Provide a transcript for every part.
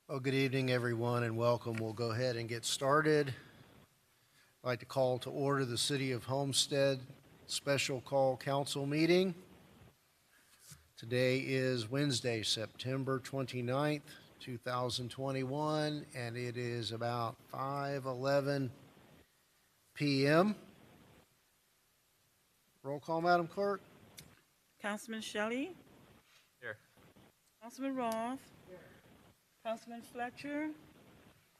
Well, good evening, everyone, and welcome. We'll go ahead and get started. I'd like to call to order the City of Homestead Special Call Council meeting. Today is Wednesday, September 29th, 2021, and it is about 5:11 p.m. Roll call, Madam Clerk. Councilman Shelley. Here. Councilman Roth. Here. Councilman Fletcher.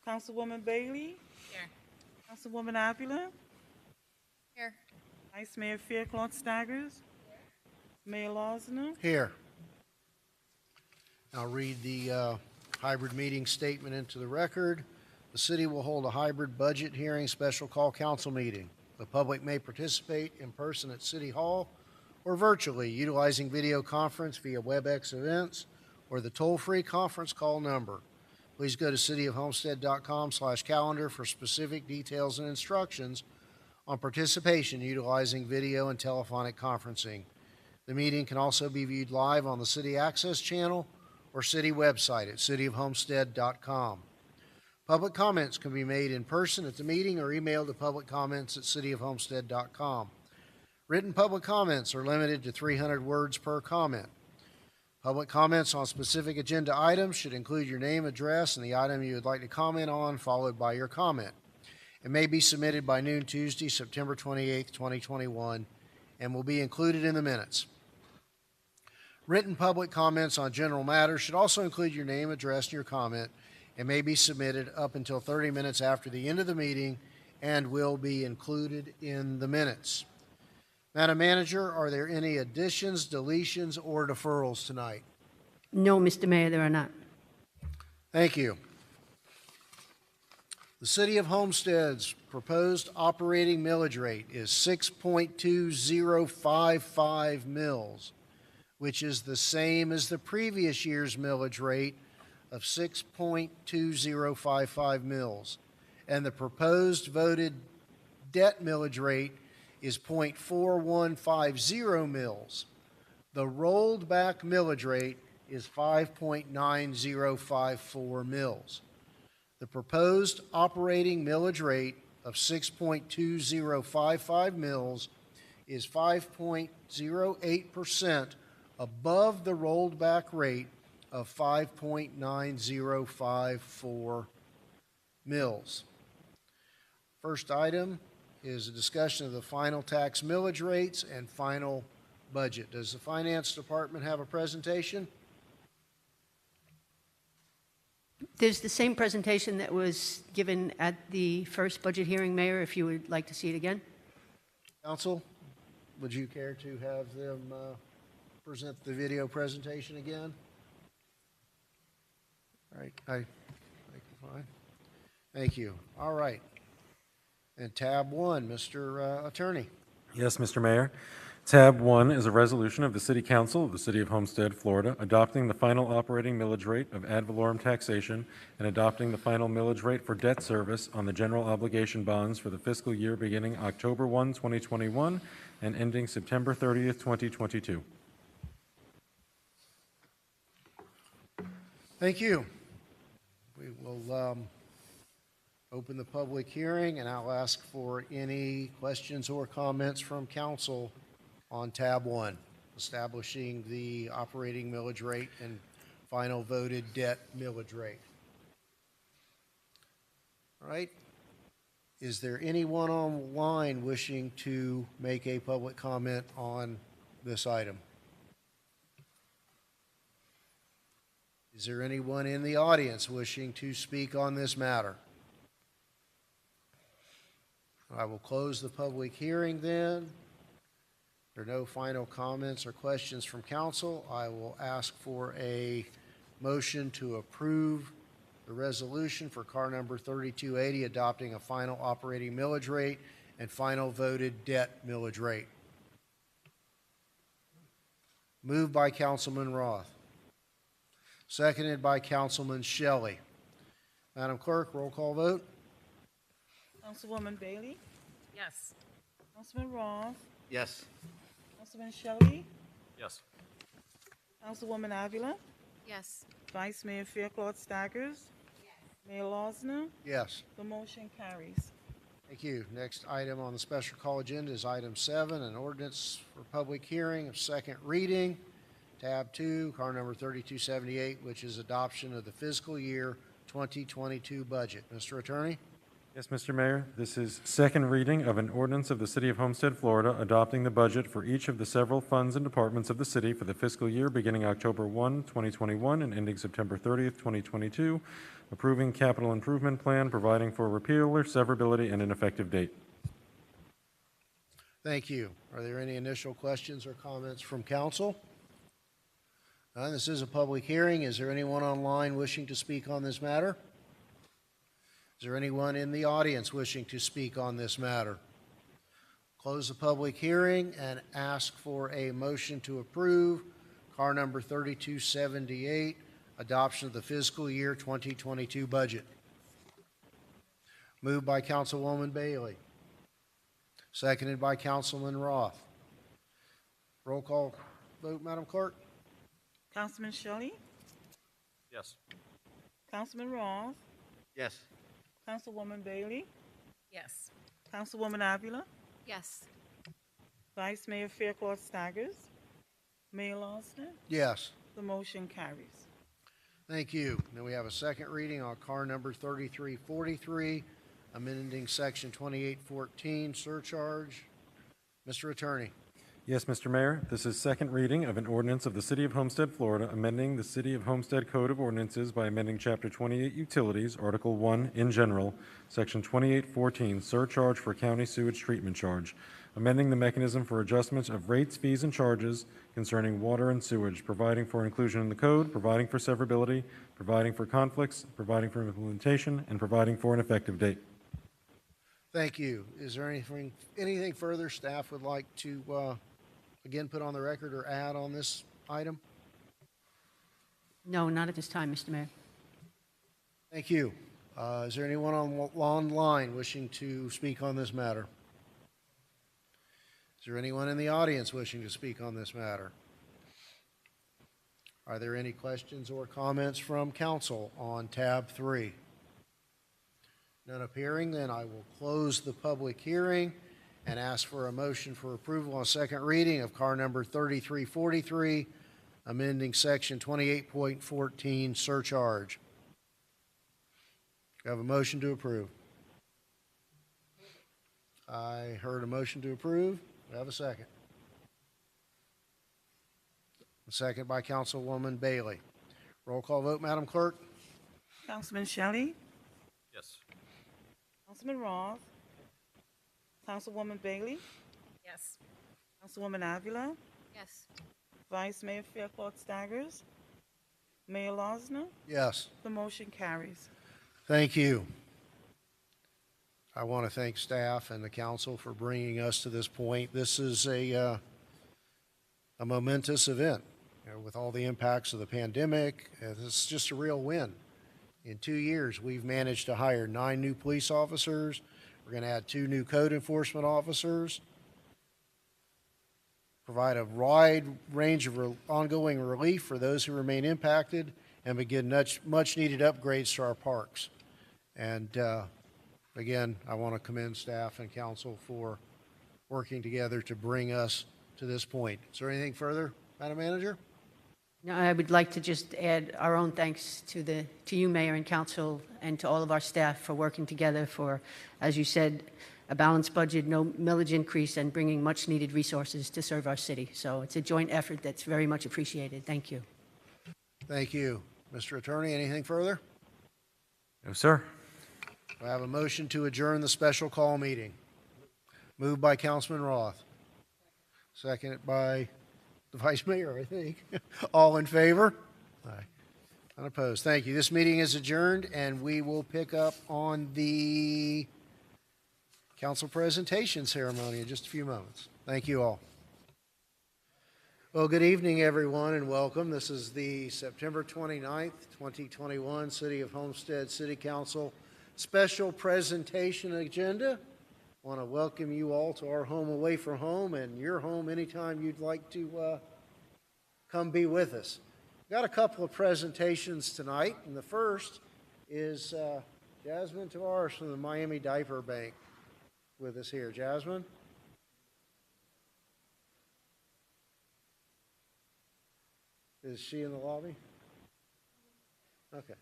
Councilwoman Bailey. Here. Councilwoman Avila. Here. Vice Mayor Faircloth Staggers. Here. Mayor Losner. Here. I'll read the hybrid meeting statement into the record. The city will hold a hybrid budget hearing special call council meeting. The public may participate in person at City Hall or virtually utilizing video conference via WebEx events or the toll-free conference call number. Please go to cityofhomestead.com/calendar for specific details and instructions on participation utilizing video and telephonic conferencing. The meeting can also be viewed live on the City Access channel or city website at cityofhomestead.com. Public comments can be made in person at the meeting or emailed to publiccomments@cityofhomestead.com. Written public comments are limited to 300 words per comment. Public comments on specific agenda items should include your name, address, and the item you would like to comment on, followed by your comment. It may be submitted by noon Tuesday, September 28th, 2021, and will be included in the minutes. Written public comments on general matters should also include your name, address, and your comment, and may be submitted up until 30 minutes after the end of the meeting and will be included in the minutes. Madam Manager, are there any additions, deletions, or deferrals tonight? No, Mr. Mayor, there are not. Thank you. The City of Homestead's proposed operating millage rate is 6.2055 mills, which is the same as the previous year's millage rate of 6.2055 mills. And the proposed voted debt millage rate is 0.4150 mills. The rolled back millage rate is 5.9054 mills. The proposed operating millage rate of 6.2055 mills is 5.08% above the rolled back rate of 5.9054 mills. First item is a discussion of the final tax millage rates and final budget. Does the Finance Department have a presentation? There's the same presentation that was given at the first budget hearing, Mayor, if you would like to see it again. Council, would you care to have them present the video presentation again? All right, I think you're fine. Thank you. All right. And tab 1, Mr. Attorney. Yes, Mr. Mayor. Tab 1 is a resolution of the City Council of the City of Homestead, Florida, adopting the final operating millage rate of ad valorem taxation and adopting the final millage rate for debt service on the general obligation bonds for the fiscal year beginning October 1, 2021 and ending September 30th, 2022. Thank you. We will open the public hearing, and I'll ask for any questions or comments from council on tab 1, establishing the operating millage rate and final voted debt millage rate. All right. Is there anyone online wishing to make a public comment on this item? Is there anyone in the audience wishing to speak on this matter? I will close the public hearing then. If there are no final comments or questions from council, I will ask for a motion to approve the resolution for car number 3280, adopting a final operating millage rate and final voted debt millage rate. Moved by Councilman Roth. Seconded by Councilman Shelley. Madam Clerk, roll call vote. Councilwoman Bailey. Yes. Councilman Roth. Yes. Councilman Shelley. Yes. Councilwoman Avila. Yes. Vice Mayor Fairclough Staggers. Mayor Losner. Yes. The motion carries. Thank you. Next item on the special call agenda is item 7, an ordinance for public hearing of second reading, tab 2, car number 3278, which is adoption of the fiscal year 2022 budget. Mr. Attorney? Yes, Mr. Mayor, this is second reading of an ordinance of the City of Homestead, Florida, adopting the budget for each of the several funds and departments of the city for the fiscal year beginning October 1, 2021 and ending September 30th, 2022, approving capital improvement plan, providing for repeal or severability and an effective date. Thank you. Are there any initial questions or comments from council? None. This is a public hearing. Is there anyone online wishing to speak on this matter? Is there anyone in the audience wishing to speak on this matter? Close the public hearing and ask for a motion to approve car number 3278, adoption of the fiscal year 2022 budget. Moved by Councilwoman Bailey. Seconded by Councilman Roth. Roll call vote, Madam Clerk? Councilman Shelley. Yes. Councilman Roth. Yes. Councilwoman Bailey. Yes. Councilwoman Avila. Yes. Vice Mayor Fairclough Staggers. Mayor Losner. Yes. The motion carries. Thank you. Then we have a second reading on car number 3343, amending section 2814 surcharge. Mr. Attorney. Yes, Mr. Mayor, this is second reading of an ordinance of the City of Homestead, Florida, amending the City of Homestead Code of Ordinances by amending Chapter 28 Utilities, Article 1 in general, Section 2814 surcharge for county sewage treatment charge, amending the mechanism for adjustment of rates, fees, and charges concerning water and sewage, providing for inclusion in the code, providing for severability, providing for conflicts, providing for implementation, and providing for an effective date. Thank you. Is there anything further staff would like to again put on the record or add on this item? No, not at this time, Mr. Mayor. Thank you. Is there anyone online wishing to speak on this matter? Is there anyone in the audience wishing to speak on this matter? Are there any questions or comments from council on tab 3? None appearing, then I will close the public hearing and ask for a motion for approval on second reading of car number 3343, amending section 28.14 surcharge. Do I have a motion to approve? I heard a motion to approve. Do I have a second? A second by Councilwoman Bailey. Roll call vote, Madam Clerk? Councilman Shelley. Yes. Councilman Roth. Councilwoman Bailey. Yes. Councilwoman Avila. Yes. Vice Mayor Fairclough Staggers. Mayor Losner. Yes. The motion carries. Thank you. I want to thank staff and the council for bringing us to this point. This is a momentous event. You know, with all the impacts of the pandemic, this is just a real win. In 2 years, we've managed to hire 9 new police officers. We're going to add 2 new code enforcement officers, provide a wide range of ongoing relief for those who remain impacted, and begin much-needed upgrades to our parks. And again, I want to commend staff and council for working together to bring us to this point. Is there anything further, Madam Manager? No, I would like to just add our own thanks to you, Mayor and Council, and to all of our staff for working together for, as you said, a balanced budget, no millage increase, and bringing much-needed resources to serve our city. So it's a joint effort that's very much appreciated. Thank you. Thank you. Mr. Attorney, anything further? No, sir. I have a motion to adjourn the special call meeting. Moved by Councilman Roth. Seconded by the Vice Mayor, I think. All in favor? Aye. Unopposed. Thank you. This meeting is adjourned, and we will pick up on the council presentation ceremony in just a few moments. Thank you all. Well, good evening, everyone, and welcome. This is the September 29th, 2021 City of Homestead City Council special presentation agenda. I want to welcome you all to our home away from home and your home anytime you'd like to come be with us. Got a couple of presentations tonight, and the first is Jasmine Tavares from the Miami Diaper Bank with us here. Jasmine? Is she in the lobby? Okay.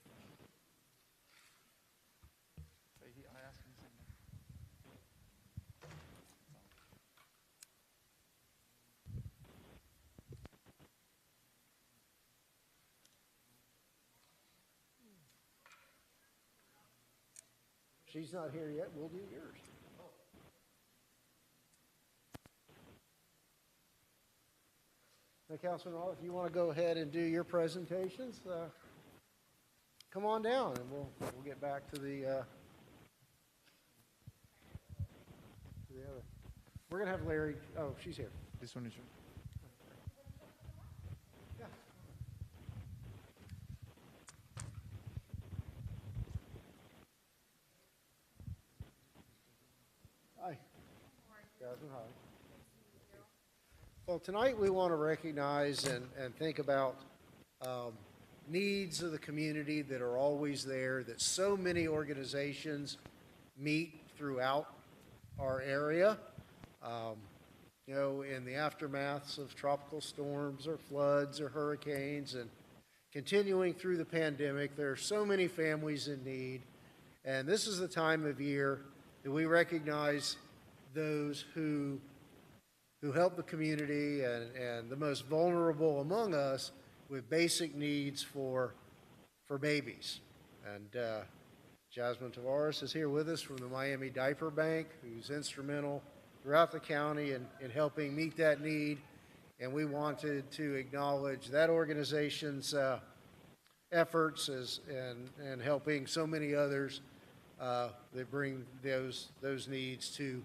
She's not here yet. We'll do yours. Now, Councilman Hall, if you want to go ahead and do your presentations, come on down, and we'll get back to the other. We're gonna have Larry. Oh, she's here. This one is. Yeah. Hi. Jasmine, hi. Well, tonight we want to recognize and think about needs of the community that are always there, that so many organizations meet throughout our area. You know, in the aftermaths of tropical storms or floods or hurricanes, and continuing through the pandemic, there are so many families in need. And this is the time of year that we recognize those who help the community and the most vulnerable among us with basic needs for babies. And Jasmine Tavares is here with us from the Miami Diaper Bank, who's instrumental throughout the county in helping meet that need. And we wanted to acknowledge that organization's efforts and helping so many others that bring those needs to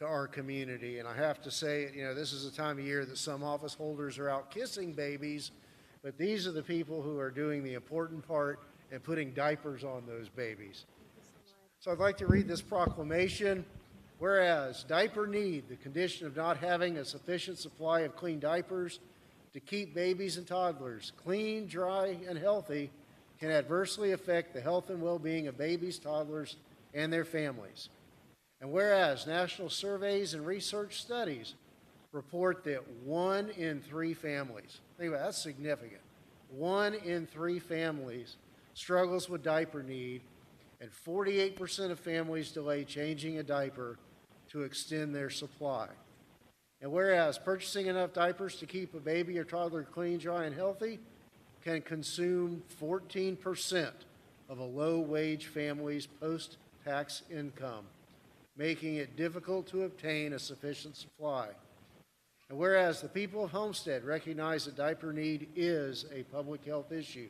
our community. And I have to say, you know, this is a time of year that some office holders are out kissing babies, but these are the people who are doing the important part and putting diapers on those babies. So I'd like to read this proclamation. Whereas diaper need, the condition of not having a sufficient supply of clean diapers to keep babies and toddlers clean, dry, and healthy, can adversely affect the health and well-being of babies, toddlers, and their families. And whereas national surveys and research studies report that 1 in 3 families, think about it, that's significant, 1 in 3 families struggles with diaper need, and 48% of families delay changing a diaper to extend their supply. And whereas purchasing enough diapers to keep a baby or toddler clean, dry, and healthy can consume 14% of a low-wage family's post-tax income, making it difficult to obtain a sufficient supply. And whereas the people of Homestead recognize that diaper need is a public health issue,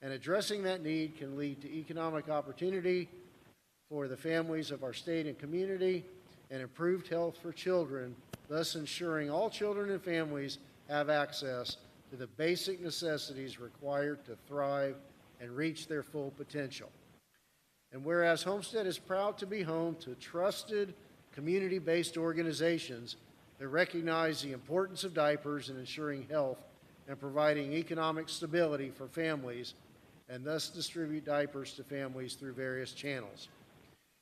and addressing that need can lead to economic opportunity for the families of our state and community, and improved health for children, thus ensuring all children and families have access to the basic necessities required to thrive and reach their full potential. And whereas Homestead is proud to be home to trusted community-based organizations that recognize the importance of diapers in ensuring health and providing economic stability for families, and thus distribute diapers to families through various channels.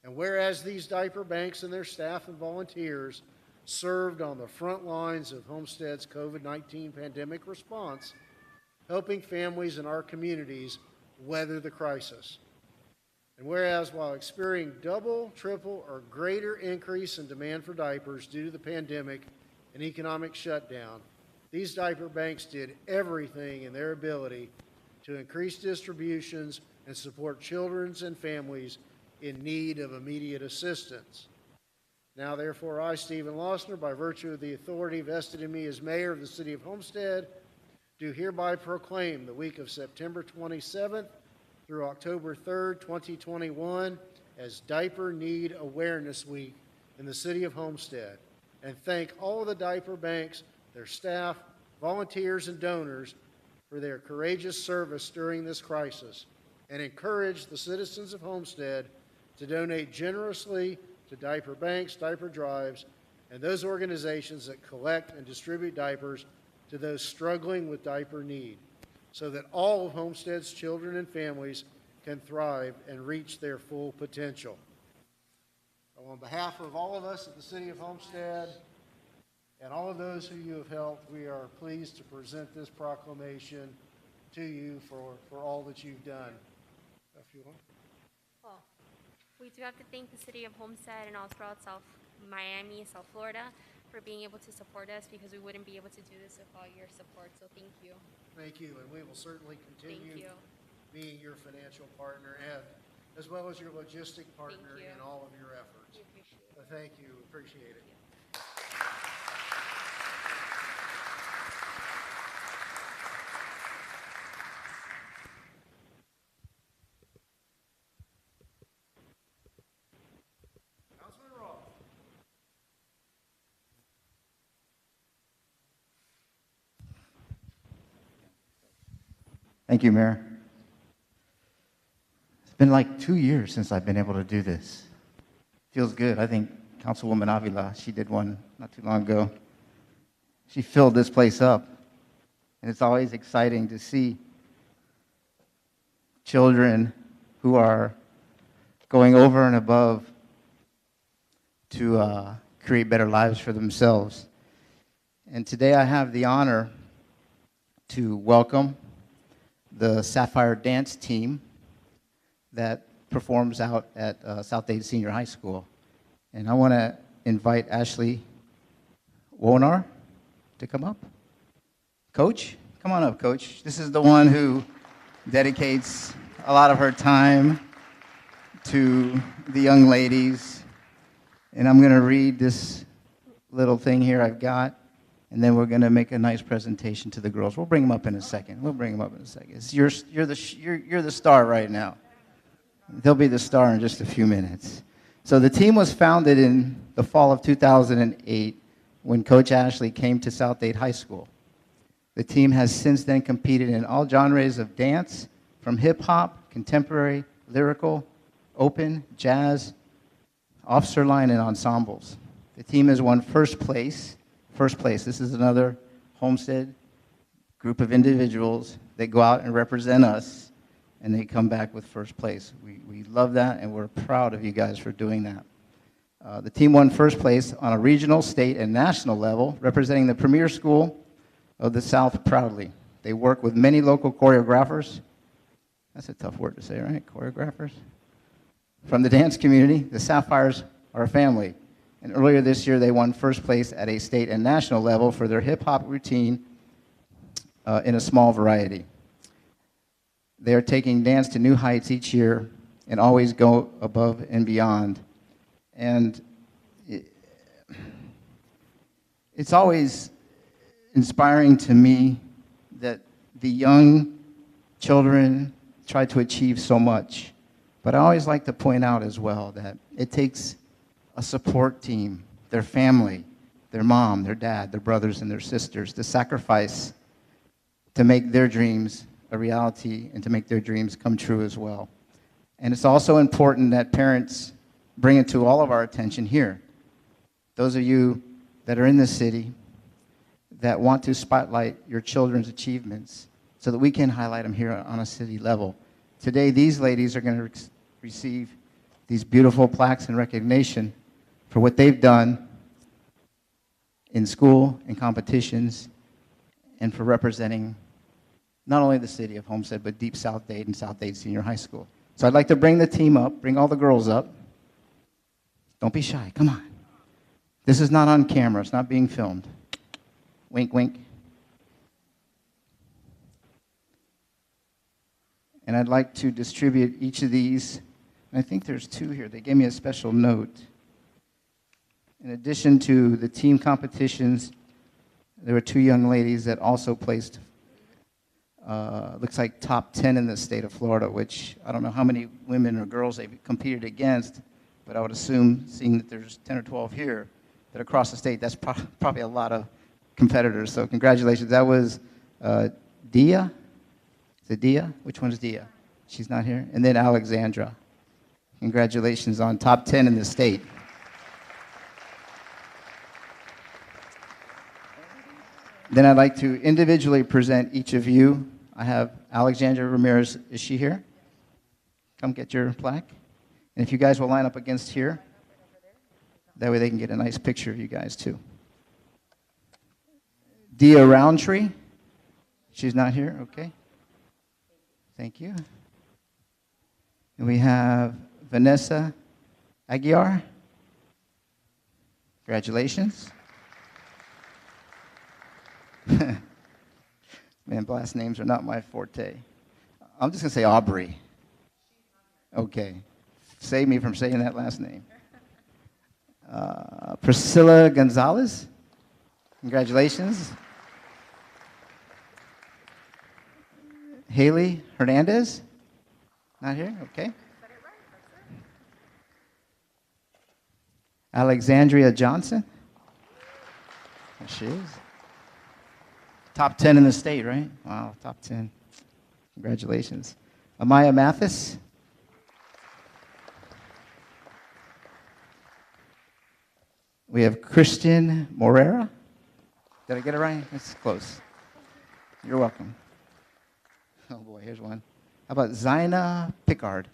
And whereas these diaper banks and their staff and volunteers served on the front lines of Homestead's COVID-19 pandemic response, helping families in our communities weather the crisis. And whereas while experiencing double, triple, or greater increase in demand for diapers due to the pandemic and economic shutdown, these diaper banks did everything in their ability to increase distributions and support children and families in need of immediate assistance. Now, therefore, I, Stephen Lossner, by virtue of the authority vested in me as mayor of the city of Homestead, do hereby proclaim the week of September 27th through October 3rd, 2021 as Diaper Need Awareness Week in the city of Homestead, and thank all of the diaper banks, their staff, volunteers, and donors for their courageous service during this crisis, and encourage the citizens of Homestead to donate generously to diaper banks, diaper drives, and those organizations that collect and distribute diapers to those struggling with diaper need. so that all of Homestead's children and families can thrive and reach their full potential. So on behalf of all of us at the City of Homestead and all of those who you have helped, we are pleased to present this proclamation to you for all that you've done. If you want. Oh, we do have to thank the City of Homestead and all throughout South Miami, South Florida, for being able to support us, because we wouldn't be able to do this without your support. So thank you. Thank you, and we will certainly Thank continue you. being your financial partner and as well as your logistic partner you. in all of your efforts. We appreciate it. Thank you, appreciate it. Councilman Roth. Thank you, Mayor. It's been like 2 years since I've been able to do this. Feels good. I think Councilwoman Avila, she did one not too long ago. She filled this place up. And it's always exciting to see children who are going over and above to create better lives for themselves. And today I have the honor to welcome the Sapphire Dance team that performs out at South Dade Senior High School. And I want to invite Ashley Wonar to come up. Coach, come on up, Coach. This is the one who dedicates a lot of her time to the young ladies. And I'm going to read this little thing here I've got, and then we're going to make a nice presentation to the girls. We'll bring them up in a second. You're the star right now. They'll be the star in just a few minutes. So the team was founded in the fall of 2008 when Coach Ashley came to South Dade High School. The team has since then competed in all genres of dance, from hip-hop, contemporary, lyrical, open, jazz, officer line, and ensembles. The team has won first place. This is another Homestead group of individuals that go out and represent us, and they come back with first place. We love that, and we're proud of you guys for doing that. The team won first place on a regional, state, and national level, representing the premier school of the South proudly. They work with many local choreographers. That's a tough word to say, right? Choreographers. From the dance community, the Sapphires are a family. And earlier this year, they won first place at a state and national level for their hip-hop routine in a small variety. They are taking dance to new heights each year and always go above and beyond. And it's always inspiring to me that the young children try to achieve so much. But I always like to point out as well that it takes a support team, their family, their mom, their dad, their brothers, and their sisters to sacrifice to make their dreams a reality and to make their dreams come true as well. And it's also important that parents bring it to all of our attention here. Those of you that are in this city that want to spotlight your children's achievements so that we can highlight them here on a city level. Today, these ladies are going to receive these beautiful plaques and recognition for what they've done in school and competitions and for representing not only the city of Homestead, but Deep South Dade and South Dade Senior High School. So I'd like to bring the team up, bring all the girls up. Don't be shy, come on. This is not on camera, it's not being filmed. Wink, wink. And I'd like to distribute each of these. I think there's two here. They gave me a special note. In addition to the team competitions, there were two young ladies that also placed, looks like top 10 in the state of Florida, which I don't know how many women or girls they've competed against, but I would assume, seeing that there's 10 or 12 here, that across the state, that's probably a lot of competitors. So congratulations. That was Dia. Is it Dia? Which one's Dia? She's not here. And then Alexandra. Congratulations on top 10 in the state. Then I'd like to individually present each of you. I have Alexandra Ramirez. Is she here? Come get your plaque. And if you guys will line up against here, that way they can get a nice picture of you guys too. Dia Roundtree. She's not here, okay. Thank you. And we have Vanessa Aguiar. Congratulations. Man, last names are not my forte. I'm just going to say Aubrey. Okay. Save me from saying that last name. Priscilla Gonzalez. Congratulations. Haley Hernandez. Not here? Okay. Alexandria Johnson. There she is. Top 10 in the state, right? Wow, top 10. Congratulations. Amaya Mathis. We have Christian Morera. Did I get it right? That's close. You're welcome. Oh boy, here's one. How about Zina Pickard?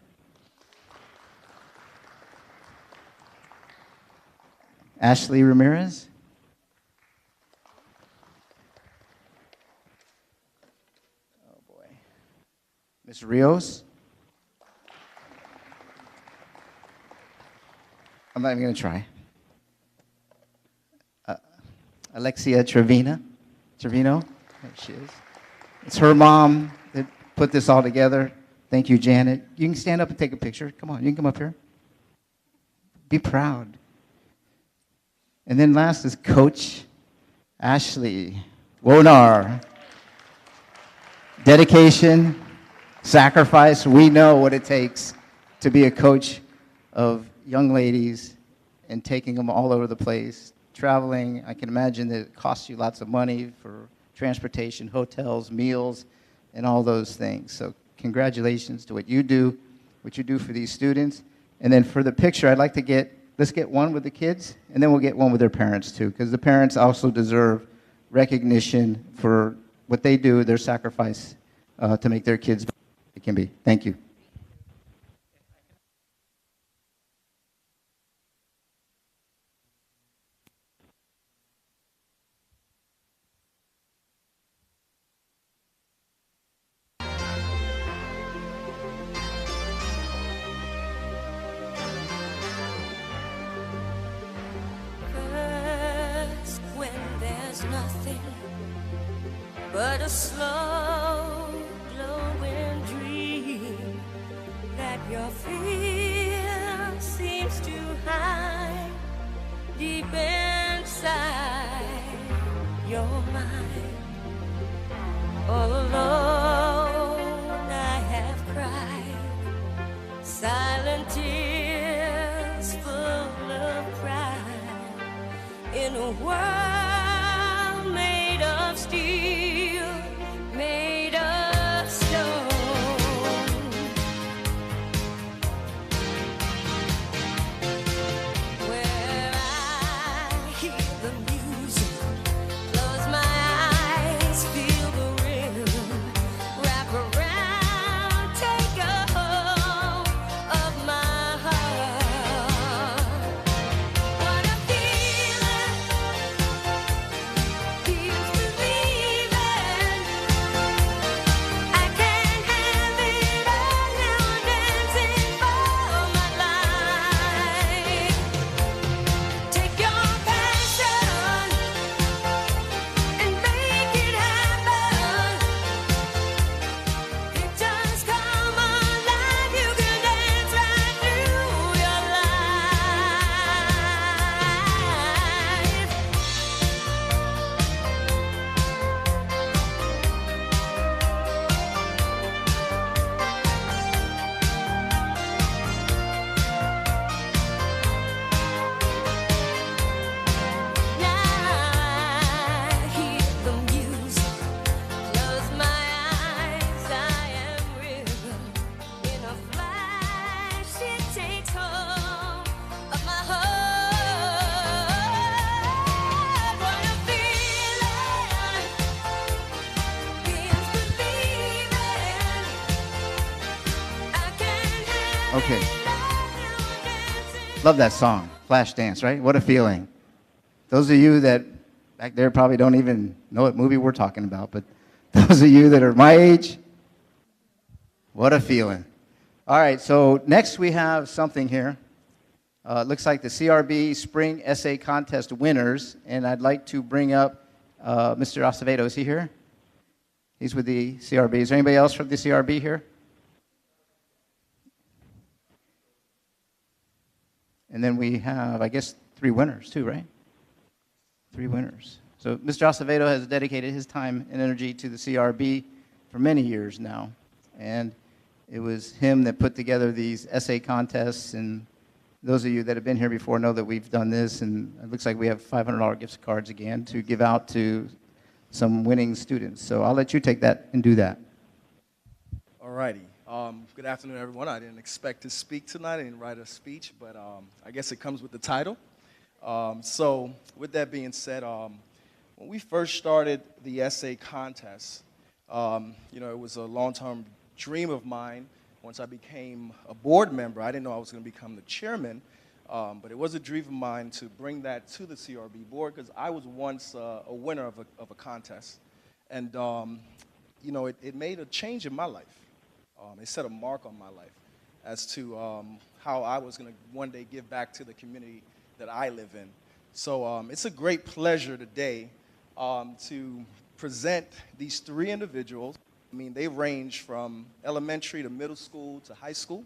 Ashley Ramirez. Oh boy. Miss Rios. I'm not even going to try. Alexia Trevino. There she is. It's her mom that put this all together. Thank you, Janet. You can stand up and take a picture. Come on, you can come up here. Be proud. And then last is Coach Ashley Wonar. Dedication, sacrifice. We know what it takes to be a coach of young ladies and taking them all over the place. Traveling, I can imagine that it costs you lots of money for transportation, hotels, meals, and all those things. So congratulations to what you do for these students. And then for the picture, I'd like to let's get one with the kids, and then we'll get one with their parents too, because the parents also deserve recognition for what they do, their sacrifice to make their kids better than they can be. Thank you. Nothing but a slow glowing dream that your fear seems to hide deep inside your mind. All alone I have cried silent tears full of pride in a world of steel, made of stone. Where I hear the music, close my eyes, feel the rhythm, wrap around, take a hold of my heart. What a feeling. Okay. Love that song, Flashdance, right? What a feeling. Those of you that back there probably don't even know what movie we're talking about, but those of you that are my age, what a feeling. All right, so next we have something here. It looks like the CRB Spring Essay Contest winners, and I'd like to bring up Mr. Acevedo. Is he here? He's with the CRB. Is there anybody else from the CRB here? And then we have, I guess, 3 winners too, right? 3 winners. So Mr. Acevedo has dedicated his time and energy to the CRB for many years now. And it was him that put together these essay contests. And those of you that have been here before know that we've done this. And it looks like we have $500 gift cards again to give out to some winning students. So I'll let you take that and do that. All righty. Good afternoon, everyone. I didn't expect to speak tonight. I didn't write a speech, but I guess it comes with the title. So with that being said, when we first started the essay contest, you know, it was a long-term dream of mine. Once I became a board member, I didn't know I was going to become the chairman, but it was a dream of mine to bring that to the CRB board because I was once a winner of a contest. And, you know, it made a change in my life. It set a mark on my life as to how I was going to one day give back to the community that I live in. So it's a great pleasure today to present these 3 individuals. I mean, they range from elementary to middle school to high school.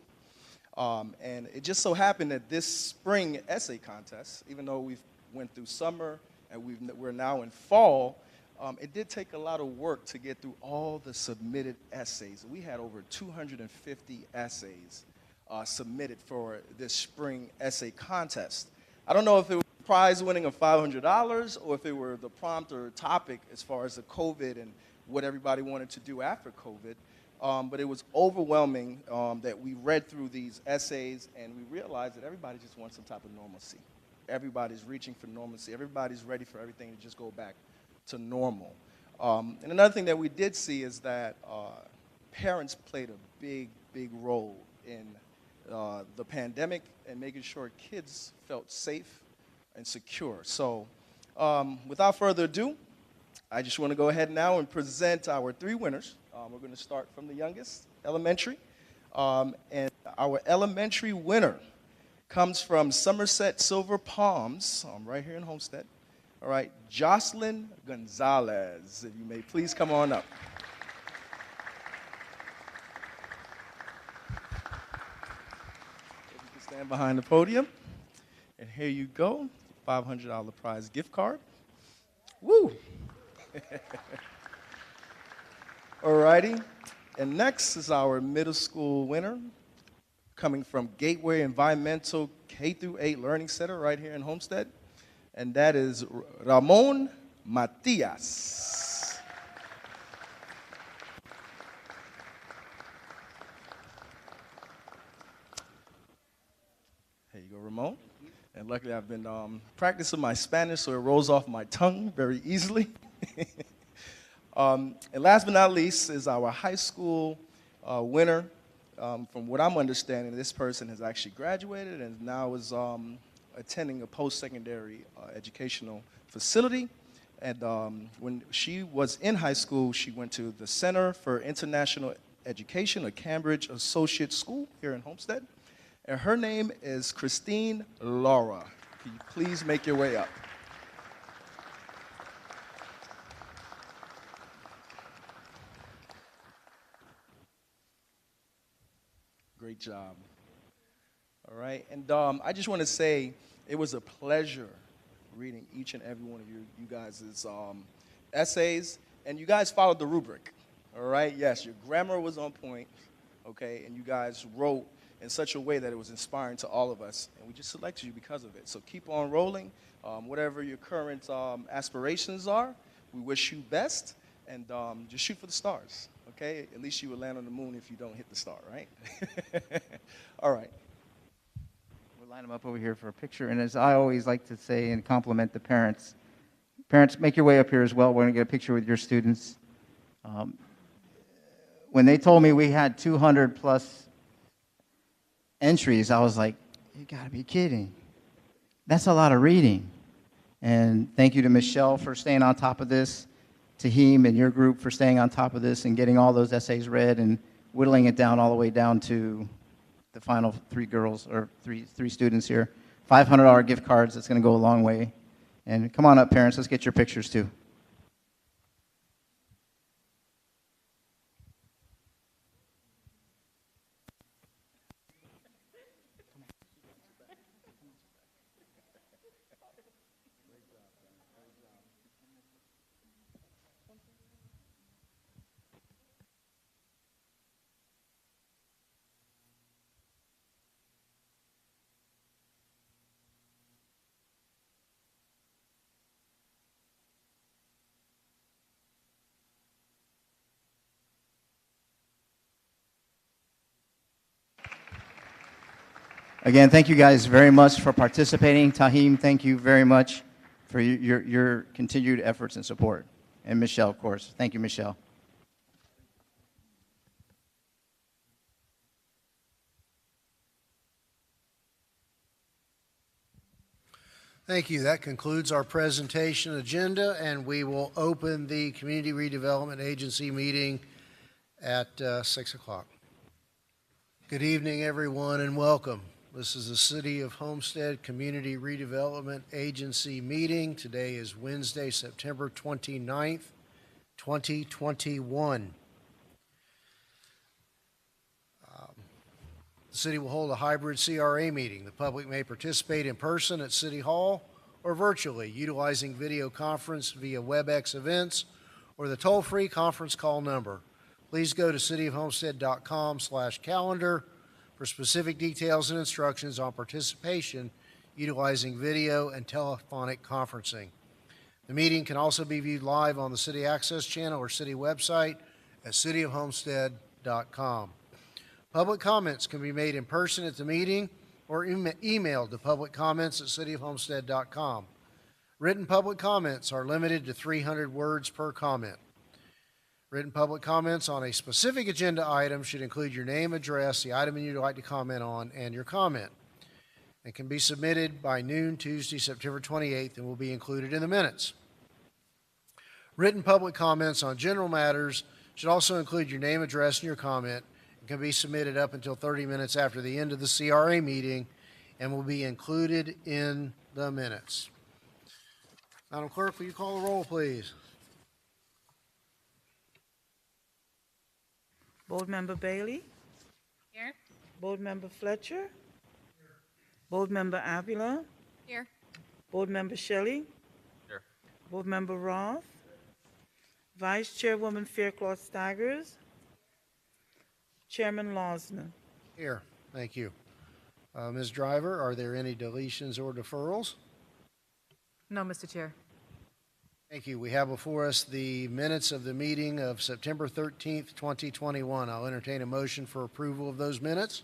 And it just so happened that this spring essay contest, even though we've went through summer and we're now in fall, it did take a lot of work to get through all the submitted essays. We had over 250 essays submitted for this spring essay contest. I don't know if it was a prize winning of $500 or if it were the prompt or topic as far as the COVID and what everybody wanted to do after COVID, but it was overwhelming that we read through these essays and we realized that everybody just wants some type of normalcy. Everybody's reaching for normalcy. Everybody's ready for everything to just go back to normal. And another thing that we did see is that parents played a big, big role in the pandemic and making sure kids felt safe and secure. So without further ado, I just want to go ahead now and present our 3 winners. We're going to start from the youngest, elementary. And our elementary winner comes from Somerset Silver Palms, right here in Homestead. All right, Jocelyn Gonzalez, if you may please come on up. If you can stand behind the podium. And here you go, $500 prize gift card. Woo! All righty, and next is our middle school winner, coming from Gateway Environmental K-8 Learning Center right here in Homestead. And that is Ramon Matias. Here you go, Ramon. And luckily I've been practicing my Spanish so it rolls off my tongue very easily. And last but not least is our high school winner. From what I'm understanding, this person has actually graduated and now is attending a post-secondary educational facility. And when she was in high school, she went to the Center for International Education, a Cambridge Associate School here in Homestead. And her name is Christine Laura. Can you please make your way up? Great job. All right, and I just want to say it was a pleasure reading each and every one of you guys' essays, and you guys followed the rubric. All right, yes, your grammar was on point, okay, and you guys wrote in such a way that it was inspiring to all of us, and we just selected you because of it. So keep on rolling. Whatever your current aspirations are, we wish you best, and just shoot for the stars, okay? At least you will land on the moon if you don't hit the star, right? All right. We'll line them up over here for a picture, and as I always like to say and compliment the parents, parents, make your way up here as well. We're going to get a picture with your students. When they told me we had 200 plus entries, I was like, you gotta be kidding. That's a lot of reading. And thank you to Michelle for staying on top of this, Tahim and your group for staying on top of this and getting all those essays read and whittling it down all the way down to the final three girls, or three students here. $500 gift cards, that's gonna go a long way. And come on up, parents, let's get your pictures too. Again, thank you guys very much for participating. Tahim, thank you very much for your continued efforts and support. And Michelle, of course. Thank you, Michelle. Thank you. That concludes our presentation agenda, and we will open the Community Redevelopment Agency meeting at 6 o'clock. Good evening, everyone, and welcome. This is the City of Homestead Community Redevelopment Agency meeting. Today is Wednesday, September 29th, 2021. The city will hold a hybrid CRA meeting. The public may participate in person at City Hall or virtually, utilizing video conference via WebEx events or the toll-free conference call number. Please go to cityofhomestead.com/calendar for specific details and instructions on participation utilizing video and telephonic conferencing. The meeting can also be viewed live on the City Access channel or city website at cityofhomestead.com. Public comments can be made in person at the meeting or emailed to publiccomments@cityofhomestead.com. Written public comments are limited to 300 words per comment. Written public comments on a specific agenda item should include your name, address, the item you'd like to comment on, and your comment, and can be submitted by noon Tuesday, September 28th, and will be included in the minutes. Written public comments on general matters should also include your name, address, and your comment, and can be submitted up until 30 minutes after the end of the CRA meeting and will be included in the minutes. Madam Clerk, will you call the roll, please? Board Member Bailey? Here. Board Member Fletcher? Here. Board Member Avila? Here. Board Member Shelley? Here. Board Member Roth? Vice Chairwoman Faircloth Staggers? Chairman Losner? Here. Thank you. Ms. Driver, are there any deletions or deferrals? No, Mr. Chair. Thank you. We have before us the minutes of the meeting of September 13th, 2021. I'll entertain a motion for approval of those minutes.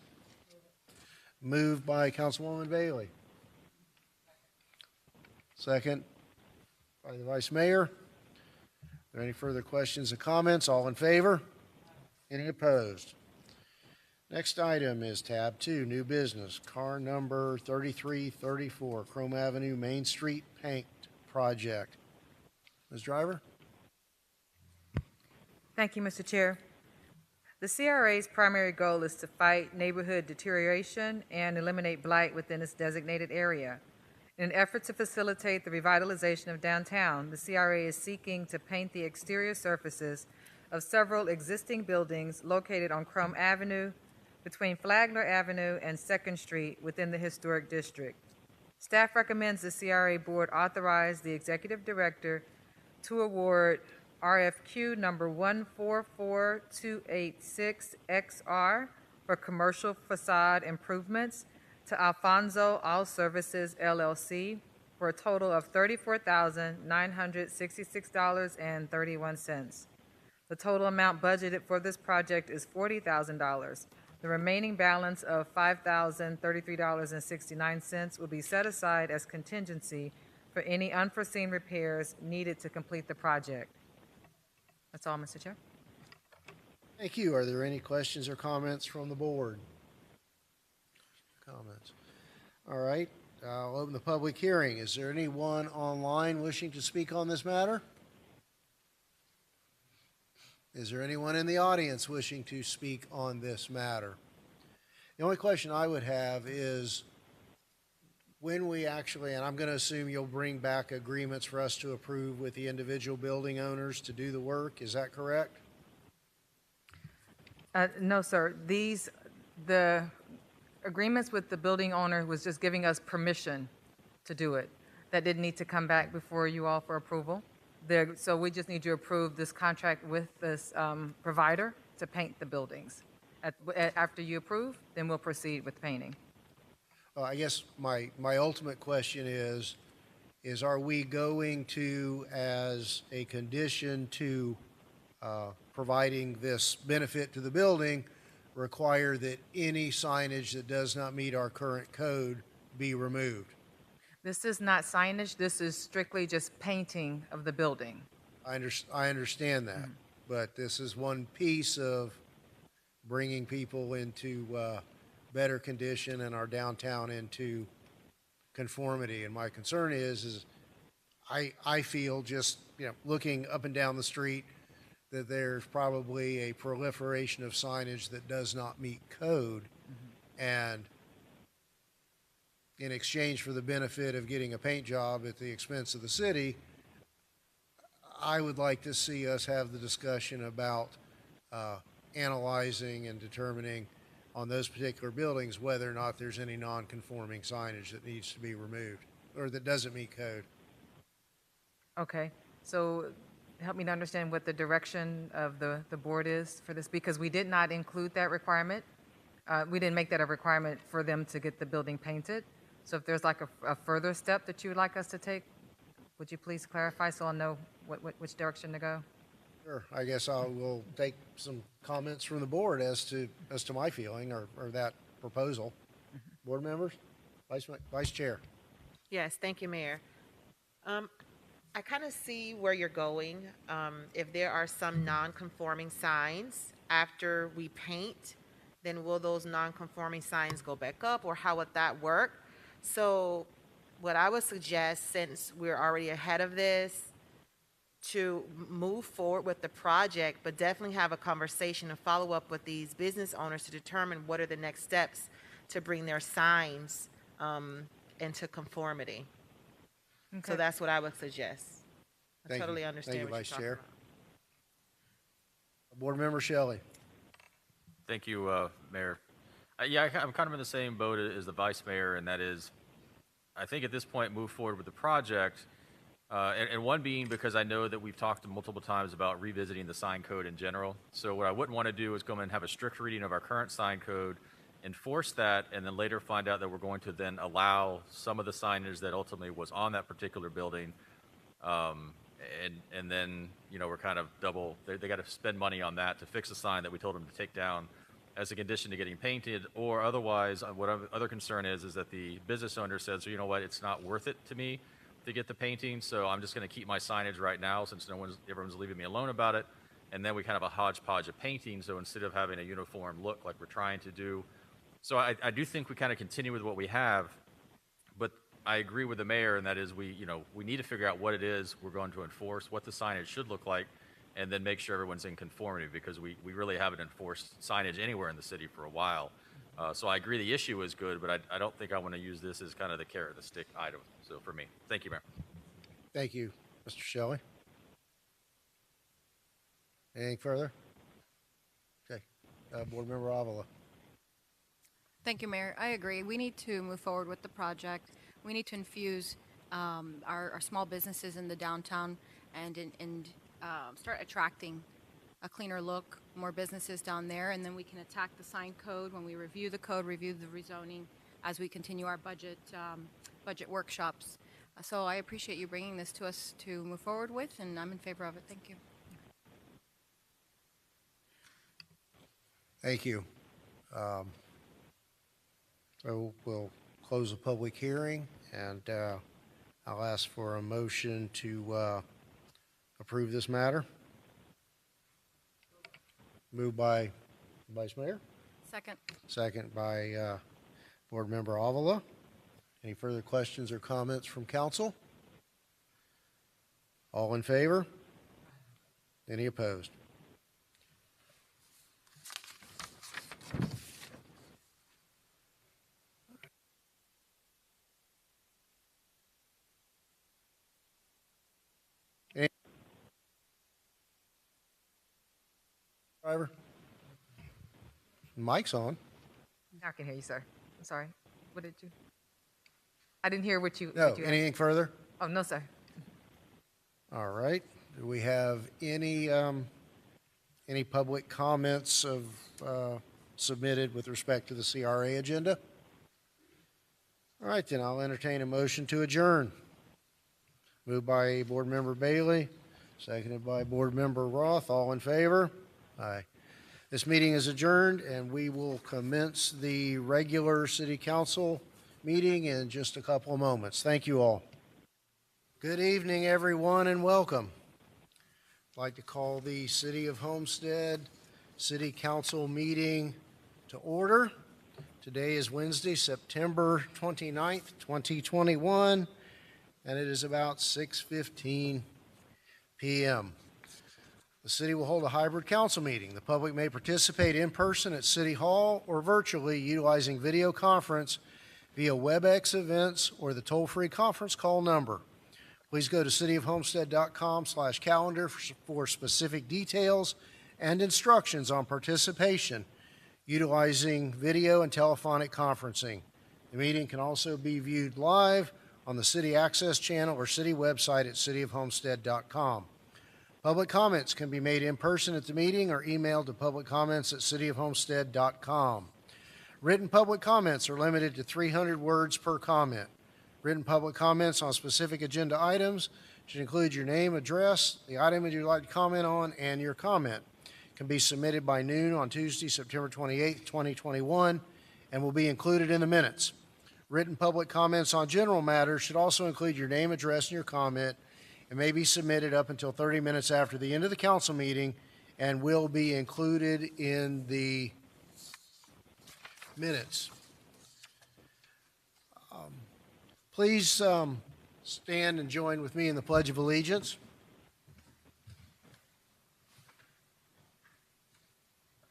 Moved by Councilwoman Bailey. Second by the Vice Mayor. Are there any further questions or comments? All in favor? Any opposed? Next item is tab 2, new business, car number 3334, Chrome Avenue Main Street paint project. Ms. Driver? Thank you, Mr. Chair. The CRA's primary goal is to fight neighborhood deterioration and eliminate blight within its designated area. In an effort to facilitate the revitalization of downtown, the CRA is seeking to paint the exterior surfaces of several existing buildings located on Chrome Avenue, between Flagler Avenue and 2nd Street within the Historic District. Staff recommends the CRA Board authorize the Executive Director to award RFQ number 144286XR for commercial facade improvements to Alfonso All Services LLC for a total of $34,966.31. The total amount budgeted for this project is $40,000. The remaining balance of $5,033.69 will be set aside as contingency for any unforeseen repairs needed to complete the project. That's all, Mr. Chair. Thank you. Are there any questions or comments from the board? comments. All right, I'll open the public hearing. Is there anyone online wishing to speak on this matter? Is there anyone in the audience wishing to speak on this matter? The only question I would have is when we actually, and I'm going to assume you'll bring back agreements for us to approve with the individual building owners to do the work, is that correct? No, sir. The agreements with the building owner was just giving us permission to do it. That didn't need to come back before you all for approval. So we just need to approve this contract with this provider to paint the buildings. After you approve, then we'll proceed with painting. I guess my ultimate question is are we going to, as a condition to providing this benefit to the building, require that any signage that does not meet our current code be removed? This is not signage. This is strictly just painting of the building. I understand that, but this is one piece of bringing people into better condition and our downtown into conformity. And my concern is I feel just, looking up and down the street that there's probably a proliferation of signage that does not meet code. And in exchange for the benefit of getting a paint job at the expense of the city, I would like to see us have the discussion about analyzing and determining on those particular buildings whether or not there's any non-conforming signage that needs to be removed or that doesn't meet code. Okay. So help me to understand what the direction of the board is for this, because we did not include that requirement. We didn't make that a requirement for them to get the building painted. So if there's like a further step that you would like us to take, would you please clarify so I'll know which direction to go? Sure. I guess I will take some comments from the board as to my feeling or that proposal. Board members? Vice Chair. Yes, thank you, Mayor. I kind of see where you're going. If there are some non-conforming signs after we paint, then will those non-conforming signs go back up, or how would that work? So what I would suggest, since we're already ahead of this, to move forward with the project, but definitely have a conversation and follow up with these business owners to determine what are the next steps to bring their signs into conformity. Okay. So that's what I would suggest. I Thank totally you. understand Thank you, what Vice you're talking Chair. about. Board Member Shelley. Thank you, Mayor. Yeah, I'm kind of in the same boat as the Vice Mayor, and that is, I think at this point, move forward with the project. And one being because I know that we've talked multiple times about revisiting the sign code in general. So what I wouldn't want to do is go in and have a strict reading of our current sign code, enforce that, and then later find out that we're going to then allow some of the signage that ultimately was on that particular building. And then, we're kind of double, they got to spend money on that to fix a sign that we told them to take down as a condition to getting painted, or otherwise, what other concern is that the business owner says, you know what, it's not worth it to me to get the painting, so I'm just going to keep my signage right now since everyone's leaving me alone about it. And then we kind of a hodgepodge of painting, so instead of having a uniform look like we're trying to do. So I do think we kind of continue with what we have, but I agree with the mayor, and that is we need to figure out what it is we're going to enforce, what the signage should look like, and then make sure everyone's in conformity, because we really haven't enforced signage anywhere in the city for a while. So I agree the issue is good, but I don't think I want to use this as kind of the carrot or the stick item. So for me, thank you, Mayor. Thank you, Mr. Shelley. Anything further? Okay. Board Member Avila. Thank you, Mayor. I agree. We need to move forward with the project. We need to infuse our small businesses in the downtown and start attracting a cleaner look, more businesses down there, and then we can attack the sign code when we review the code, review the rezoning as we continue our budget workshops. So I appreciate you bringing this to us to move forward with, and I'm in favor of it. Thank you. Thank you. So we'll close the public hearing, and I'll ask for a motion to approve this matter. Moved by Vice Mayor. Second. Second by Board Member Avila. Any further questions or comments from council? All in favor? Any opposed? Any- Driver? Mic's on. I can hear you, sir. I'm sorry. What did you? I didn't hear what you. No, what you anything further? Oh, no, sir. All right. Do we have any public comments submitted with respect to the CRA agenda? All right, then I'll entertain a motion to adjourn. Moved by Board Member Bailey, seconded by Board Member Roth. All in favor? Aye. This meeting is adjourned, and we will commence the regular City Council meeting in just a couple of moments. Thank you all. Good evening, everyone, and welcome. I'd like to call the City of Homestead City Council meeting to order. Today is Wednesday, September 29th, 2021, and it is about 6:15 p.m. The city will hold a hybrid council meeting. The public may participate in person at City Hall or virtually utilizing video conference via WebEx events or the toll-free conference call number. Please go to cityofhomestead.com/calendar for specific details and instructions on participation utilizing video and telephonic conferencing. The meeting can also be viewed live on the City Access channel or city website at cityofhomestead.com. Public comments can be made in person at the meeting or emailed to publiccomments@cityofhomestead.com. Written public comments are limited to 300 words per comment. Written public comments on specific agenda items should include your name, address, the item that you'd like to comment on, and your comment. It can be submitted by noon on Tuesday, September 28th, 2021, and will be included in the minutes. Written public comments on general matters should also include your name, address, and your comment, and may be submitted up until 30 minutes after the end of the council meeting and will be included in the minutes. Please stand and join with me in the Pledge of Allegiance.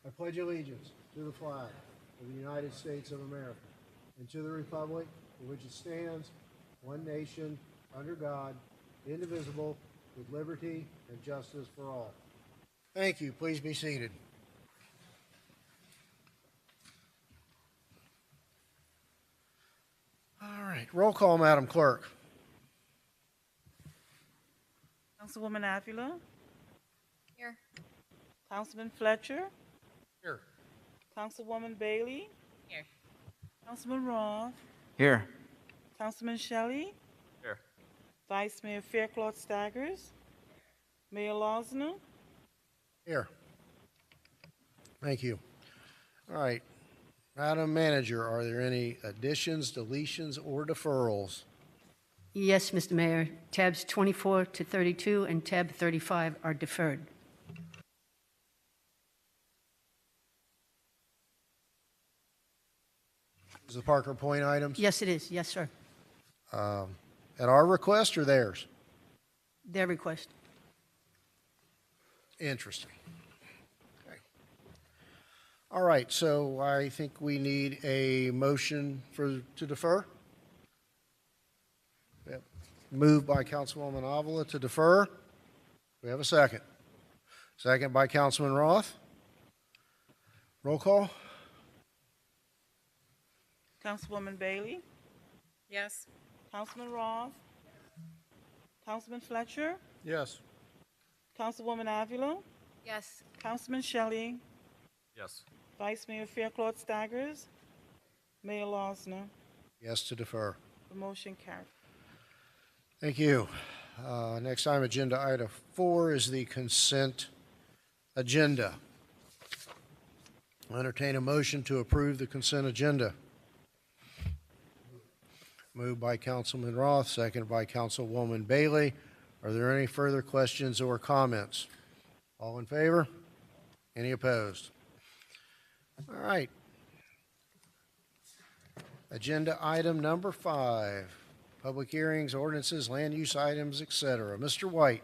I pledge allegiance to the flag of the United States of America and to the republic for which it stands, one nation, under God, indivisible, with liberty and justice for all. Thank you. Please be seated. All right. Roll call, Madam Clerk. Councilwoman Avila, Here. Councilman Fletcher, Here. Councilwoman Bailey, Here. Councilman Roth, Here. Councilman Shelley, Here. Vice Mayor Faircloth Staggers, Mayor Losner, Here. Thank you. All right. Madam Manager, are there any additions, deletions, or deferrals? Yes, Mr. Mayor. Tabs 24 to 32 and tab 35 are deferred. Is the Parker Point items? Yes, it is. Yes, sir. At our request or theirs? Their request. Interesting. Okay. All right, so I think we need a motion to defer. Yep. Moved by Councilwoman Avila to defer. We have a second. Second by Councilman Roth. Roll call. Councilwoman Bailey, Yes. Councilman Roth, Councilman Fletcher, Yes. Councilwoman Avila, Yes. Councilman Shelley, Yes. Vice Mayor Faircloth Staggers, Mayor Losner. Yes to defer. The motion carried. Thank you. Next item, agenda item 4 is the consent agenda. I'll entertain a motion to approve the consent agenda. Moved by Councilman Roth, seconded by Councilwoman Bailey. Are there any further questions or comments? All in favor? Any opposed? All right. Agenda item number 5, public hearings, ordinances, land use items, etc. Mr. White.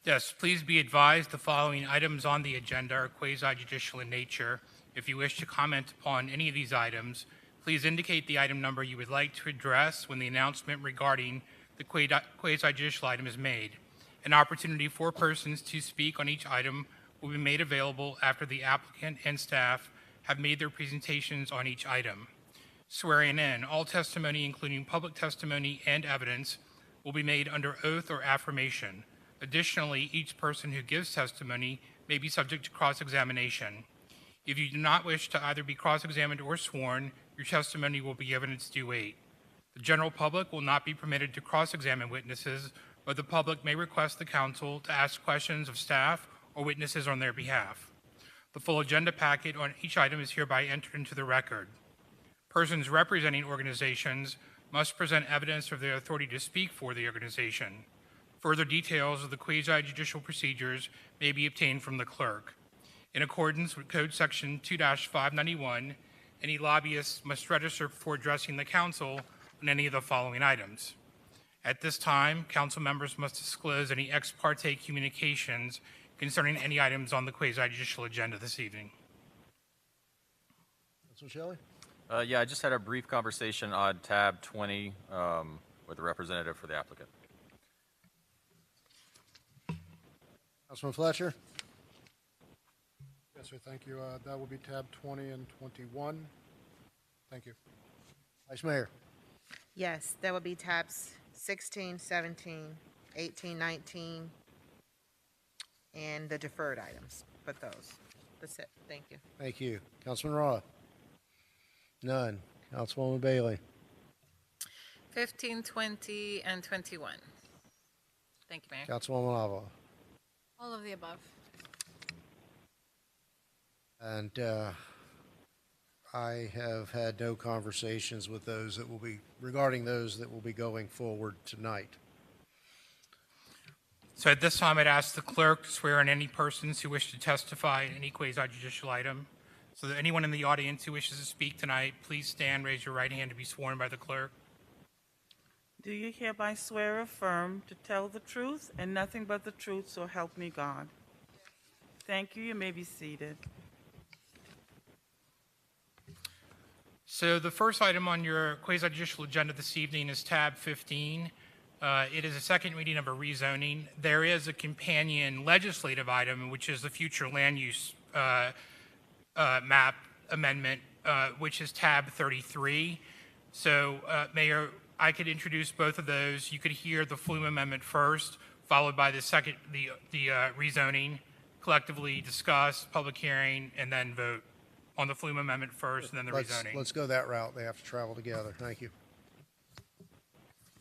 Yes, please be advised the following items on the agenda are quasi-judicial in nature. If you wish to comment upon any of these items, please indicate the item number you would like to address when the announcement regarding the quasi-judicial item is made. An opportunity for persons to speak on each item will be made available after the applicant and staff have made their presentations on each item. Swearing in, all testimony, including public testimony and evidence, will be made under oath or affirmation. Additionally, each person who gives testimony may be subject to cross-examination. If you do not wish to either be cross-examined or sworn, your testimony will be given its due weight. The general public will not be permitted to cross-examine witnesses, but the public may request the council to ask questions of staff or witnesses on their behalf. The full agenda packet on each item is hereby entered into the record. Persons representing organizations must present evidence of their authority to speak for the organization. Further details of the quasi-judicial procedures may be obtained from the clerk. In accordance with Code Section 2-591, any lobbyist must register before addressing the council on any of the following items. At this time, council members must disclose any ex parte communications concerning any items on the quasi-judicial agenda this evening. Councilman Shelley? Yeah, I just had a brief conversation on tab 20 with a representative for the applicant. Councilman Fletcher? Yes, sir, thank you. That will be tab 20 and 21. Thank you. Vice Mayor? Yes, that would be tabs 16, 17, 18, 19, and the deferred items, but those. That's it. Thank you. Thank you. Councilman Roth? None. Councilwoman Bailey? 15, 20, and 21. Thank you, Mayor. Councilwoman Avila? All of the above. And I have had no conversations with those that will be, regarding those that will be going forward tonight. So at this time, I'd ask the clerk to swear in any persons who wish to testify in any quasi-judicial item. So that anyone in the audience who wishes to speak tonight, please stand, raise your right hand to be sworn by the clerk. Do you hereby swear or affirm to tell the truth and nothing but the truth, so help me God? Thank you. You may be seated. So the first item on your quasi-judicial agenda this evening is tab 15. It is a second reading of a rezoning. There is a companion legislative item, which is the future land use map amendment, which is tab 33. So, Mayor, I could introduce both of those. You could hear the FLUM amendment first, followed by the second, the rezoning, collectively discuss, public hearing, and then vote on the FLUM amendment first, and then the rezoning. Let's go that route. They have to travel together. Thank you.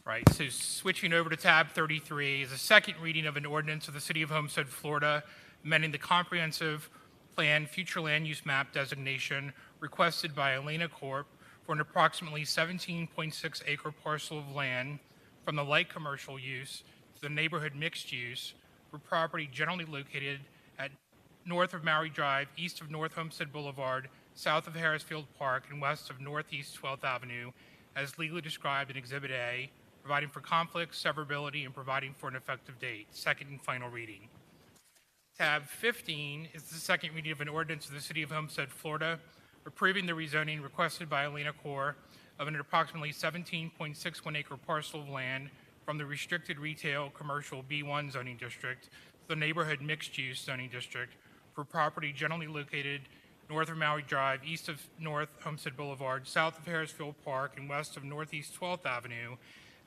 Right, so switching over to tab 33 is a second reading of an ordinance of the City of Homestead, Florida, amending the comprehensive plan future land use map designation requested by ALENA CORP for an approximately 17.6 acre parcel of land from the light commercial use to the neighborhood mixed use for property generally located at north of Maury Drive, east of North Homestead Boulevard, south of Harrisfield Park, and west of Northeast 12th Avenue, as legally described in Exhibit A, providing for conflict, severability, and providing for an effective date. Second and final reading. Tab 15 is the second reading of an ordinance of the City of Homestead, Florida, approving the rezoning requested by ALENA Corps of an approximately 17.61 acre parcel of land from the restricted retail commercial B1 zoning district to the neighborhood mixed use zoning district for property generally located north of Maury Drive, east of North Homestead Boulevard, south of Harrisfield Park, and west of Northeast 12th Avenue,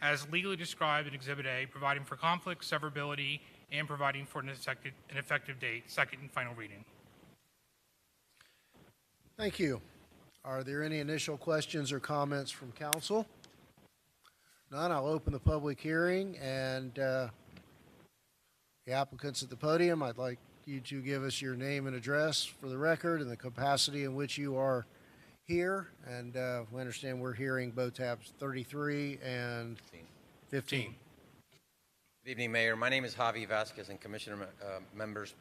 as legally described in Exhibit A, providing for conflict, severability, and providing for an effective date. Second and final reading. Thank you. Are there any initial questions or comments from council? None. I'll open the public hearing, and the applicants at the podium, I'd like you to give us your name and address for the record and the capacity in which you are here. And we understand we're hearing both tabs 33 and 15. Good evening, Mayor. My name is Javi Vasquez and Commissioner members.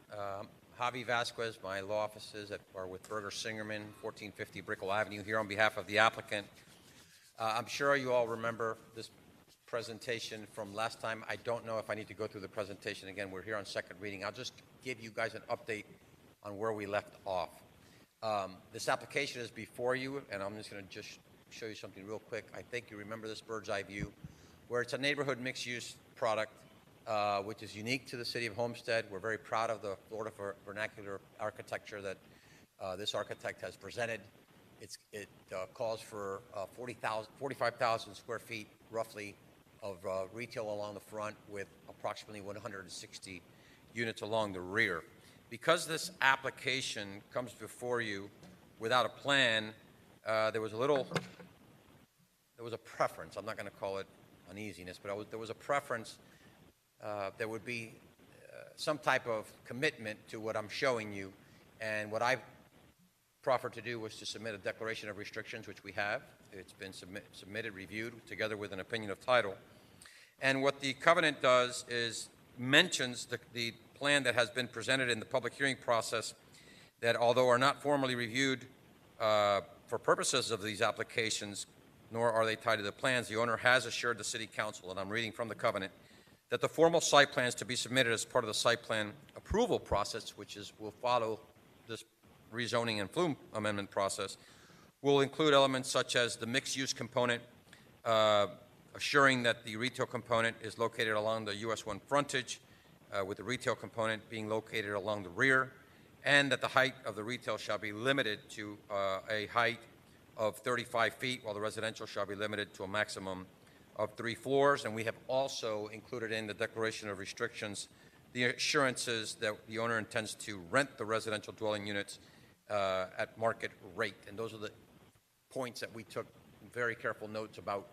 Javi Vasquez, my law offices are with Berger Singerman, 1450 Brickell Avenue, here on behalf of the applicant, I'm sure you all remember this presentation from last time. I don't know if I need to go through the presentation again. We're here on second reading. I'll just give you guys an update on where we left off. This application is before you, and I'm just going to just show you something real quick. I think you remember this bird's eye view, where it's a neighborhood mixed-use product, which is unique to the city of Homestead. We're very proud of the Florida vernacular architecture that this architect has presented. It calls for 45,000 square feet, roughly, of retail along the front with approximately 160 units along the rear. Because this application comes before you without a plan, there was a preference. I'm not going to call it uneasiness, but there was a preference. There would be some type of commitment to what I'm showing you, and what I proffered to do was to submit a declaration of restrictions, which we have. It's been submitted, reviewed, together with an opinion of title. And what the covenant does is mentions the plan that has been presented in the public hearing process, that although are not formally reviewed for purposes of these applications, nor are they tied to the plans, the owner has assured the city council, and I'm reading from the covenant, that the formal site plans to be submitted as part of the site plan approval process, which will follow this rezoning and FLUM amendment process, will include elements such as the mixed-use component, assuring that the retail component is located along the US 1 frontage, with the retail component being located along the rear, and that the height of the retail shall be limited to a height of 35 feet, while the residential shall be limited to a maximum of 3 floors. And we have also included in the declaration of restrictions the assurances that the owner intends to rent the residential dwelling units at market rate. And those are the points that we took very careful notes about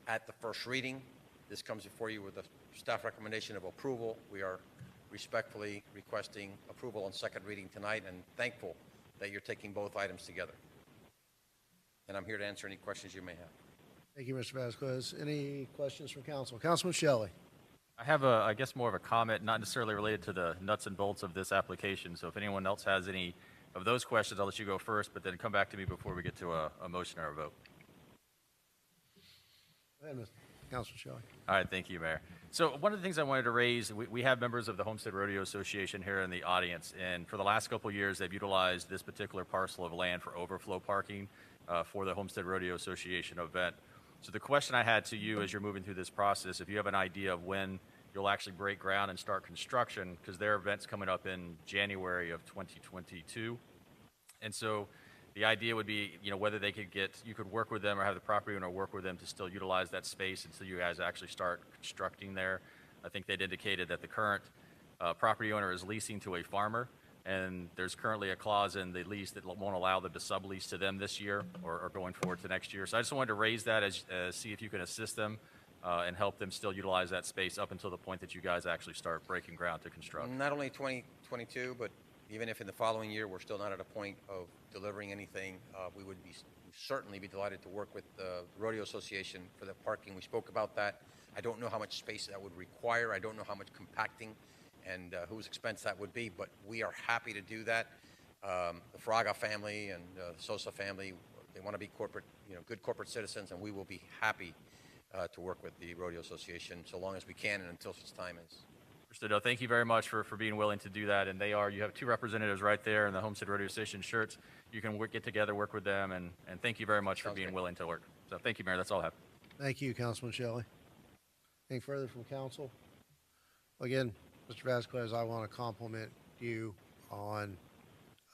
at the first reading. This comes before you with a staff recommendation of approval. We are respectfully requesting approval on second reading tonight, and thankful that you're taking both items together. And I'm here to answer any questions you may have. Thank you, Mr. Vasquez. Any questions from council? Councilman Shelley. I have I guess more of a comment, not necessarily related to the nuts and bolts of this application. So if anyone else has any of those questions, I'll let you go first, but then come back to me before we get to a motion or a vote. Go ahead, Mr. Councilman Shelley. All right, thank you, Mayor. So one of the things I wanted to raise, we have members of the Homestead Rodeo Association here in the audience, and for the last couple of years, they've utilized this particular parcel of land for overflow parking for the Homestead Rodeo Association event. So the question I had to you as you're moving through this process, if you have an idea of when you'll actually break ground and start construction, because their event's coming up in January of 2022. And so the idea would be, whether you could work with them or have the property owner work with them to still utilize that space until you guys actually start constructing there. I think they'd indicated that the current property owner is leasing to a farmer, and there's currently a clause in the lease that won't allow them to sublease to them this year or going forward to next year. So I just wanted to raise that as see if you can assist them and help them still utilize that space up until the point that you guys actually start breaking ground to construct. Not only 2022, but even if in the following year we're still not at a point of delivering anything, we would certainly be delighted to work with the Rodeo Association for the parking. We spoke about that. I don't know how much space that would require. I don't know how much compacting and whose expense that would be, but we are happy to do that. The Fraga family and the Sosa family, they want to be corporate, good corporate citizens, and we will be happy to work with the Rodeo Association so long as we can and until such time as. Understood. No, thank you very much for being willing to do that. And you have two representatives right there in the Homestead Rodeo Station shirts. You can get together, work with them, and thank you very much for being willing to work. So thank you, Mayor. That's all I have. Thank you, Councilman Shelley. Anything further from council? Again, Mr. Vasquez, I want to compliment you on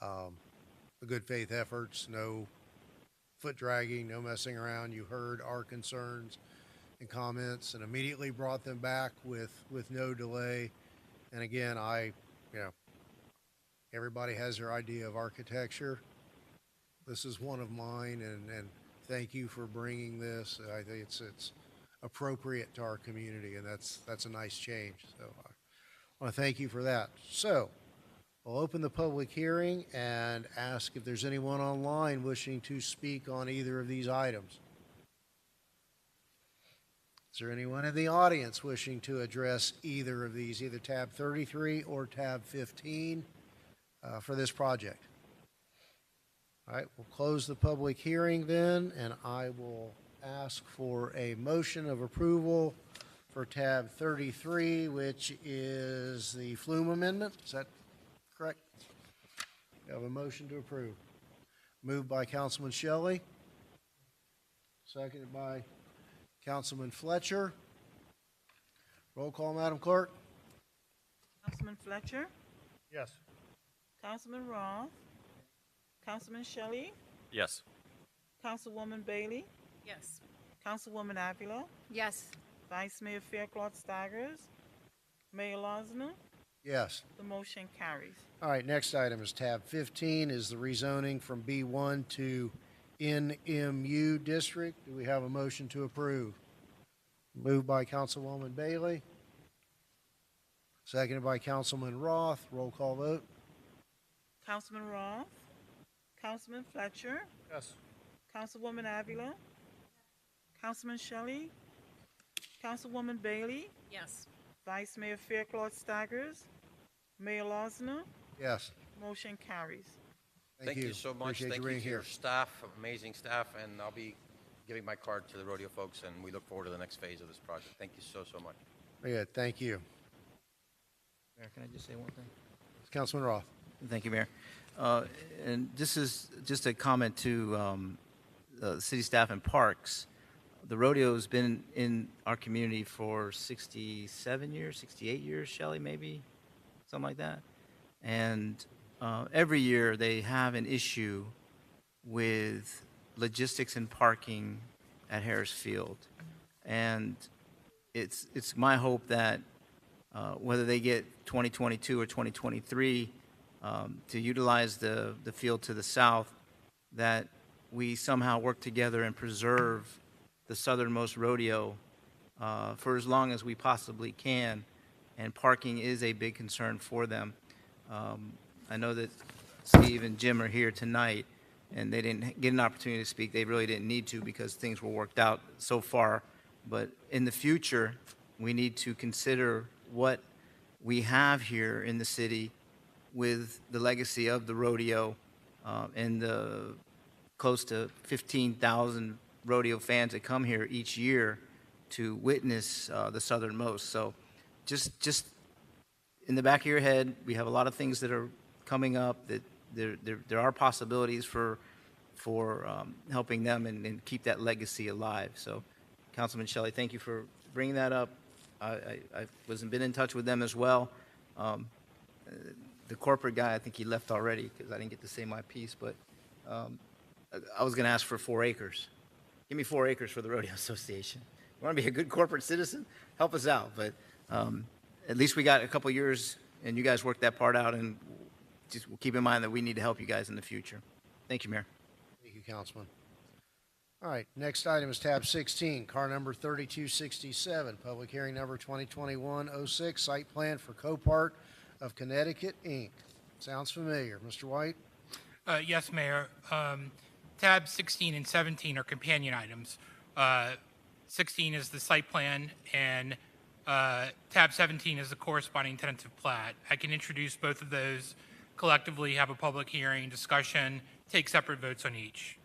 the good faith efforts, no foot dragging, no messing around. You heard our concerns and comments and immediately brought them back with no delay. And again, everybody has their idea of architecture. This is one of mine, and thank you for bringing this. I think it's appropriate to our community, and that's a nice change. So I want to thank you for that. So we'll open the public hearing and ask if there's anyone online wishing to speak on either of these items. Is there anyone in the audience wishing to address either of these, either tab 33 or tab 15 for this project? All right, we'll close the public hearing then, and I will ask for a motion of approval for tab 33, which is the FLUM amendment. Is that correct? We have a motion to approve. Moved by Councilman Shelley. Seconded by Councilman Fletcher. Roll call, Madam Clerk. Councilman Fletcher, Yes. Councilman Roth, Councilman Shelley, Yes. Councilwoman Bailey, Yes. Councilwoman Avila, Yes. Vice Mayor Faircloth Staggers, Mayor Lozner. Yes. The motion carries. All right, next item is tab 15, is the rezoning from B1 to NMU district. Do we have a motion to approve? Moved by Councilwoman Bailey. Seconded by Councilman Roth. Roll call vote. Councilman Roth, Councilman Fletcher, Yes. Councilwoman Avila, Councilman Shelley, Councilwoman Bailey, Yes. Vice Mayor Faircloth Staggers, Mayor Lozner. Yes. Motion carries. Thank you so much. Appreciate Thank you being to your here. staff, amazing staff, and I'll be giving my card to the rodeo folks, and we look forward to the next phase of this project. Thank you so, so much. Very good. Thank you. Mayor, can I just say one thing? Councilman Roth. Thank you, Mayor. And this is just a comment to the city staff and parks. The rodeo's been in our community for 67 years, 68 years, Shelley, maybe, something like that. And every year they have an issue with logistics and parking at Harris Field. And it's my hope that whether they get 2022 or 2023 to utilize the field to the south, that we somehow work together and preserve the southernmost rodeo for as long as we possibly can. And parking is a big concern for them. I know that Steve and Jim are here tonight, and they didn't get an opportunity to speak. They really didn't need to because things were worked out so far. But in the future, we need to consider what we have here in the city with the legacy of the rodeo and the close to 15,000 rodeo fans that come here each year to witness the southernmost. So just in the back of your head, we have a lot of things that are coming up, that there are possibilities for helping them and keep that legacy alive. So Councilman Shelley, thank you for bringing that up. I been in touch with them as well. The corporate guy, I think he left already because I didn't get to say my piece, but I was going to ask for 4 acres. Give me 4 acres for the Rodeo Association. You want to be a good corporate citizen? Help us out. But at least we got a couple years, and you guys worked that part out, and just keep in mind that we need to help you guys in the future. Thank you, Mayor. Thank you, Councilman. All right, next item is tab 16, car number 3267, public hearing number 2021-06, site plan for COPART of Connecticut, Inc. Sounds familiar. Mr. White? Yes, Mayor. Tab 16 and 17 are companion items. 16 is the site plan, and tab 17 is the corresponding tentative plat. I can introduce both of those collectively, have a public hearing, discussion, take separate votes on each.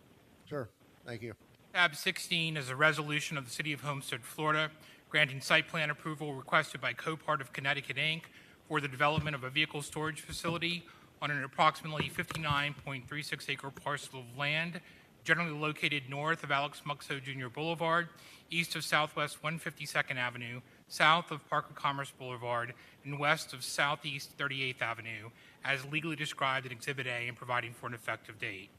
Sure. Thank you. Tab 16 is a resolution of the City of Homestead, Florida, granting site plan approval requested by COPART of Connecticut, Inc. for the development of a vehicle storage facility on an approximately 59.36 acre parcel of land, generally located north of Alex Muxo Jr. Boulevard, east of Southwest 152nd Avenue, south of Park of Commerce Boulevard, and west of Southeast 38th Avenue, as legally described in Exhibit A and providing for an effective date.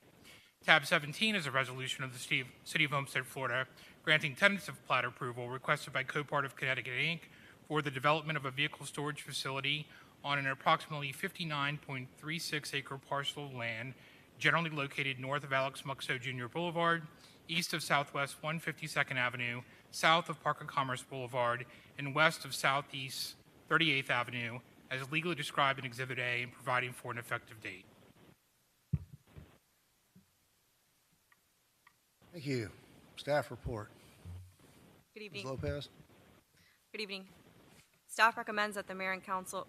Tab 17 is a resolution of the City of Homestead, Florida, granting tentative plat approval requested by COPART of Connecticut, Inc. for the development of a vehicle storage facility on an approximately 59.36 acre parcel of land, generally located north of Alex Muxo Jr. Boulevard, east of Southwest 152nd Avenue, south of Park of Commerce Boulevard, and west of Southeast 38th Avenue, as legally described in Exhibit A and providing for an effective date. Thank you. Staff report. Good evening. Ms. Lopez? Good evening. Staff recommends that the mayor and council,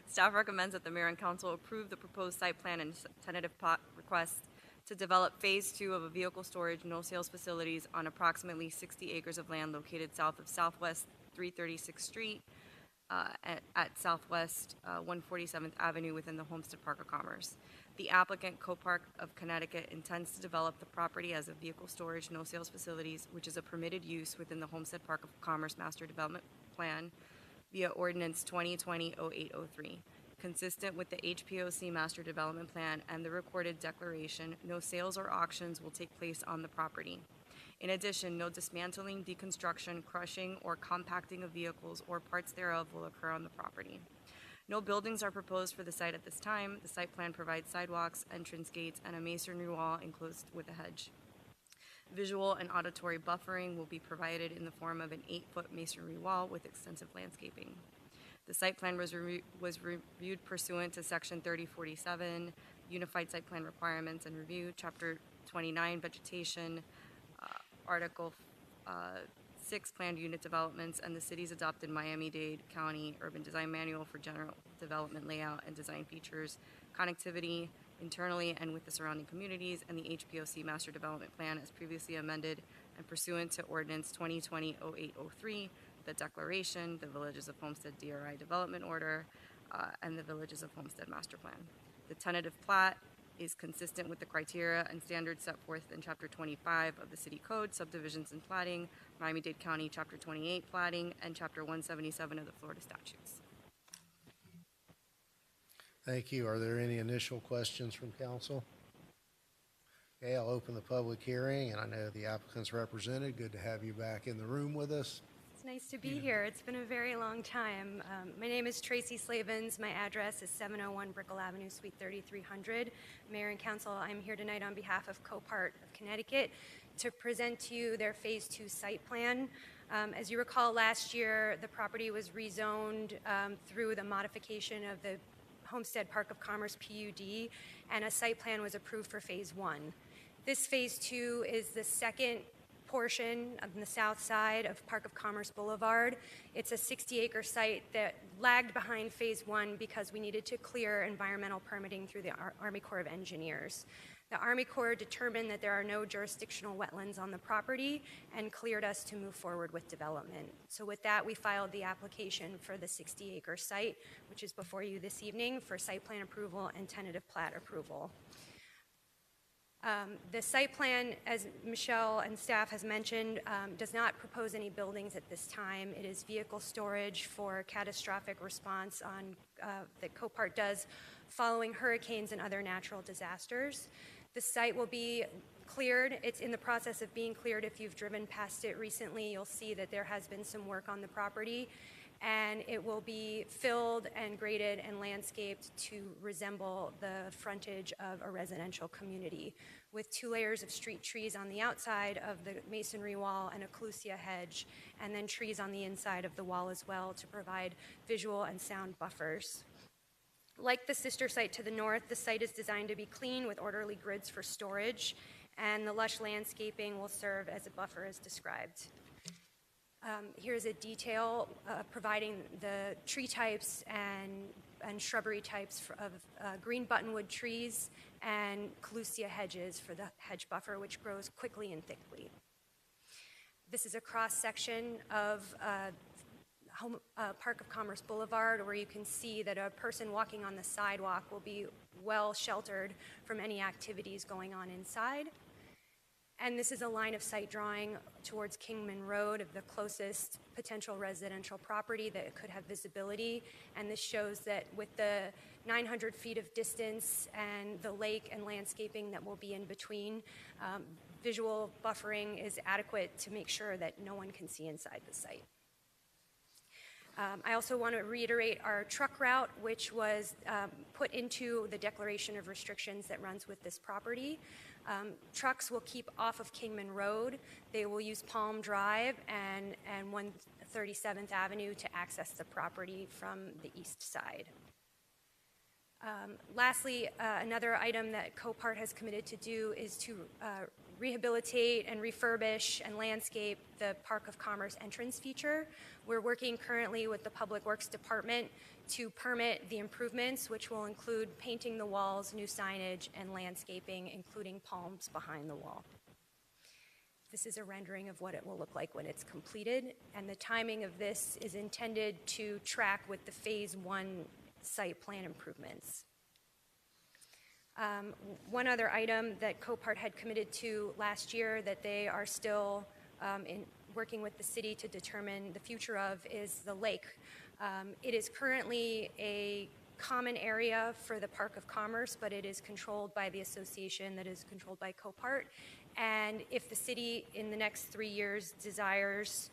Staff recommends that the mayor and council approve the proposed site plan and tentative plot request to to develop Phase 2 of a vehicle storage no sales facilities on approximately 60 acres of land located south of Southwest 336th Street at Southwest 147th Avenue within the Homestead Park of Commerce. The applicant, COPART of Connecticut, intends to develop the property as a vehicle storage no sales facilities, which is a permitted use within the Homestead Park of Commerce Master Development Plan via Ordinance 2020-0803. Consistent with the HPOC Master Development Plan and the recorded declaration, no sales or auctions will take place on the property. In addition, no dismantling, deconstruction, crushing, or compacting of vehicles or parts thereof will occur on the property. No buildings are proposed for the site at this time. The site plan provides sidewalks, entrance gates, and a masonry wall enclosed with a hedge. Visual and auditory buffering will be provided in the form of an 8-foot masonry wall with extensive landscaping. The site plan was reviewed pursuant to Section 3047, Unified Site Plan Requirements and Review, Chapter 29, Vegetation, Article 6, Planned Unit Developments, and the city's adopted Miami-Dade County Urban Design Manual for General Development Layout and Design Features, Connectivity, internally and with the surrounding communities, and the HPOC Master Development Plan as previously amended and pursuant to Ordinance 2020-0803, the Declaration, the Villages of Homestead DRI Development Order, and the Villages of Homestead Master Plan. The tentative plat is consistent with the criteria and standards set forth in Chapter 25 of the City Code, Subdivisions and Platting, Miami-Dade County Chapter 28 Platting, and Chapter 177 of the Florida Statutes. Thank you. Are there any initial questions from council? Okay, I'll open the public hearing, and I know the applicant's represented. Good to have you back in the room with us. It's nice to be here. It's been a very long time. My name is Tracy Slavens. My address is 701 Brickell Avenue, Suite 3300. Mayor and Council, I'm here tonight on behalf of COPART of Connecticut to present to you their Phase 2 site plan. As you recall, last year the property was rezoned through the modification of the Homestead Park of Commerce PUD, and a site plan was approved for Phase 1. This Phase 2 is the second portion on the south side of Park of Commerce Boulevard. It's a 60-acre site that lagged behind Phase 1 because we needed to clear environmental permitting through the Army Corps of Engineers. The Army Corps determined that there are no jurisdictional wetlands on the property and cleared us to move forward with development. So with that, we filed the application for the 60-acre site, which is before you this evening, for site plan approval and tentative plat approval. The site plan, as Michelle and staff has mentioned, does not propose any buildings at this time. It is vehicle storage for catastrophic response that COPART does following hurricanes and other natural disasters. The site will be cleared. It's in the process of being cleared. If you've driven past it recently, you'll see that there has been some work on the property, and it will be filled and graded and landscaped to resemble the frontage of a residential community, with 2 layers of street trees on the outside of the masonry wall and a clusia hedge, and then trees on the inside of the wall as well to provide visual and sound buffers. Like the sister site to the north, the site is designed to be clean with orderly grids for storage, and the lush landscaping will serve as a buffer as described. Here's a detail providing the tree types and shrubbery types of green buttonwood trees and clusia hedges for the hedge buffer, which grows quickly and thickly. This is a cross-section of Park of Commerce Boulevard, where you can see that a person walking on the sidewalk will be well sheltered from any activities going on inside. And this is a line of sight drawing towards Kingman Road of the closest potential residential property that could have visibility. And this shows that with the 900 feet of distance and the lake and landscaping that will be in between, visual buffering is adequate to make sure that no one can see inside the site. I also want to reiterate our truck route, which was put into the declaration of restrictions that runs with this property. Trucks will keep off of Kingman Road. They will use Palm Drive and 137th Avenue to access the property from the east side. Lastly, another item that COPART has committed to do is to rehabilitate and refurbish and landscape the Park of Commerce entrance feature. We're working currently with the Public Works Department to permit the improvements, which will include painting the walls, new signage, and landscaping, including palms behind the wall. This is a rendering of what it will look like when it's completed, and the timing of this is intended to track with the Phase 1 site plan improvements. One other item that COPART had committed to last year that they are still working with the city to determine the future of is the lake. It is currently a common area for the Park of Commerce, but it is controlled by the association that is controlled by COPART. And if the city in the next 3 years desires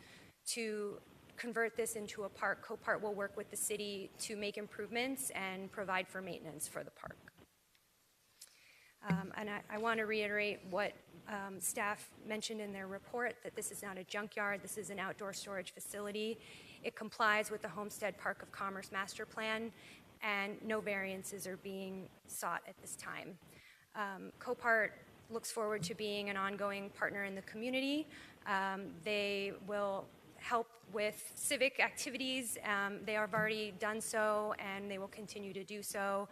to convert this into a park, COPART will work with the city to make improvements and provide for maintenance for the park. And I want to reiterate what staff mentioned in their report, that this is not a junkyard, this is an outdoor storage facility. It complies with the Homestead Park of Commerce Master Plan, and no variances are being sought at this time. COPART looks forward to being an ongoing partner in the community. They will help with civic activities. They have already done so, and they will continue to do so.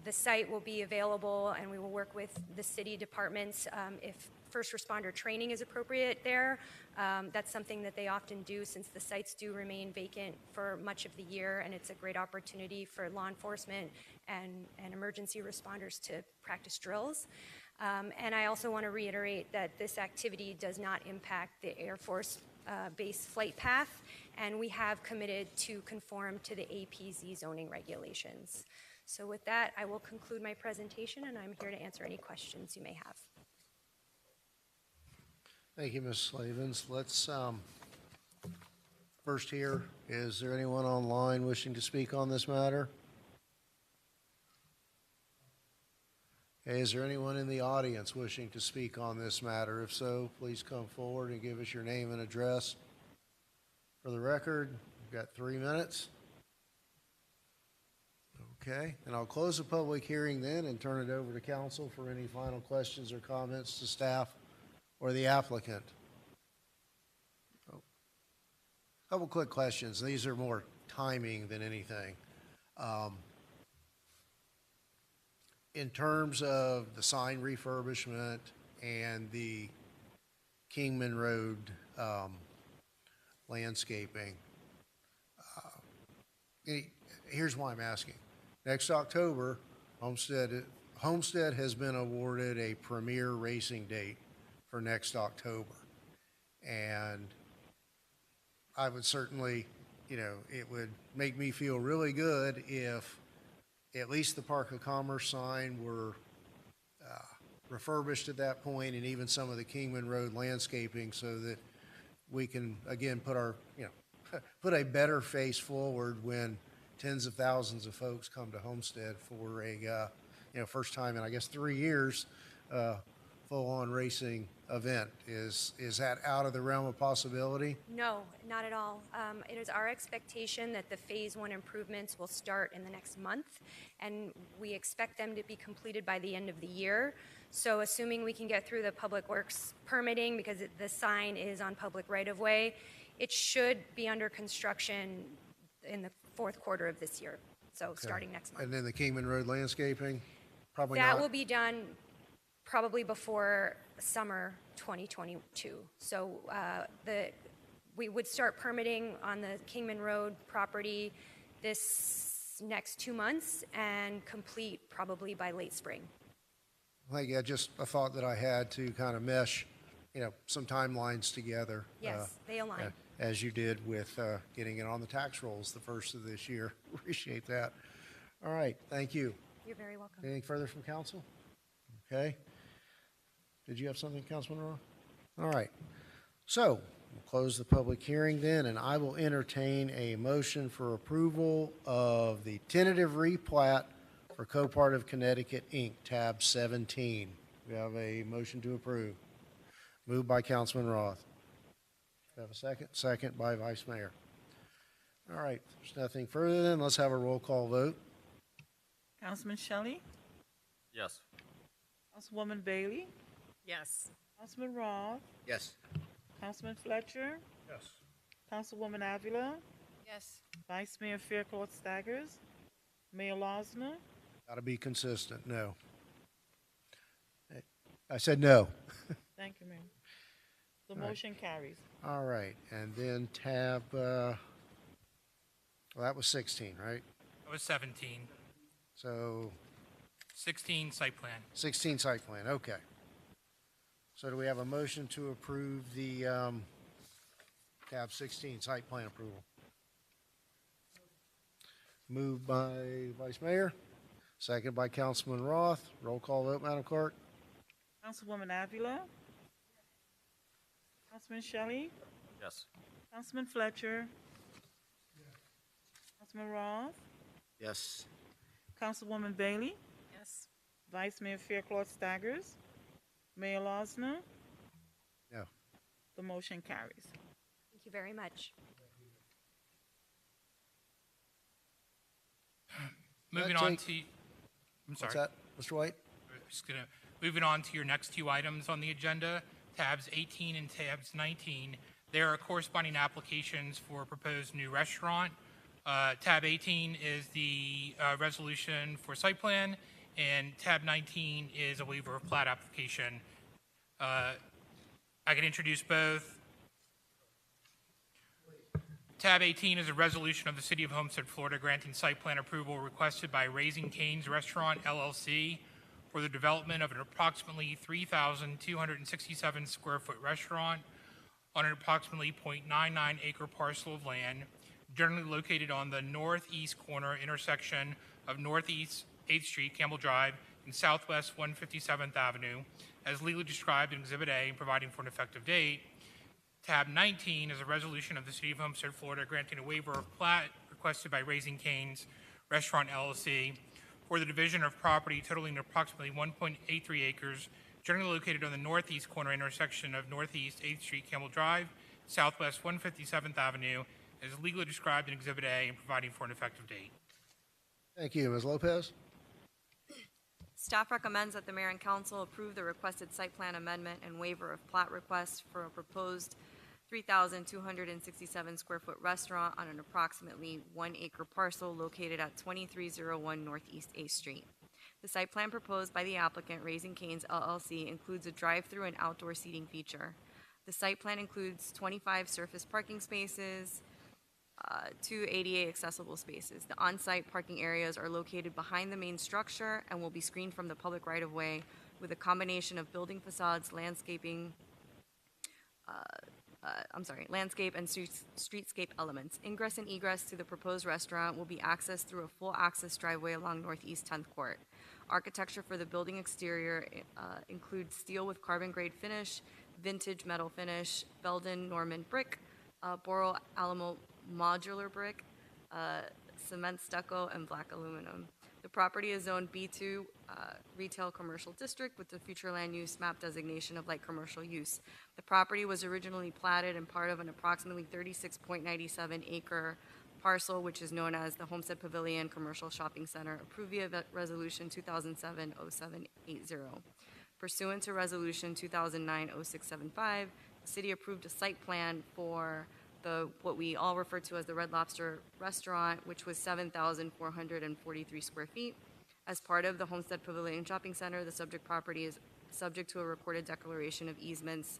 The site will be available, and we will work with the city departments if first responder training is appropriate there. That's something that they often do, since the sites do remain vacant for much of the year, and it's a great opportunity for law enforcement and emergency responders to practice drills. And I also want to reiterate that this activity does not impact the Air Force base flight path, and we have committed to conform to the APZ zoning regulations. So with that, I will conclude my presentation, and I'm here to answer any questions you may have. Thank you, Ms. Slavens. Let's first hear, is there anyone online wishing to speak on this matter? Okay, is there anyone in the audience wishing to speak on this matter? If so, please come forward and give us your name and address. For the record, we've got 3 minutes. Okay, and I'll close the public hearing then and turn it over to council for any final questions or comments to staff or the applicant. Couple quick questions. These are more timing than anything. In terms of the sign refurbishment and the Kingman Road landscaping, here's why I'm asking. Next October, Homestead has been awarded a premier racing date for next October. And I would certainly, it would make me feel really good if at least the Park of Commerce sign were refurbished at that point, and even some of the Kingman Road landscaping, so that we can, again, put our, put a better face forward when tens of thousands of folks come to Homestead for a, first time in, I guess, 3 years, full-on racing event. Is that out of the realm of possibility? No, not at all. It is our expectation that the Phase 1 improvements will start in the next month, and we expect them to be completed by the end of the year. So assuming we can get through the Public Works permitting, because the sign is on public right-of-way, it should be under construction in the fourth quarter of this year, so starting next month. And then the Kingman Road landscaping, probably that not? will be done probably before summer 2022. So we would start permitting on the Kingman Road property this next 2 months and complete probably by late spring. Like, just a thought that I had to kind of mesh, some timelines together. Yes, they align. As you did with getting it on the tax rolls the first of this year. Appreciate that. All right, thank you. You're very welcome. Anything further from council? Okay. Did you have something, Councilman Roth? All right. So we'll close the public hearing then, and I will entertain a motion for approval of the tentative replat for COPART of Connecticut, Inc., tab 17. We have a motion to approve. Moved by Councilman Roth. Do I have a second? Second by Vice Mayor. All right. There's nothing further then. Let's have a roll call vote. Councilman Shelley? Yes. Councilwoman Bailey? Yes. Councilman Roth, Yes. Councilman Fletcher, Yes. Councilwoman Avila, Yes. Vice Mayor Fairclough Staggers, Mayor Losner. Got to be consistent, no. I said no. Thank you, Mayor. The All right. motion carries. All right, and then tab, well, that was 16, right? That was 17. So 16, site plan. 16 site plan, okay. So do we have a motion to approve the tab 16 site plan approval? Moved by Vice Mayor, second by Councilman Roth. Roll call vote, Madam Clerk. Councilwoman Avila, Councilman Shelley, Yes. Councilman Fletcher, Councilman Roth, Yes. Councilwoman Bailey, Yes. Vice Mayor Fairclough Staggers, Mayor Losner. No. The motion carries. Thank you very much. Moving That on take- to, I'm sorry. What's that, Mr. White? Just gonna, moving on to your next two items on the agenda, tabs 18 and tabs 19. There are corresponding applications for a proposed new restaurant. Tab 18 is the resolution for site plan, and tab 19 is a waiver of plat application. I can introduce both. Tab 18 is a resolution of the City of Homestead, Florida, granting site plan approval requested by Raising Cane's Restaurant LLC for the development of an approximately 3,267 square foot restaurant on an approximately 0.99 acre parcel of land, generally located on the northeast corner intersection of Northeast 8th Street, Campbell Drive, and Southwest 157th Avenue, as legally described in Exhibit A and providing for an effective date. Tab 19 is a resolution of the City of Homestead, Florida, granting a waiver of plat requested by Raising Cane's Restaurant LLC for the division of property totaling approximately 1.83 acres, generally located on the northeast corner intersection of Northeast 8th Street, Campbell Drive, Southwest 157th Avenue, as legally described in Exhibit A and providing for an effective date. Thank you. Ms. Lopez? Staff recommends that the mayor and council approve the requested site plan amendment and waiver of plat request for a proposed 3,267 square foot restaurant on an approximately 1 acre parcel located at 2301 Northeast 8th Street. The site plan proposed by the applicant, Raising Cane's LLC, includes a drive-through and outdoor seating feature. The site plan includes 25 surface parking spaces, 2 ADA accessible spaces. The on-site parking areas are located behind the main structure and will be screened from the public right-of-way with a combination of building facades, landscape and streetscape elements. Ingress and egress to the proposed restaurant will be accessed through a full access driveway along Northeast 10th Court. Architecture for the building exterior includes steel with carbon grade finish, vintage metal finish, Belden Norman brick, Boral Alamo modular brick, cement stucco, and black aluminum. The property is zoned B2 Retail Commercial District with the future land use map designation of light commercial use. The property was originally platted and part of an approximately 36.97 acre parcel, which is known as the Homestead Pavilion Commercial Shopping Center, approved via Resolution 2007-0780. Pursuant to Resolution 2009-0675, the city approved a site plan for what we all refer to as the Red Lobster restaurant, which was 7,443 square feet. As part of the Homestead Pavilion Shopping Center, the subject property is subject to a recorded declaration of easements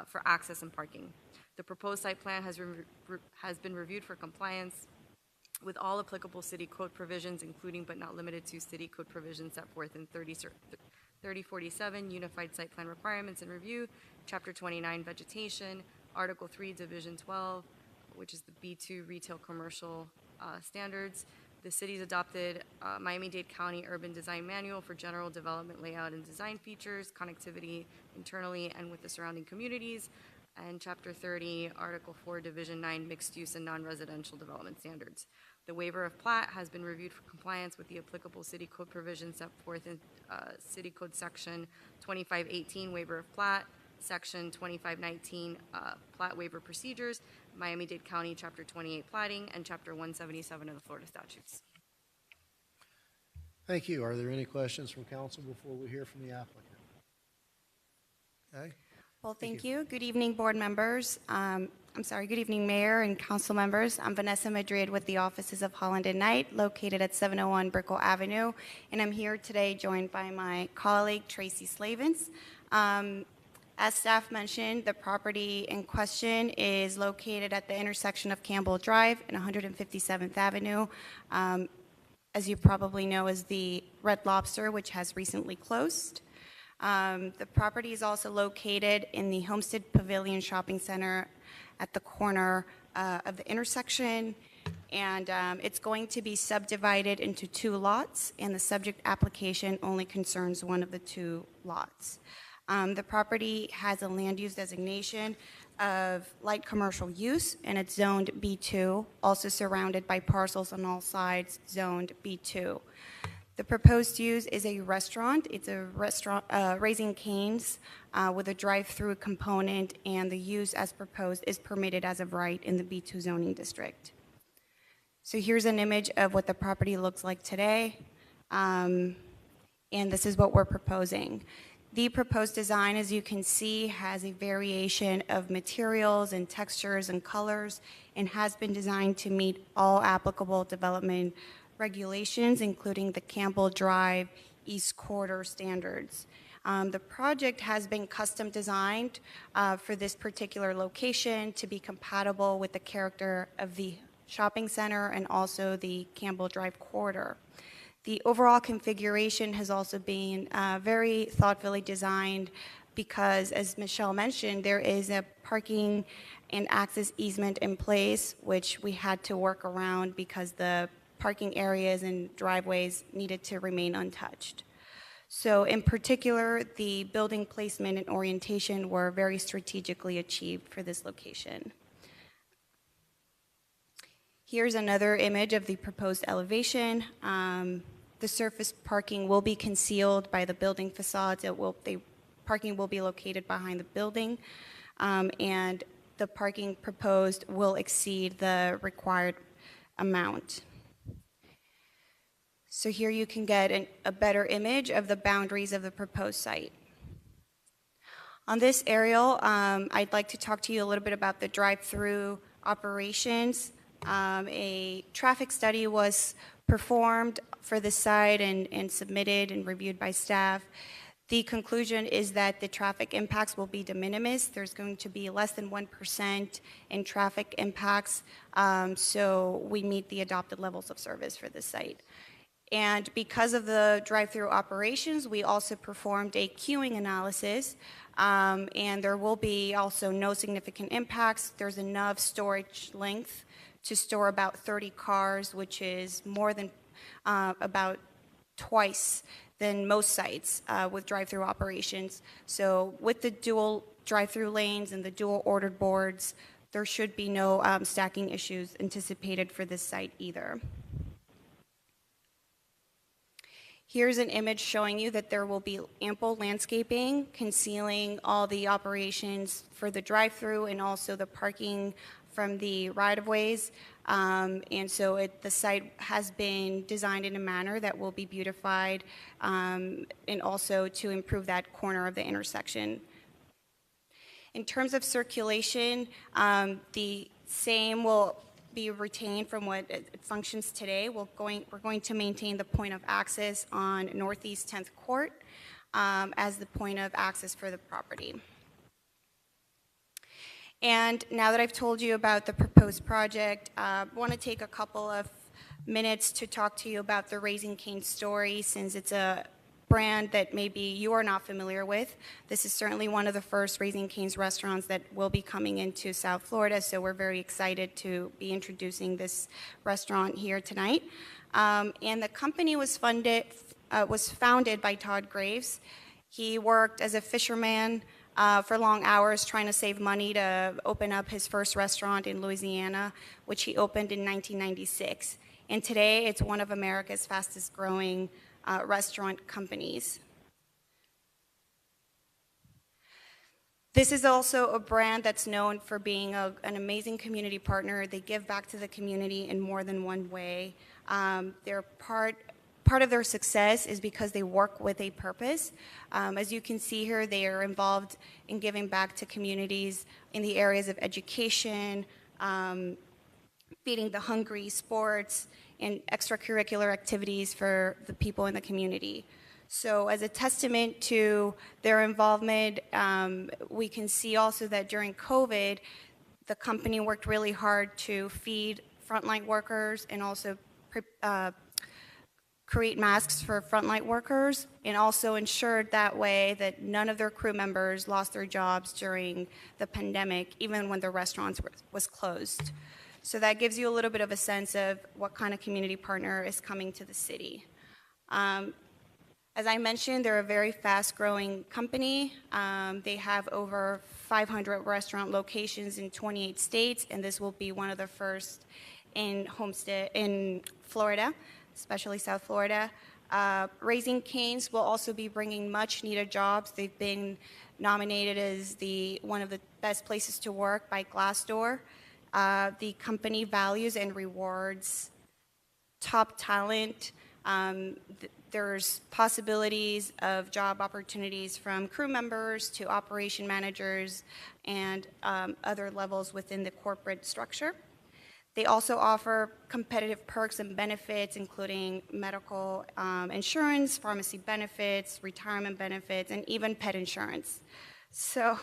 for access and parking. The proposed site plan has been reviewed for compliance with all applicable city code provisions, including but not limited to city code provisions set forth in 3047 Unified Site Plan Requirements and Review, Chapter 29 Vegetation, Article 3, Division 12, which is the B2 Retail Commercial Standards. The city's adopted Miami-Dade County Urban Design Manual for general development layout and design features, connectivity internally and with the surrounding communities, and Chapter 30, Article 4, Division 9, Mixed Use and Non-Residential Development Standards. The waiver of plat has been reviewed for compliance with the applicable city code provisions set forth in City Code Section 2518, Waiver of Plat, Section 2519, Plat Waiver Procedures, Miami-Dade County Chapter 28 Platting, and Chapter 177 of the Florida Statutes. Thank you. Are there any questions from council before we hear from the applicant? Okay. Well, thank you. Good evening, board members. Good evening, Mayor and council members. I'm Vanessa Madrid with the offices of Holland and Knight, located at 701 Brickell Avenue, and I'm here today joined by my colleague, Tracy Slavens. As staff mentioned, the property in question is located at the intersection of Campbell Drive and 157th Avenue. As you probably know, is the Red Lobster, which has recently closed. The property is also located in the Homestead Pavilion Shopping Center at the corner of the intersection, and it's going to be subdivided into 2 lots, and the subject application only concerns one of the 2 lots. The property has a land use designation of light commercial use, and it's zoned B2, also surrounded by parcels on all sides zoned B2. The proposed use is a restaurant. It's a restaurant, Raising Cane's, with a drive-through component, and the use as proposed is permitted as of right in the B2 zoning district. So here's an image of what the property looks like today, and this is what we're proposing. The proposed design, as you can see, has a variation of materials and textures and colors, and has been designed to meet all applicable development regulations, including the Campbell Drive East Corridor standards. The project has been custom designed for this particular location to be compatible with the character of the shopping center and also the Campbell Drive corridor. The overall configuration has also been very thoughtfully designed because, as Michelle mentioned, there is a parking and access easement in place, which we had to work around because the parking areas and driveways needed to remain untouched. So in particular, the building placement and orientation were very strategically achieved for this location. Here's another image of the proposed elevation. The surface parking will be concealed by the building facades. The parking will be located behind the building, and the parking proposed will exceed the required amount. So here you can get a better image of the boundaries of the proposed site. On this aerial, I'd like to talk to you a little bit about the drive-through operations. A traffic study was performed for the site and submitted and reviewed by staff. The conclusion is that the traffic impacts will be de minimis. There's going to be less than 1% in traffic impacts, so we meet the adopted levels of service for this site. And because of the drive-through operations, we also performed a queuing analysis, and there will be also no significant impacts. There's enough storage length to store about 30 cars, which is more than about twice than most sites with drive-through operations. So with the dual drive-through lanes and the dual ordered boards, there should be no stacking issues anticipated for this site either. Here's an image showing you that there will be ample landscaping concealing all the operations for the drive-through and also the parking from the right-of-ways. And so the site has been designed in a manner that will be beautified and also to improve that corner of the intersection. In terms of circulation, the same will be retained from what it functions today. We're going to maintain the point of access on Northeast 10th Court as the point of access for the property. And now that I've told you about the proposed project, I want to take a couple of minutes to talk to you about the Raising Cane's story, since it's a brand that maybe you are not familiar with. This is certainly one of the first Raising Cane's restaurants that will be coming into South Florida, so we're very excited to be introducing this restaurant here tonight. And the company was founded by Todd Graves. He worked as a fisherman for long hours trying to save money to open up his first restaurant in Louisiana, which he opened in 1996. And today it's one of America's fastest growing restaurant companies. This is also a brand that's known for being an amazing community partner. They give back to the community in more than one way. They're part Part of their success is because they work with a purpose. As you can see here, they are involved in giving back to communities in the areas of education, feeding the hungry, sports, and extracurricular activities for the people in the community. So as a testament to their involvement, we can see also that during COVID, the company worked really hard to feed frontline workers and also create masks for frontline workers, and also ensured that way that none of their crew members lost their jobs during the pandemic, even when the restaurants was closed. So that gives you a little bit of a sense of what kind of community partner is coming to the city. As I mentioned, they're a very fast-growing company. They have over 500 restaurant locations in 28 states, and this will be one of the first in Homestead, in Florida, especially South Florida. Raising Cane's will also be bringing much-needed jobs. They've been nominated as one of the best places to work by Glassdoor. The company values and rewards top talent. There's possibilities of job opportunities from crew members to operation managers and other levels within the corporate structure. They also offer competitive perks and benefits, including medical insurance, pharmacy benefits, retirement benefits, and even pet insurance. So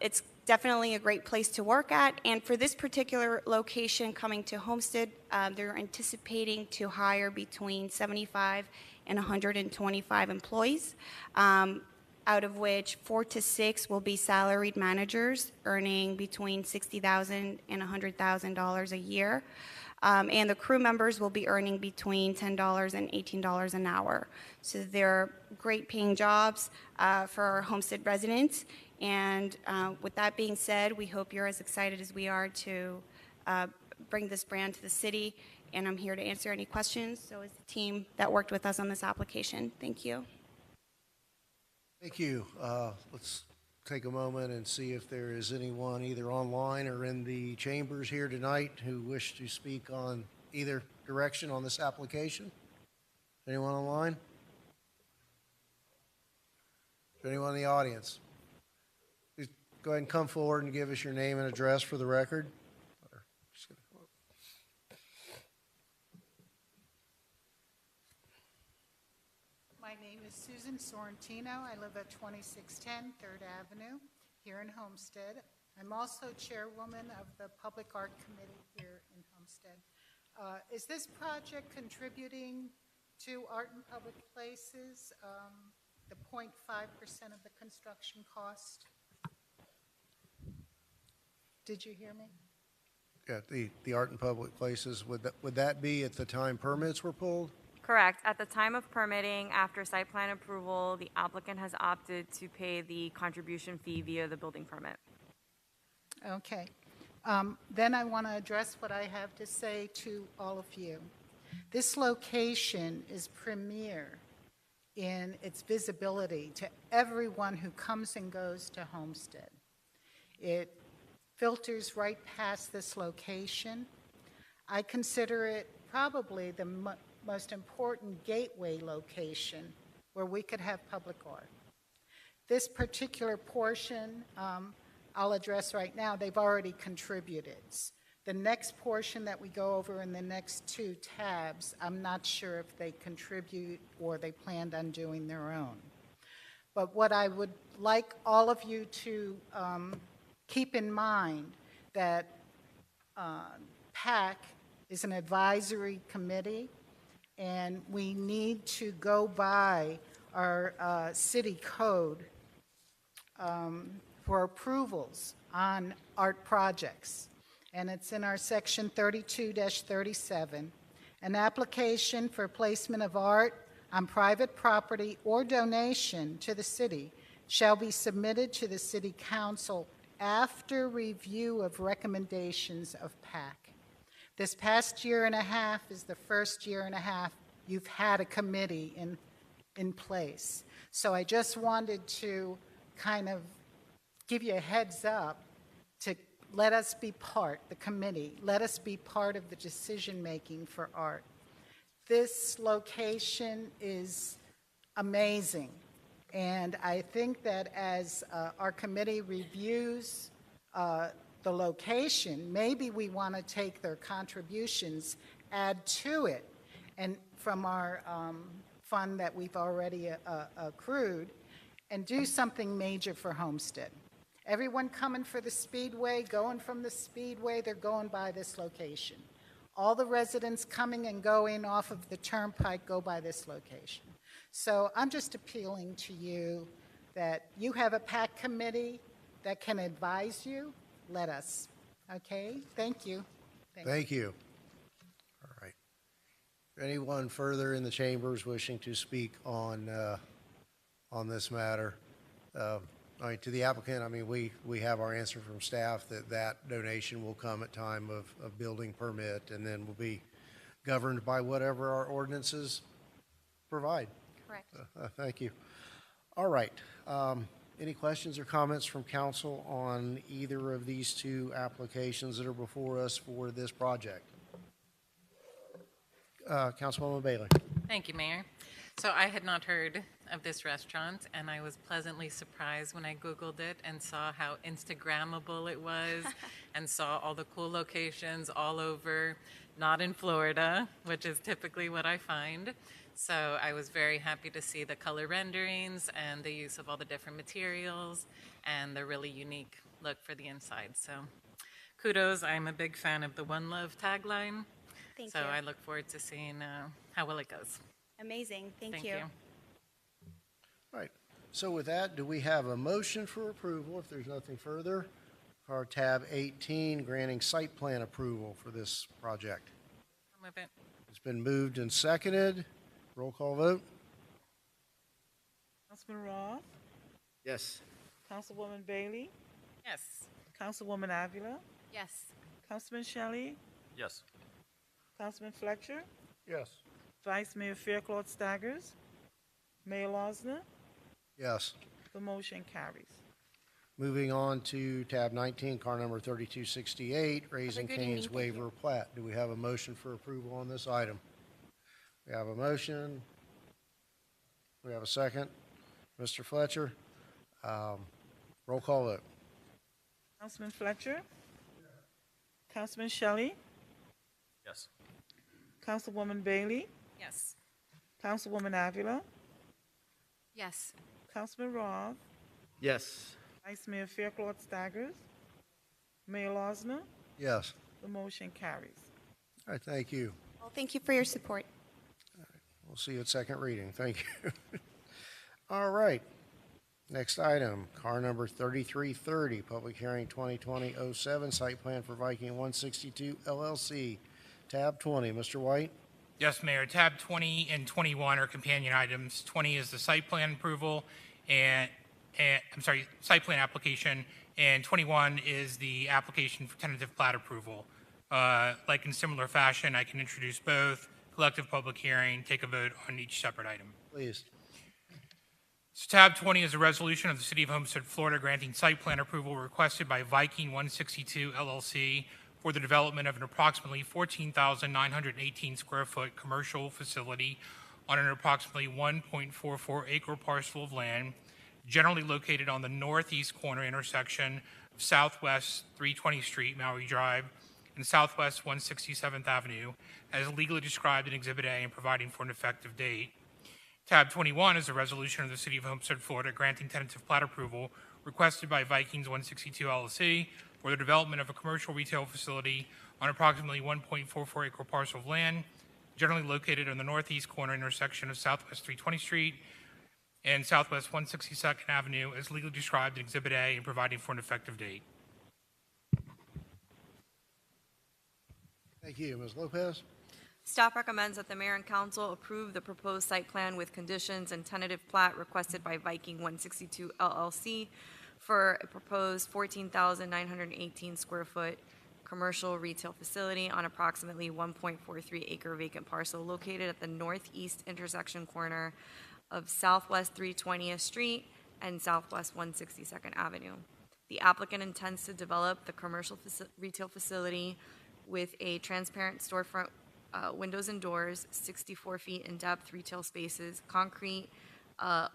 it's definitely a great place to work at. And for this particular location coming to Homestead, they're anticipating to hire between 75 and 125 employees, out of which 4 to 6 will be salaried managers earning between $60,000 and $100,000 a year. And the crew members will be earning between $10 and $18 an hour. So they're great paying jobs for our Homestead residents. And with that being said, we hope you're as excited as we are to bring this brand to the city. And I'm here to answer any questions. So is the team that worked with us on this application. Thank you. Thank you. Let's take a moment and see if there is anyone either online or in the chambers here tonight who wish to speak on either direction on this application. Anyone online? Is there anyone in the audience? Please go ahead and come forward and give us your name and address for the record. My name is Susan Sorrentino. I live at 2610 3rd Avenue here in Homestead. I'm also chairwoman of the Public Art Committee here in Homestead. Is this project contributing to art in public places, the 0.5% of the construction cost? Did you hear me? Yeah, the art in public places, would that be at the time permits were pulled? Correct. At the time of permitting, after site plan approval, the applicant has opted to pay the contribution fee via the building permit. Okay. Then I want to address what I have to say to all of you. This location is premier in its visibility to everyone who comes and goes to Homestead. It filters right past this location. I consider it probably the most important gateway location where we could have public art. This particular portion, I'll address right now, they've already contributed. The next portion that we go over in the next 2 tabs, I'm not sure if they contribute or they planned on doing their own. But what I would like all of you to keep in mind that PAC is an advisory committee, and we need to go by our city code for approvals on art projects. And it's in our section 32-37. An application for placement of art on private property or donation to the city shall be submitted to the city council after review of recommendations of PAC. This past year and a half is the first year and a half you've had a committee in place. So I just wanted to kind of give you a heads up to let us be part, the committee, let us be part of the decision-making for art. This location is amazing. And I think that as our committee reviews the location, maybe we want to take their contributions, add to it, and from our fund that we've already accrued, and do something major for Homestead. Everyone coming for the Speedway, going from the Speedway, they're going by this location. All the residents coming and going off of the Turnpike go by this location. So I'm just appealing to you that you have a PAC committee that can advise you. Let us. Okay? Thank you. Thank you. All right. Anyone further in the chambers wishing to speak on this matter? I mean, to the applicant, I mean, we have our answer from staff that donation will come at time of building permit, and then will be governed by whatever our ordinances provide. Correct. Thank you. All right. Any questions or comments from council on either of these two applications that are before us for this project? Councilwoman Bailey. Thank you, Mayor. So I had not heard of this restaurant, and I was pleasantly surprised when I Googled it and saw how Instagrammable it was and saw all the cool locations all over, not in Florida, which is typically what I find. So I was very happy to see the color renderings and the use of all the different materials and the really unique look for the inside. So kudos. I'm a big fan of the One Love tagline. Thank so you. I look forward to seeing how well it goes. Amazing. Thank you. All right. So with that, do we have a motion for approval, if there's nothing further, for tab 18, granting site plan approval for this project? I'll move it. It's been moved and seconded. Roll call vote. Councilman Roth, Yes. Councilwoman Bailey, Yes. Councilwoman Avila, Yes. Councilman Shelley, Yes. Councilman Fletcher, Yes. Vice Mayor Fairclough Staggers, Mayor Losner. Yes. The motion carries. Moving on to tab 19, car number 3268, Raising good Cane's evening. Thank waiver plat. Do we have a motion for approval on this item? We have a motion. We have a second. Mr. Fletcher, roll call vote. Councilman Fletcher, Councilman Shelley, Yes. Councilwoman Bailey, Yes. Councilwoman Avila, Yes. Councilman Roth, Yes. Vice Mayor Fairclough Staggers, Mayor Losner. Yes. The motion carries. All right, thank you. Well, thank you for your support. We'll see you at second reading. Thank you. All right. Next item, car number 3330, public hearing 2020-07, site plan for Viking 162 LLC, tab 20. Mr. White? Yes, Mayor. Tab 20 and 21 are companion items. 20 is the site plan approval site plan application, and 21 is the application for tentative plat approval. Like in similar fashion, I can introduce both, collective public hearing, take a vote on each separate item. Please. So tab 20 is a resolution of the City of Homestead, Florida, granting site plan approval requested by Viking 162 LLC for the development of an approximately 14,918 square foot commercial facility on an approximately 1.44 acre parcel of land, generally located on the northeast corner intersection of Southwest 320 Street, Maui Drive, and Southwest 167th Avenue, as legally described in Exhibit A and providing for an effective date. Tab 21 is a resolution of the City of Homestead, Florida, granting tentative plat approval requested by Vikings 162 LLC for the development of a commercial retail facility on approximately 1.44 acre parcel of land, generally located on the northeast corner intersection of Southwest 320 Street and Southwest 162nd Avenue, as legally described in Exhibit A and providing for an effective date. Thank you. Ms. Lopez? Staff recommends that the mayor and council approve the proposed site plan with conditions and tentative plat requested by Viking 162 LLC for a proposed 14,918 square foot commercial retail facility on approximately 1.43 acre vacant parcel located at the northeast intersection corner of Southwest 320th Street and Southwest 162nd Avenue. The applicant intends to develop the commercial retail facility with a transparent storefront windows and doors, 64 feet in depth retail spaces, concrete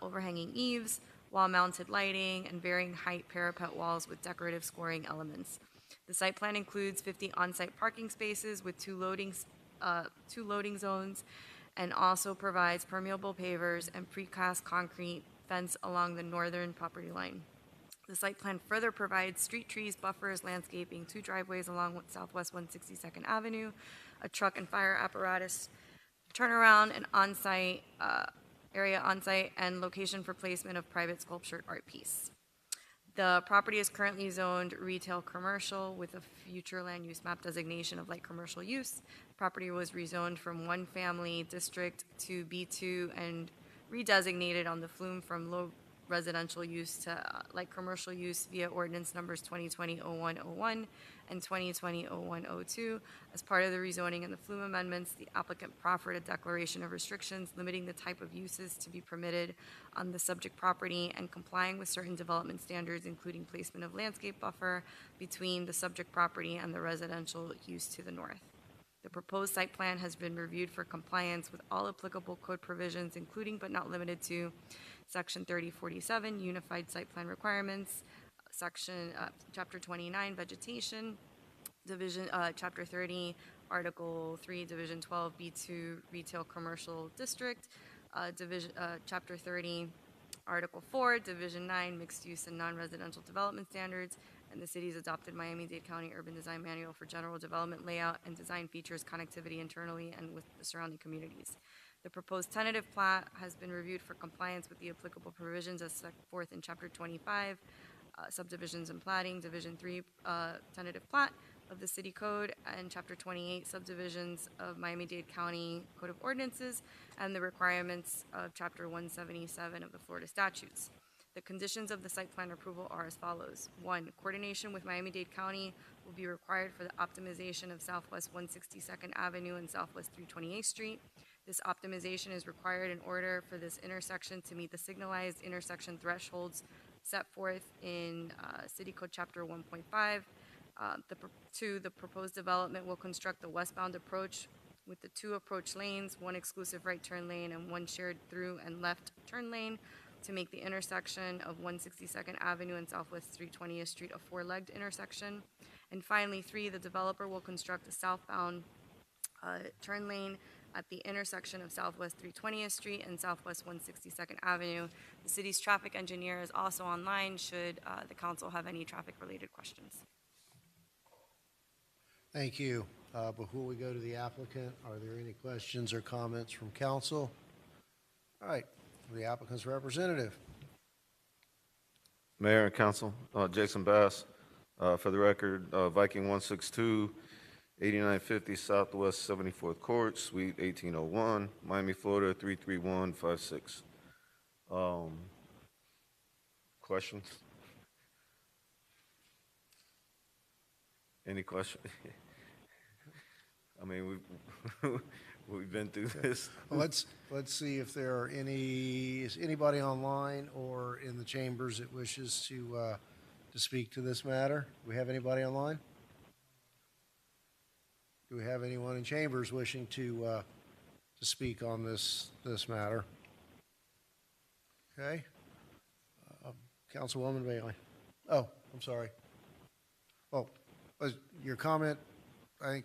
overhanging eaves, wall-mounted lighting, and varying height parapet walls with decorative scoring elements. The site plan includes 50 on-site parking spaces with two loading zones, and also provides permeable pavers and precast concrete fence along the northern property line. The site plan further provides street trees, buffers, landscaping, 2 driveways along Southwest 162nd Avenue, a truck and fire apparatus turnaround, an on-site area on-site, and location for placement of private sculptured art piece. The property is currently zoned retail commercial with a future land use map designation of light commercial use. Property was rezoned from one family district to B2 and redesignated on the FLUM from low residential use to light commercial use via ordinance numbers 2020-0101 and 2020-0102. As part of the rezoning and the FLUM amendments, the applicant proffered a declaration of restrictions limiting the type of uses to be permitted on the subject property and complying with certain development standards, including placement of landscape buffer between the subject property and the residential use to the north. The proposed site plan has been reviewed for compliance with all applicable code provisions, including but not limited to Section 3047, Unified Site Plan Requirements, Chapter 29, Vegetation, Chapter 30, Article 3, Division 12, B2, Retail Commercial District, Chapter 30, Article 4, Division 9, Mixed Use and Non-Residential Development Standards, and the city's adopted Miami-Dade County Urban Design Manual for General Development Layout and Design Features Connectivity internally and with the surrounding communities. The proposed tentative plat has been reviewed for compliance with the applicable provisions as set forth in Chapter 25, Subdivisions and Platting, Division 3, Tentative Plat of the City Code, and Chapter 28, Subdivisions of Miami-Dade County Code of Ordinances, and the requirements of Chapter 177 of the Florida statutes. The conditions of the site plan approval are as follows. 1, coordination with Miami-Dade County will be required for the optimization of Southwest 162nd Avenue and Southwest 328th Street. This optimization is required in order for this intersection to meet the signalized intersection thresholds set forth in City Code Chapter 1.5. 2, the proposed development will construct the westbound approach with the 2 approach lanes, 1 exclusive right turn lane, and 1 shared through and left turn lane to make the intersection of 162nd Avenue and Southwest 320th Street a 4-legged intersection. And finally, 3, the developer will construct a southbound turn lane at the intersection of Southwest 320th Street and Southwest 162nd Avenue. The city's traffic engineer is also online should the council have any traffic-related questions. Thank you. Before we go to the applicant, are there any questions or comments from council? All right, the applicant's representative. Mayor and council, Jason Bass. For the record, Viking 162, 8950 Southwest 74th Court, Suite 1801, Miami, Florida 33156. Questions? Any questions? I mean, we've been through this. Well, let's see if there are anybody online or in the chambers that wishes to speak to this matter. Do we have anybody online? Do we have anyone in chambers wishing to speak on this matter? Okay. Councilwoman Bailey. Oh, I'm sorry. Oh, your comment, I think.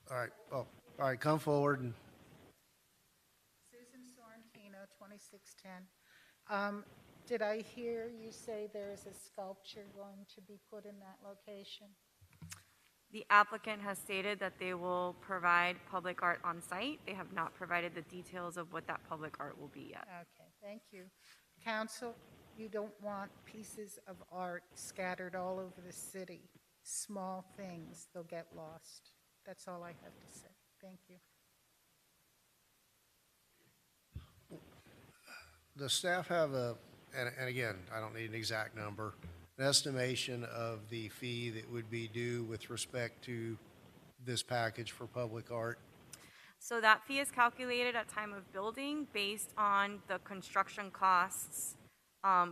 All right. Oh, all right. Come forward. And Susan Sorrentino, 2610. Did I hear you say there is a sculpture going to be put in that location? The applicant has stated that they will provide public art on site. They have not provided the details of what that public art will be yet. Okay, thank you. Council, you don't want pieces of art scattered all over the city. Small things, they'll get lost. That's all I have to say. Thank you. the staff have and again, I don't need an exact number, an estimation of the fee that would be due with respect to this package for public art? So that fee is calculated at time of building based on the construction costs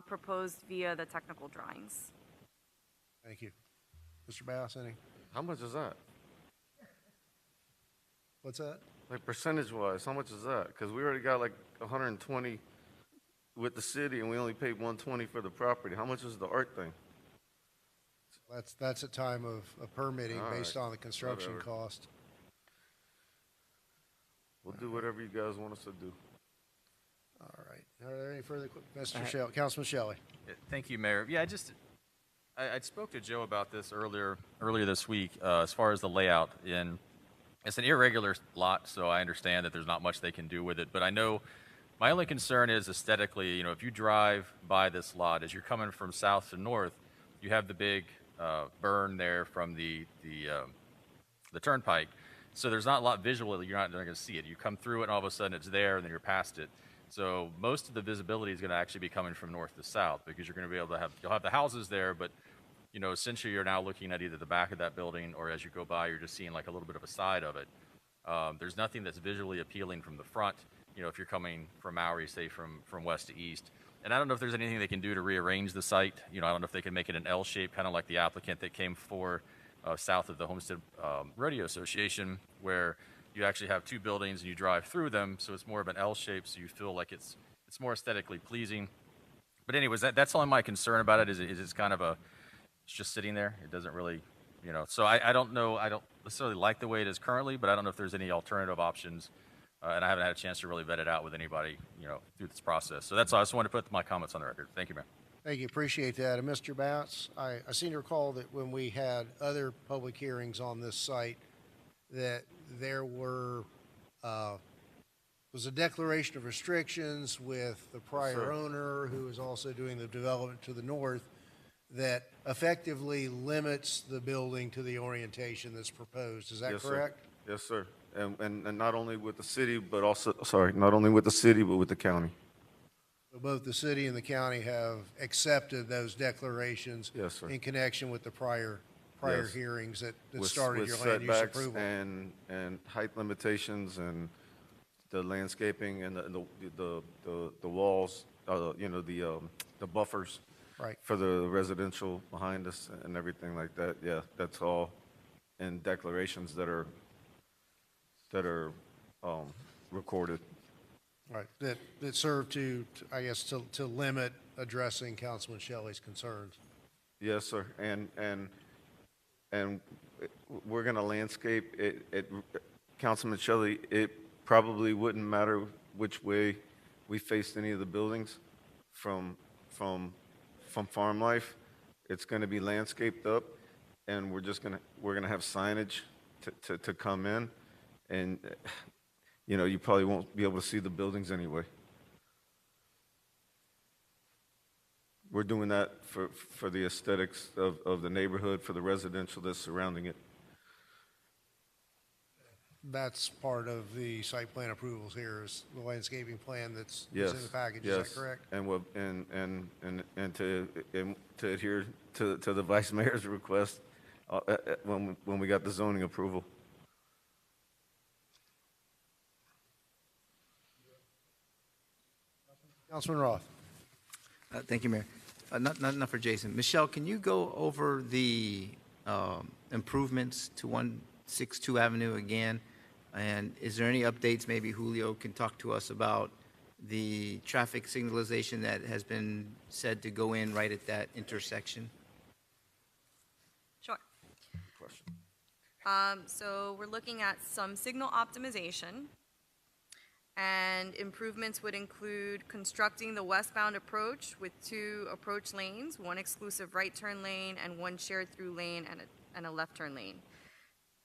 proposed via the technical drawings. Thank you. Mr. Bass, any? How much is that? What's that? Like percentage-wise, how much is that? Because we already got like 120 with the city, and we only paid 120 for the property. How much is the art thing? That's a time of permitting All based right. on the construction Whatever. cost. We'll do whatever you guys want us to do. All right. Are there any further, Mr. Uh, Shelley, Councilman Shelley? Thank you, Mayor. Yeah, I spoke to Joe about this earlier this week as far as the layout. And it's an irregular lot, so I understand that there's not much they can do with it. But I know my only concern is aesthetically. If you drive by this lot as you're coming from south to north, you have the big burn there from the turnpike. So there's not a lot visually. You're not going to see it. You come through it, and all of a sudden it's there, and then you're past it. So most of the visibility is going to actually be coming from north to south, because you're going to be able to you'll have the houses there, but essentially you're now looking at either the back of that building, or as you go by, you're just seeing like a little bit of a side of it. There's nothing that's visually appealing from the front, if you're coming from Maury, say from west to east. And I don't know if there's anything they can do to rearrange the site. I don't know if they can make it an L shape, kind of like the applicant that came for south of the Homestead Rodeo Association, where you actually have two buildings and you drive through them, so it's more of an L shape, so you feel like it's more aesthetically pleasing. But anyways, that's only my concern about it, is it's kind of it's just sitting there. It doesn't really, so I don't know, I don't necessarily like the way it is currently, but I don't know if there's any alternative options, and I haven't had a chance to really vet it out with anybody, through this process. So that's all. I just wanted to put my comments on the record. Thank you, Mayor. Thank you, appreciate that. And Mr. Bounce, I seem to recall that when we had other public hearings on this site, that there was a declaration of restrictions with the prior owner, who is also doing the development to the north, that effectively limits the building to the orientation that's proposed. Is that Yes, correct? Sir. Yes, sir. And not only with the city, but also, not only with the city, but with the county. So both the city and the county have accepted those declarations. Yes, sir. In connection with the prior Yes. hearings that With started your land use setbacks approval. and height limitations and the landscaping and the walls, the buffers. Right. For the residential behind us and everything like that. Yeah, that's all in declarations that are recorded. Right, that serve to, I guess, to limit addressing Councilman Shelley's concerns. Yes, sir. And we're going to landscape it. Councilman Shelley, it probably wouldn't matter which way we faced any of the buildings from Farm Life. It's going to be landscaped up, and we're going to have signage to come in, and you probably won't be able to see the buildings anyway. We're doing that for the aesthetics of the neighborhood, for the residential that's surrounding it. That's part of the site plan approvals here, is the landscaping plan that's Yes. in the package. Yes. Is that correct? And to adhere to the vice mayor's request when we got the zoning approval. Councilman Roth. Thank you, Mayor. Not for Jason. Michelle, can you go over the improvements to 162 Avenue again? And is there any updates? Maybe Julio can talk to us about the traffic signalization that has been said to go in right at that intersection. Sure. So we're looking at some signal optimization, and improvements would include constructing the westbound approach with 2 approach lanes, 1 exclusive right turn lane and 1 shared through lane and a left turn lane,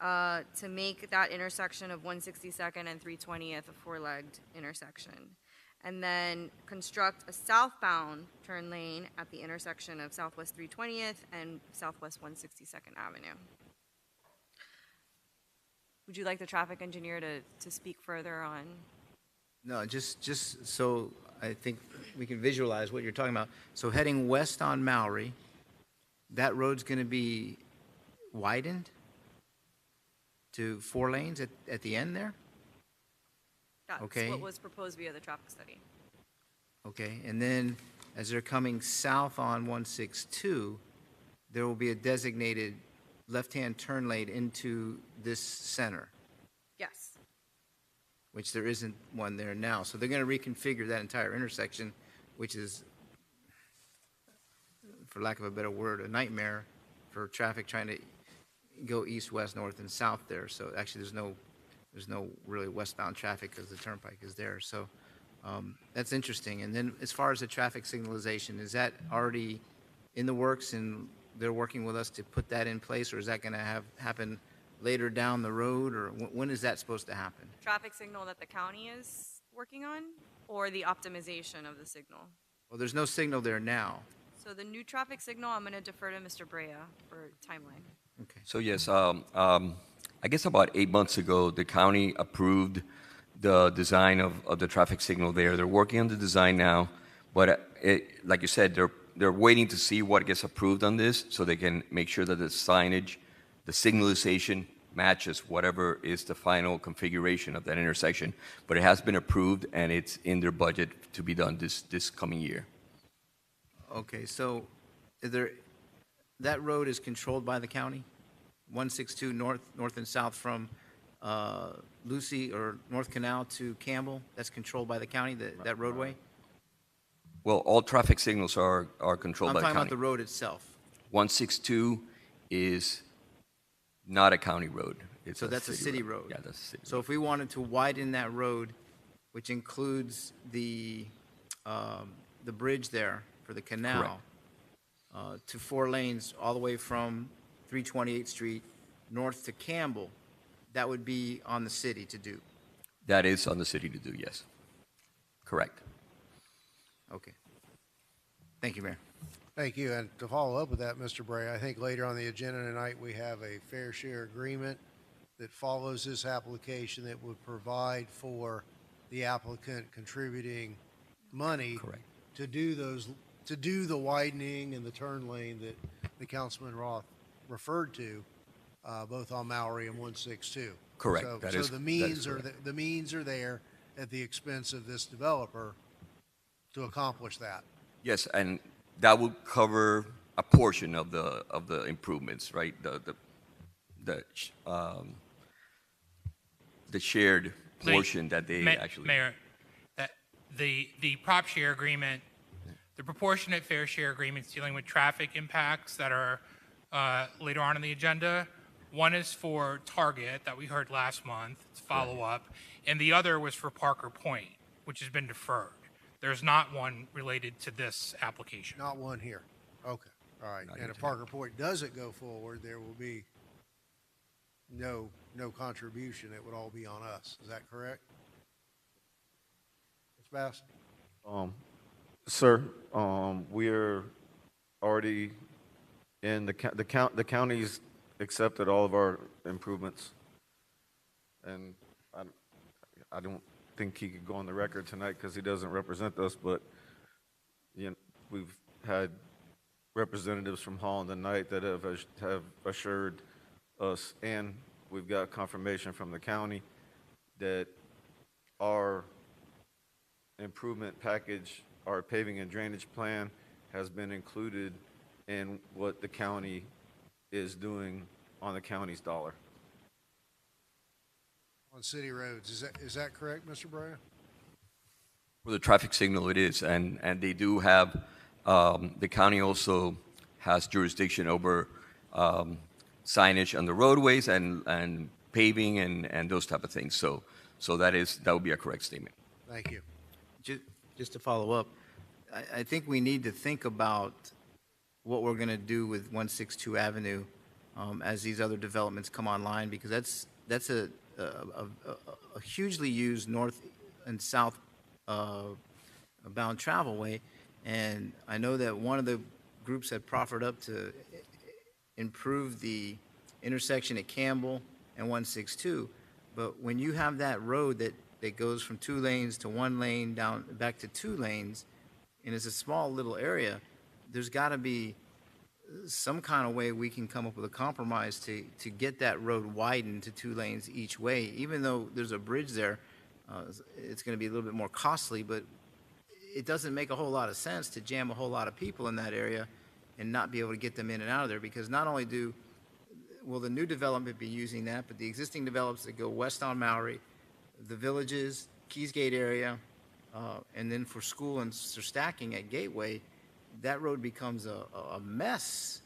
to make that intersection of 162nd and 320th a 4-legged intersection. And then construct a southbound turn lane at the intersection of Southwest 320th and Southwest 162nd Avenue. Would you like the traffic engineer to speak further on? No, just so I think we can visualize what you're talking about. So heading west on Maury, that road's going to be widened to 4 lanes at the end there? That's Okay. what was proposed via the traffic study. Okay, and then as they're coming south on 162, there will be a designated left-hand turn lane into this center. Yes. which there isn't one there now. So they're going to reconfigure that entire intersection, which is, for lack of a better word, a nightmare for traffic trying to go east, west, north, and south there. So actually, there's no really westbound traffic because the turnpike is there. So that's interesting. And then as far as the traffic signalization, is that already in the works and they're working with us to put that in place, or is that going to happen later down the road, or when is that supposed to happen? Traffic signal that the county is working on, or the optimization of the signal? Well, there's no signal there now. So the new traffic signal, I'm going to defer to Mr. Brea for timeline. So yes, I guess about 8 months ago, the county approved the design of the traffic signal there. They're working on the design now, but like you said, they're waiting to see what gets approved on this so they can make sure that the signage, the signalization matches whatever is the final configuration of that intersection. But it has been approved and it's in their budget to be done this coming year. Okay, so that road is controlled by the county? 162 north and south from Lucy or North Canal to Campbell, that's controlled by the county, that roadway? Well, all traffic signals are controlled by the I'm talking county. about the road itself. 162 is not a county road. So that's a city road? Yeah, that's a city. So if we wanted to widen that road, which includes the bridge there for the canal, to 4 lanes all the way from 328th Street north to Campbell, that would be on the city to do? That is on the city to do, yes. Correct. Okay. Thank you, Mayor. Thank you. And to follow up with that, Mr. Bray, I think later on the agenda tonight, we have a fair share agreement that follows this application that would provide for the applicant contributing money to do the widening and the turn lane that the Councilman Roth referred to, both on Maury and 162. Correct. So, That so is- the that means is are correct. the means are there at the expense of this developer to accomplish that. Yes, and that will cover a portion of the improvements, right? The shared portion that they actually. Mayor, that the prop share agreement, the proportionate fair share agreements dealing with traffic impacts that are later on in the agenda. One is for Target that we heard last month, it's follow-up, and the other was for Parker Point, which has been deferred. There's not one related to this application. Not one here. Okay. All right. And if Parker Point doesn't go forward, there will be no contribution. It would all be on us. Is that correct? Ms. Bass? Sir, we're already in the county's accepted all of our improvements. And I don't think he could go on the record tonight because he doesn't represent us, but we've had representatives from Holland and Knight that have assured us, and we've got confirmation from the county that our improvement package, our paving and drainage plan has been included in what the county is doing on the county's dollar. On city roads. Is that correct, Mr. Brea? For the traffic signal, it is, and they do have, the county also has jurisdiction over signage on the roadways and paving and those type of things. So that would be a correct statement. Thank you. Just to follow up, I think we need to think about what we're going to do with 162 Avenue as these other developments come online, because that's a hugely used north and south bound travelway. And I know that one of the groups had proffered up to improve the intersection at Campbell and 162. But when you have that road that goes from 2 lanes to 1 lane down back to 2 lanes, and it's a small little area, there's got to be some kind of way we can come up with a compromise to get that road widened to 2 lanes each way. Even though there's a bridge there, it's going to be a little bit more costly, but it doesn't make a whole lot of sense to jam a whole lot of people in that area and not be able to get them in and out of there, because not only will the new development be using that, but the existing developments that go west on Maury, the Villages, Keys Gate area, and then for school and for stacking at Gateway, that road becomes a mess,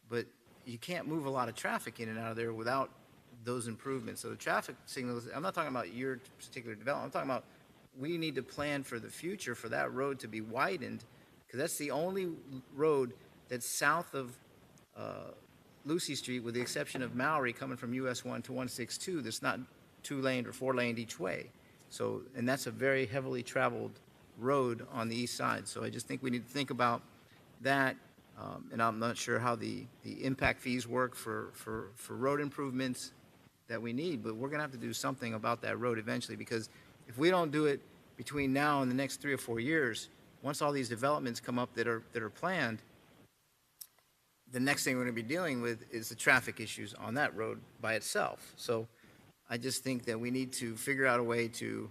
but you can't move a lot of traffic in and out of there without those improvements. So the traffic signals, I'm not talking about your particular development, I'm talking about we need to plan for the future for that road to be widened, because that's the only road that's south of Lucy Street, with the exception of Maury coming from US 1 to 162, that's not 2-lane or 4-lane each way. So, and that's a very heavily traveled road on the east side. So I just think we need to think about that. And I'm not sure how the impact fees work for road improvements that we need, but we're going to have to do something about that road eventually, because if we don't do it between now and the next 3 or 4 years, once all these developments come up that are planned, the next thing we're going to be dealing with is the traffic issues on that road by itself. So I just think that we need to figure out a way to,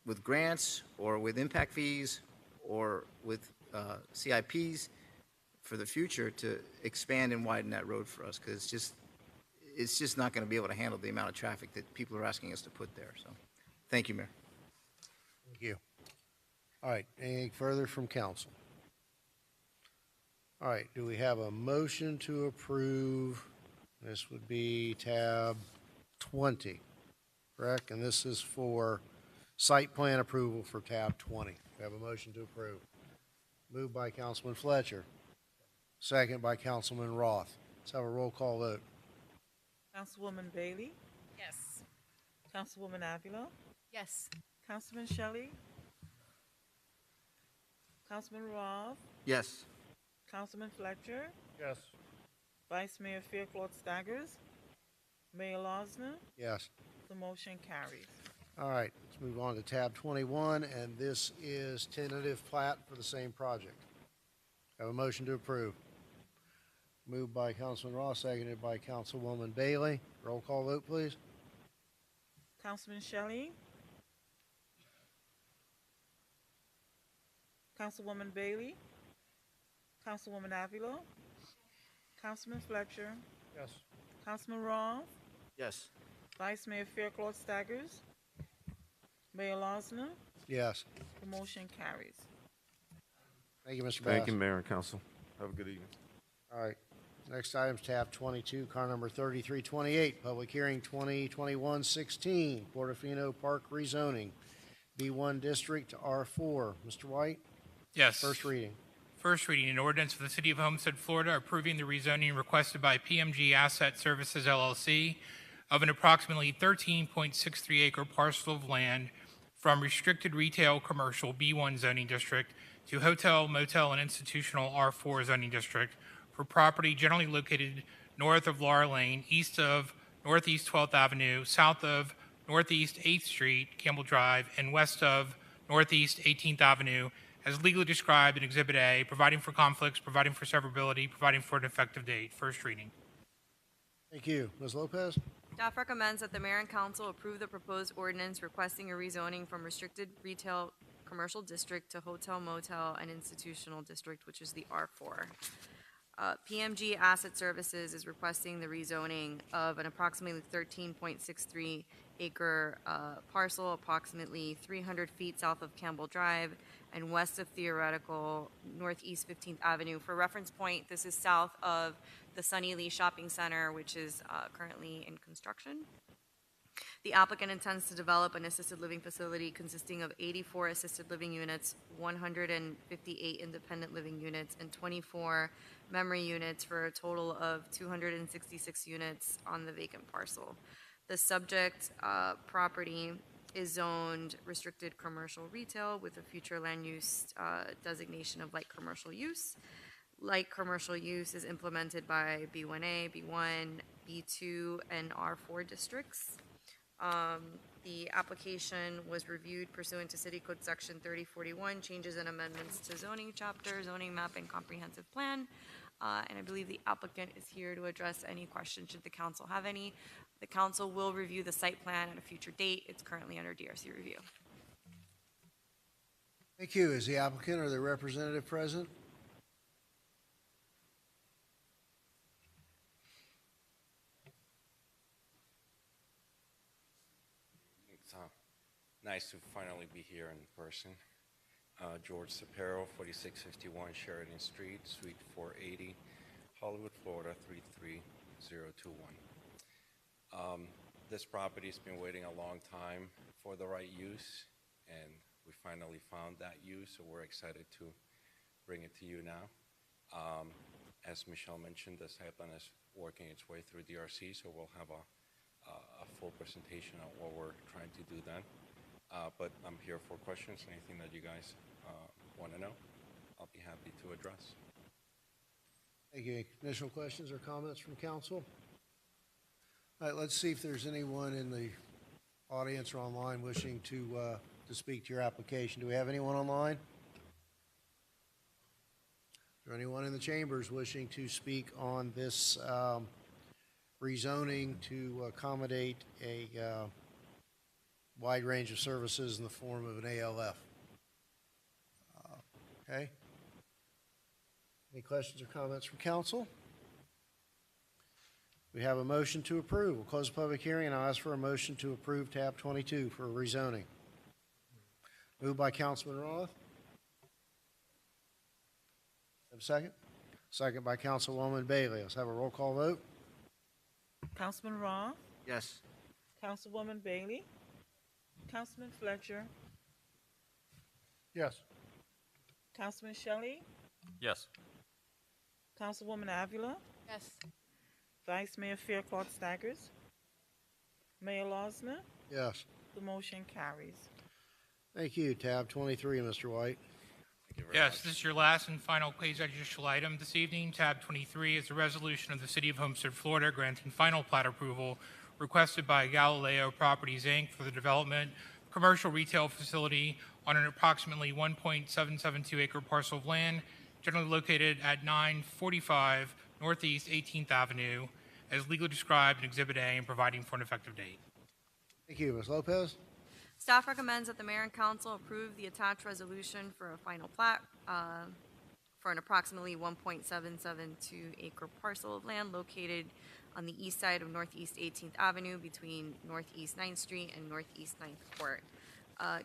with grants or with impact fees or with CIPs for the future, to expand and widen that road for us, because it's just not going to be able to handle the amount of traffic that people are asking us to put there. So thank you, Mayor. Thank you. All right, anything further from council? All right, do we have a motion to approve? This would be tab 20, correct? And this is for site plan approval for tab 20. We have a motion to approve. Moved by Councilman Fletcher, second by Councilman Roth. Let's have a roll call vote. Councilwoman Bailey? Yes. Councilwoman Avila? Yes. Councilman Shelley? Councilman Roth? Yes. Councilman Fletcher? Yes. Vice Mayor Fairclough Staggers? Mayor Losner? Yes. The motion carries. All right, let's move on to tab 21, and this is tentative plat for the same project. Have a motion to approve. Moved by Councilman Ross, seconded by Councilwoman Bailey. Roll call vote, please. Councilman Shelley? Councilwoman Bailey? Councilwoman Avila? Councilman Fletcher? Yes. Councilman Roth? Yes. Vice Mayor Fairclough Staggers? Mayor Losner? Yes. The motion carries. Thank you, Mr. Bass. Thank you, Mayor and Council. Have a good evening. All right, next item is tab 22, car number 3328, public hearing 2021-16, Portofino Park rezoning, B1 district to R4. Mr. White? Yes. First reading. First reading, an ordinance for the City of Homestead, Florida, approving the rezoning requested by PMG Asset Services LLC of an approximately 13.63 acre parcel of land from restricted retail commercial B1 zoning district to hotel, motel, and institutional R4 zoning district for property generally located north of Laura Lane, east of Northeast 12th Avenue, south of Northeast 8th Street, Campbell Drive, and west of Northeast 18th Avenue, as legally described in Exhibit A, providing for conflicts, providing for severability, providing for an effective date. First reading. Thank you. Ms. Lopez? Staff recommends that the mayor and council approve the proposed ordinance requesting a rezoning from restricted retail commercial district to hotel, motel, and institutional district, which is the R4. PMG Asset Services is requesting the rezoning of an approximately 13.63 acre parcel, approximately 300 feet south of Campbell Drive and west of theoretical Northeast 15th Avenue. For reference point, this is south of the Sunny Lee Shopping Center, which is currently in construction. The applicant intends to develop an assisted living facility consisting of 84 assisted living units, 158 independent living units, and 24 memory units for a total of 266 units on the vacant parcel. The subject property is zoned restricted commercial retail with a future land use designation of light commercial use. Light commercial use is implemented by B1A, B1, B2, and R4 districts. The application was reviewed pursuant to City Code Section 3041, changes and amendments to zoning chapter, zoning map, and comprehensive plan. And I believe the applicant is here to address any questions should the council have any. The council will review the site plan at a future date. It's currently under DRC review. Thank you. Is the applicant or the representative present? nice to finally be here in person. George Sapero, 4651 Sheridan Street, Suite 480, Hollywood, Florida, 33021. This property's been waiting a long time for the right use, and we finally found that use, so we're excited to bring it to you now. As Michelle mentioned, the site plan is working its way through DRC, so we'll have a full presentation on what we're trying to do then. But I'm here for questions, anything that you guys want to know, I'll be happy to address. Thank you. Additional questions or comments from council? All right, let's see if there's anyone in the audience or online wishing to speak to your application. Do we have anyone online? Is there anyone in the chambers wishing to speak on this rezoning to accommodate a wide range of services in the form of an ALF? Okay. Any questions or comments from council? We have a motion to approve. We'll close the public hearing, and I'll ask for a motion to approve tab 22 for rezoning. Moved by Councilman Roth. Have a second? Second by Councilwoman Bailey. Let's have a roll call vote. Councilman Roth, Yes. Councilwoman Bailey, Councilman Fletcher, Yes. Councilman Shelley, Yes. Councilwoman Avila, Yes. Vice Mayor Faircloth Staggers, Mayor Losner. Yes. The motion carries. Thank you. Tab 23, Mr. White. Yes, this is your last and final quasi-judicial item this evening. Tab 23 is a resolution of the City of Homestead, Florida, granting final plat approval requested by Galileo Properties, Inc. for the development of a commercial retail facility on an approximately 1.772 acre parcel of land generally located at 945 Northeast 18th Avenue, as legally described in Exhibit A and providing for an effective date. Thank you. Ms. Lopez? Staff recommends that the mayor and council approve the attached resolution for a final plat for an approximately 1.772 acre parcel of land located on the east side of Northeast 18th Avenue between Northeast 9th Street and Northeast 9th Court.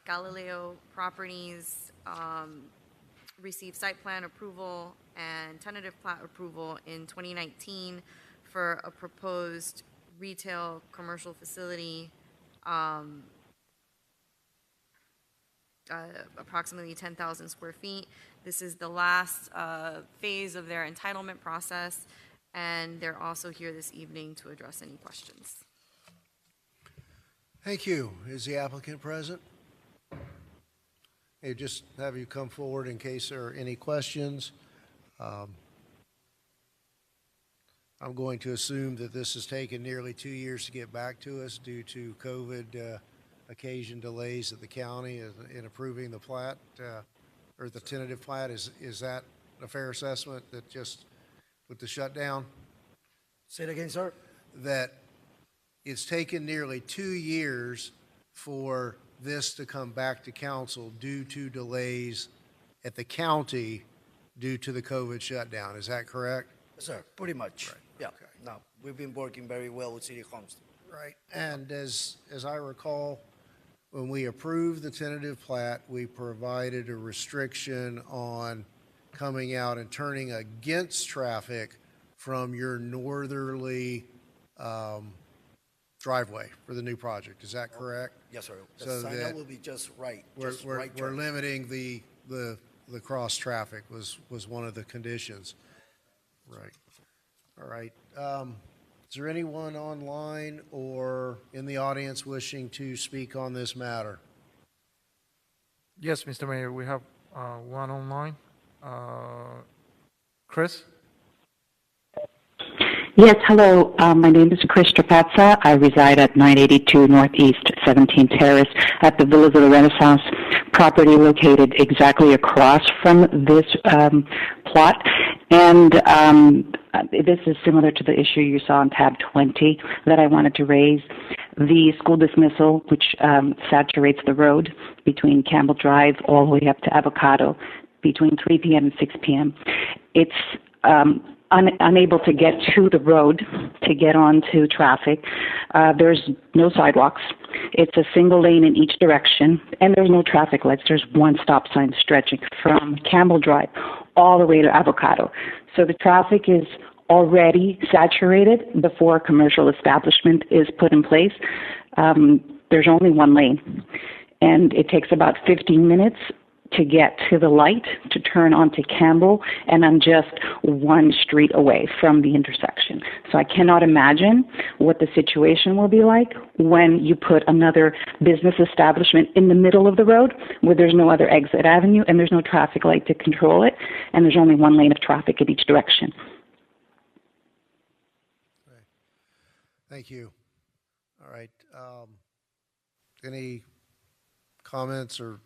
Galileo Properties received site plan approval and tentative plat approval in 2019 for a proposed retail commercial facility approximately 10,000 square feet. This is the last phase of their entitlement process, and they're also here this evening to address any questions. Thank you. Is the applicant present? Hey, just have you come forward in case there are any questions. I'm going to assume that this has taken nearly 2 years to get back to us due to COVID occasion delays at the county in approving the plat or the tentative plat. Is that a fair assessment, that just with the shutdown? Say it again, sir. That it's taken nearly 2 years for this to come back to council due to delays at the county due to the COVID shutdown. Is that correct? Yes, sir, pretty much. Right. Yeah. Okay. No, we've been working very well with City of Homestead. Right. And as I recall, when we approved the tentative plat, we provided a restriction on coming out and turning against traffic from your northerly driveway for the new project. Is that correct? Yes, sir. The So sign that up will be just right. Just We're right turn. limiting the cross traffic was one of the conditions. Right. All right. Is there anyone online or in the audience wishing to speak on this matter? Yes, Mr. Mayor, we have one online. Chris? Yes, hello. My name is Chris Trapazza. I reside at 982 Northeast 17th Terrace at the Villas of the Renaissance property located exactly across from this plot. And this is similar to the issue you saw on tab 20 that I wanted to raise. The school dismissal, which saturates the road between Campbell Drive all the way up to Avocado between 3 p.m. and 6 p.m. It's unable to get to the road to get onto traffic. There's no sidewalks. It's a single lane in each direction, and there's no traffic lights. There's one stop sign stretching from Campbell Drive all the way to Avocado. So the traffic is already saturated before a commercial establishment is put in place. There's only one lane, and it takes about 15 minutes to get to the light to turn onto Campbell, and I'm just one street away from the intersection. So I cannot imagine what the situation will be like when you put another business establishment in the middle of the road where there's no other exit avenue and there's no traffic light to control it, and there's only one lane of traffic in each direction. Thank you. All right. Any comments or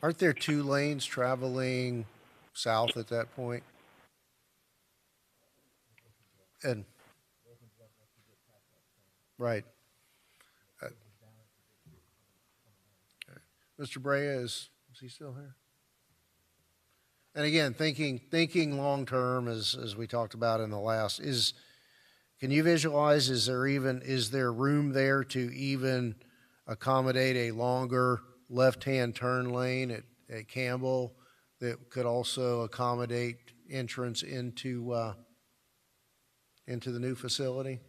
aren't there two lanes traveling south at that point? And right. Mr. Brea, is he still here? And again, thinking long term, as we talked about in the last, can you visualize? Is there room there to even accommodate a longer left-hand turn lane at Campbell that could also accommodate entrance into the new facility?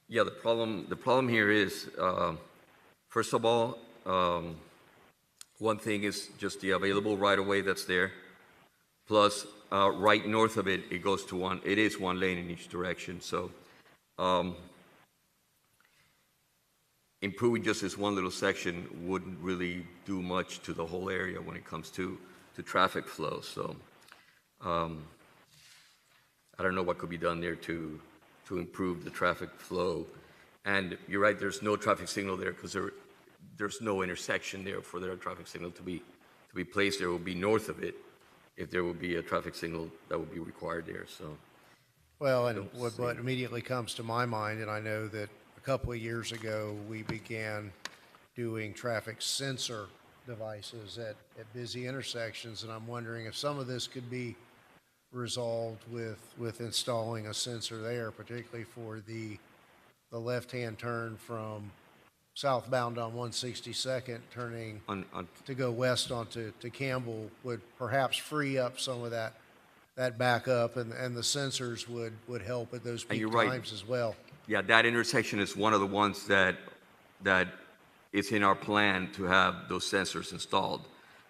Yeah, the problem here is, first of all, one thing is just the available right-of-way that's there. Plus, right north of it, it is one lane in each direction. So, improving just this one little section wouldn't really do much to the whole area when it comes to traffic flow. So, I don't know what could be done there to improve the traffic flow. And you're right, there's no traffic signal there because there's no intersection there for their traffic signal to be placed. There will be north of it if there will be a traffic signal that will be required there. So, well, and what immediately comes to my mind, and I know that a couple of years ago we began doing traffic sensor devices at busy intersections, and I'm wondering if some of this could be resolved with installing a sensor there, particularly for the left-hand turn from southbound on 162nd, turning to go west onto Campbell would perhaps free up some of that backup, and the sensors would help at those peak times as well. Yeah, that intersection is one of the ones that it's in our plan to have those sensors installed.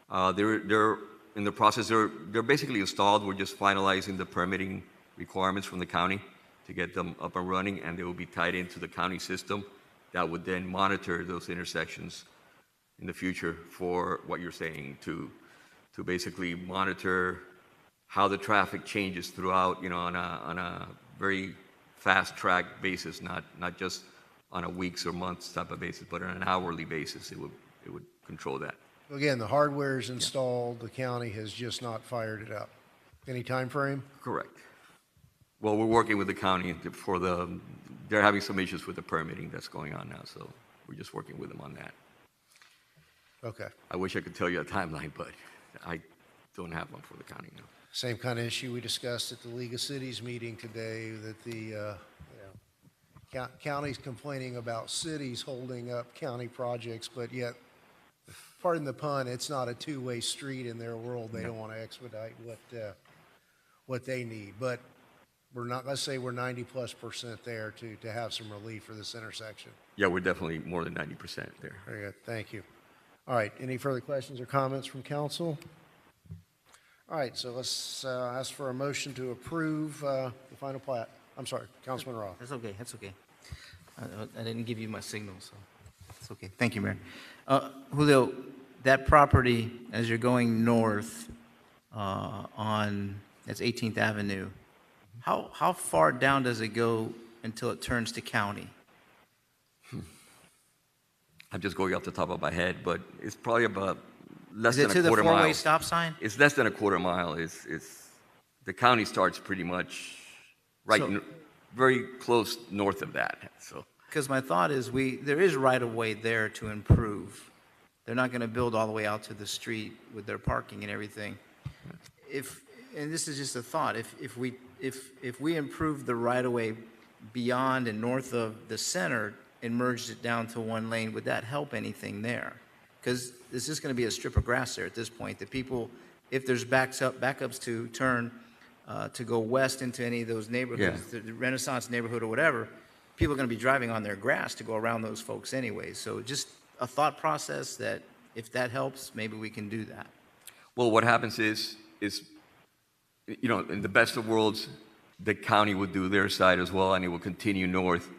They're in the process. They're basically installed. We're just finalizing the permitting requirements from the county to get them up and running, and they will be tied into the county system that would then monitor those intersections in the future for what you're saying, to basically monitor how the traffic changes throughout, on a very fast track basis, not just on a weeks or months type of basis, but on an hourly basis. It would control that. Again, the hardware is installed. The county has just not fired it up. Any time frame? Correct. Well, we're working with the county they're having some issues with the permitting that's going on now, so we're just working with them on that. Okay. I wish I could tell you a timeline, but I don't have one for the county now. Same kind of issue we discussed at the League of Cities meeting today, that the county's complaining about cities holding up county projects, but yet, pardon the pun, it's not a two-way street in their world. They don't want to expedite what they need. But let's say we're 90+% there to have some relief for this intersection. Yeah, we're definitely more than 90% there. Very good, thank you. All right, any further questions or comments from council? All right, so let's ask for a motion to approve the final plat. I'm sorry, Councilman Roth. That's okay. I didn't give you my signal, so it's okay. Thank you, Mayor. Julio, that property, as you're going north that's 18th Avenue, how far down does it go until it turns to county? I'm just going off the top of my head, but it's probably about less than a quarter mile. Is it to the four-way stop sign? It's less than a quarter mile. It's the county starts pretty much very close north of that. So, because my thought is there is right of way there to improve They're not going to build all the way out to the street with their parking and everything. And this is just a thought, if we improve the right-of-way beyond and north of the center and merged it down to one lane, would that help anything there? Because it's just going to be a strip of grass there at this point. The people, if there's backups to turn to go west into any of those neighborhoods, the Renaissance neighborhood or whatever, people are going to be driving on their grass to go around those folks anyway. So just a thought process that if that helps, maybe we can do that. Well, what happens is, you know, in the best of worlds, the county would do their side as well, and it will continue north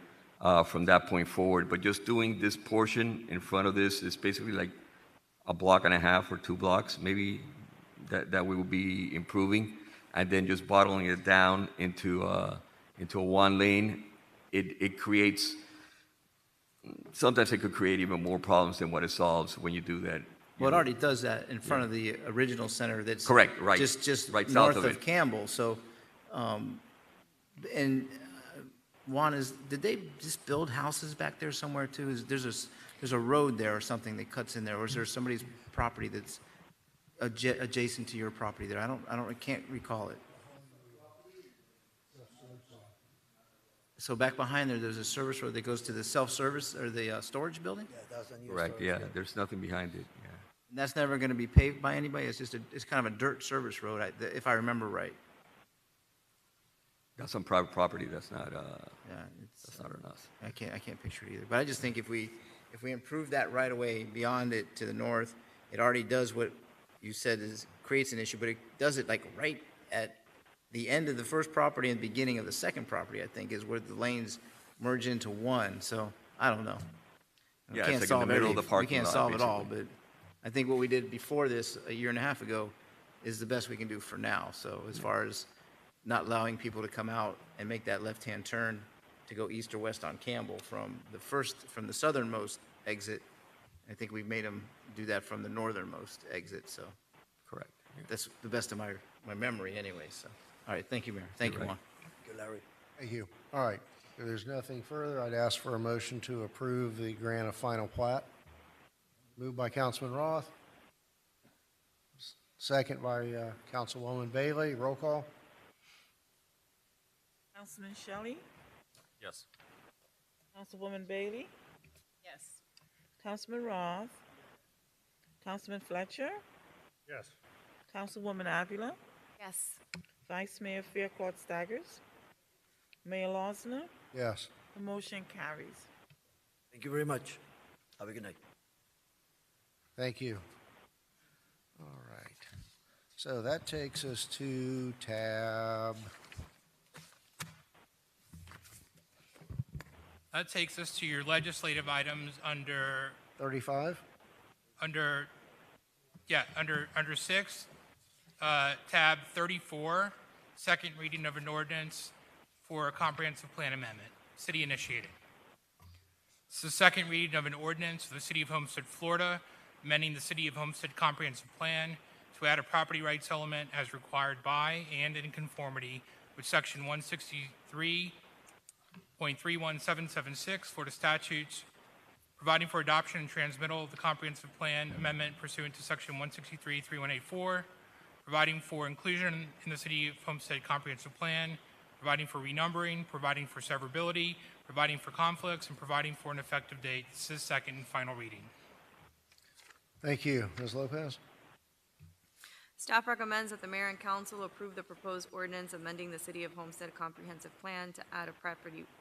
from that point forward. But just doing this portion in front of this is basically like a block and a half or 2 blocks, maybe, that we will be improving, and then just bottling it down into a one lane. It creates, sometimes it could create even more problems than what it solves when you do that. Well, it already does that in front of the original center that's correct, right, just right north south of Campbell. So, Juan, did they just build houses back there somewhere too? There's a road there or something that cuts in there, or is there somebody's property that's adjacent to your property there? I can't recall it. So back behind there's a service road that goes to the self-service or the storage building? Yeah, that's a new Correct, storage, yeah, there's nothing behind it, yeah. And that's never going to be paved by anybody? It's kind of a dirt service road, if I remember right. That's on private property, that's not, that's not on us. I can't picture it either. But I just think if we improve that right away beyond it to the north, it already does what you said creates an issue, but it does it like right at the end of the first property and the beginning of the second property, I think, is where the lanes merge into one. So I don't know. Yeah, it's like in the middle of the parking lot. We can't solve it all, basically. but I think what we did before this a year and a half ago is the best we can do for now. So as far as not allowing people to come out and make that left-hand turn to go east or west on Campbell from the southernmost exit, I think we've made them do that from the northernmost exit. So correct. That's the best of my memory anyway. So all right, thank you, Mayor. Thank you, Juan. Thank you, Larry. Thank you. All right, if there's nothing further, I'd ask for a motion to approve the grant of final plat. Moved by Councilman Roth. Second by Councilwoman Bailey. Roll call. Councilman Shelley? Yes. Councilwoman Bailey? Yes. Councilman Roth? Councilman Fletcher? Yes. Councilwoman Avila? Yes. Vice Mayor Fairclough Staggers? Mayor Losner? Yes. The motion carries. Thank you very much. Have a good night. Thank you. All right. So that takes us to tab. That takes us to your legislative items under 35? Under 6, tab 34, second reading of an ordinance for a comprehensive plan amendment, city initiated. It's the second reading of an ordinance for the city of Homestead, Florida, amending the city of Homestead comprehensive plan to add a property rights element as required by and in conformity with section 163.31776 Florida statutes, providing for adoption and transmittal of the comprehensive plan amendment pursuant to section 163.3184, providing for inclusion in the city of Homestead comprehensive plan, providing for renumbering, providing for severability, providing for conflicts, and providing for an effective date. This is second and final reading. Thank you. Ms. Lopez? Staff recommends that the mayor and council approve the proposed ordinance amending the City of Homestead Comprehensive Plan to add a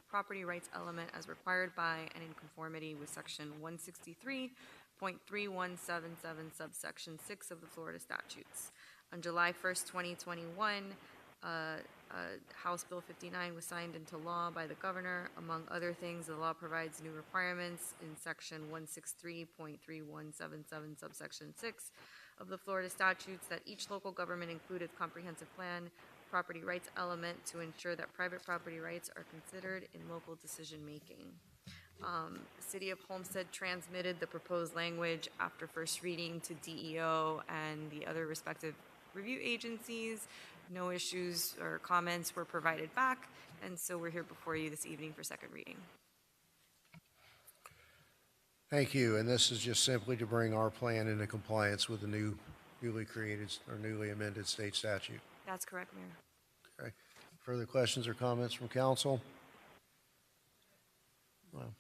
property rights element as required by and in conformity with section 163.3177 subsection 6 of the Florida statutes. On July 1st, 2021, House Bill 59 was signed into law by the governor. Among other things, the law provides new requirements in section 163.3177 subsection 6 of the Florida statutes that each local government include its comprehensive plan property rights element to ensure that private property rights are considered in local decision-making. The City of Homestead transmitted the proposed language after first reading to DEO and the other respective review agencies. No issues or comments were provided back, and so we're here before you this evening for second reading. Thank you, and this is just simply to bring our plan into compliance with the newly created or newly amended state statute. That's correct, Mayor. Okay. Further questions or comments from council? Well,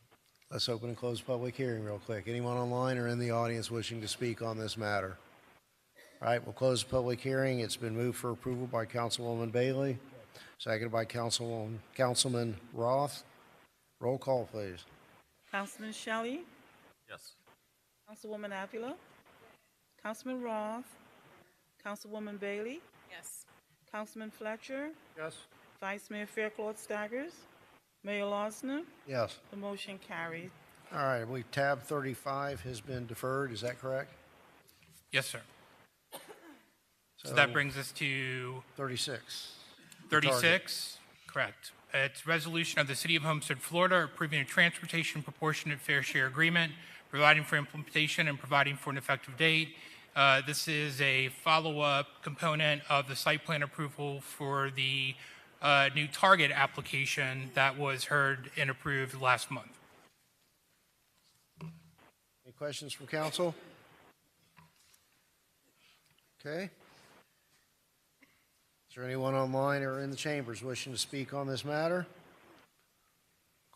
let's open and close public hearing real quick. Anyone online or in the audience wishing to speak on this matter? All right, we'll close the public hearing. It's been moved for approval by Councilwoman Bailey, seconded by Councilman Roth. Roll call, please. Councilman Shelley, Yes. Councilwoman Avila, Councilman Roth, Councilwoman Bailey, Yes. Councilman Fletcher, Yes. Vice Mayor Fairclough Staggers, Mayor Losner. Yes. The motion carries. All right, I believe tab 35 has been deferred. Is that correct? Yes, sir. So that brings us to 36. 36, correct. It's resolution of the City of Homestead, Florida, approving a transportation proportionate fair share agreement, providing for implementation and providing for an effective date. This is a follow-up component of the site plan approval for the new Target application that was heard and approved last month. Any questions from council? Okay. Is there anyone online or in the chambers wishing to speak on this matter?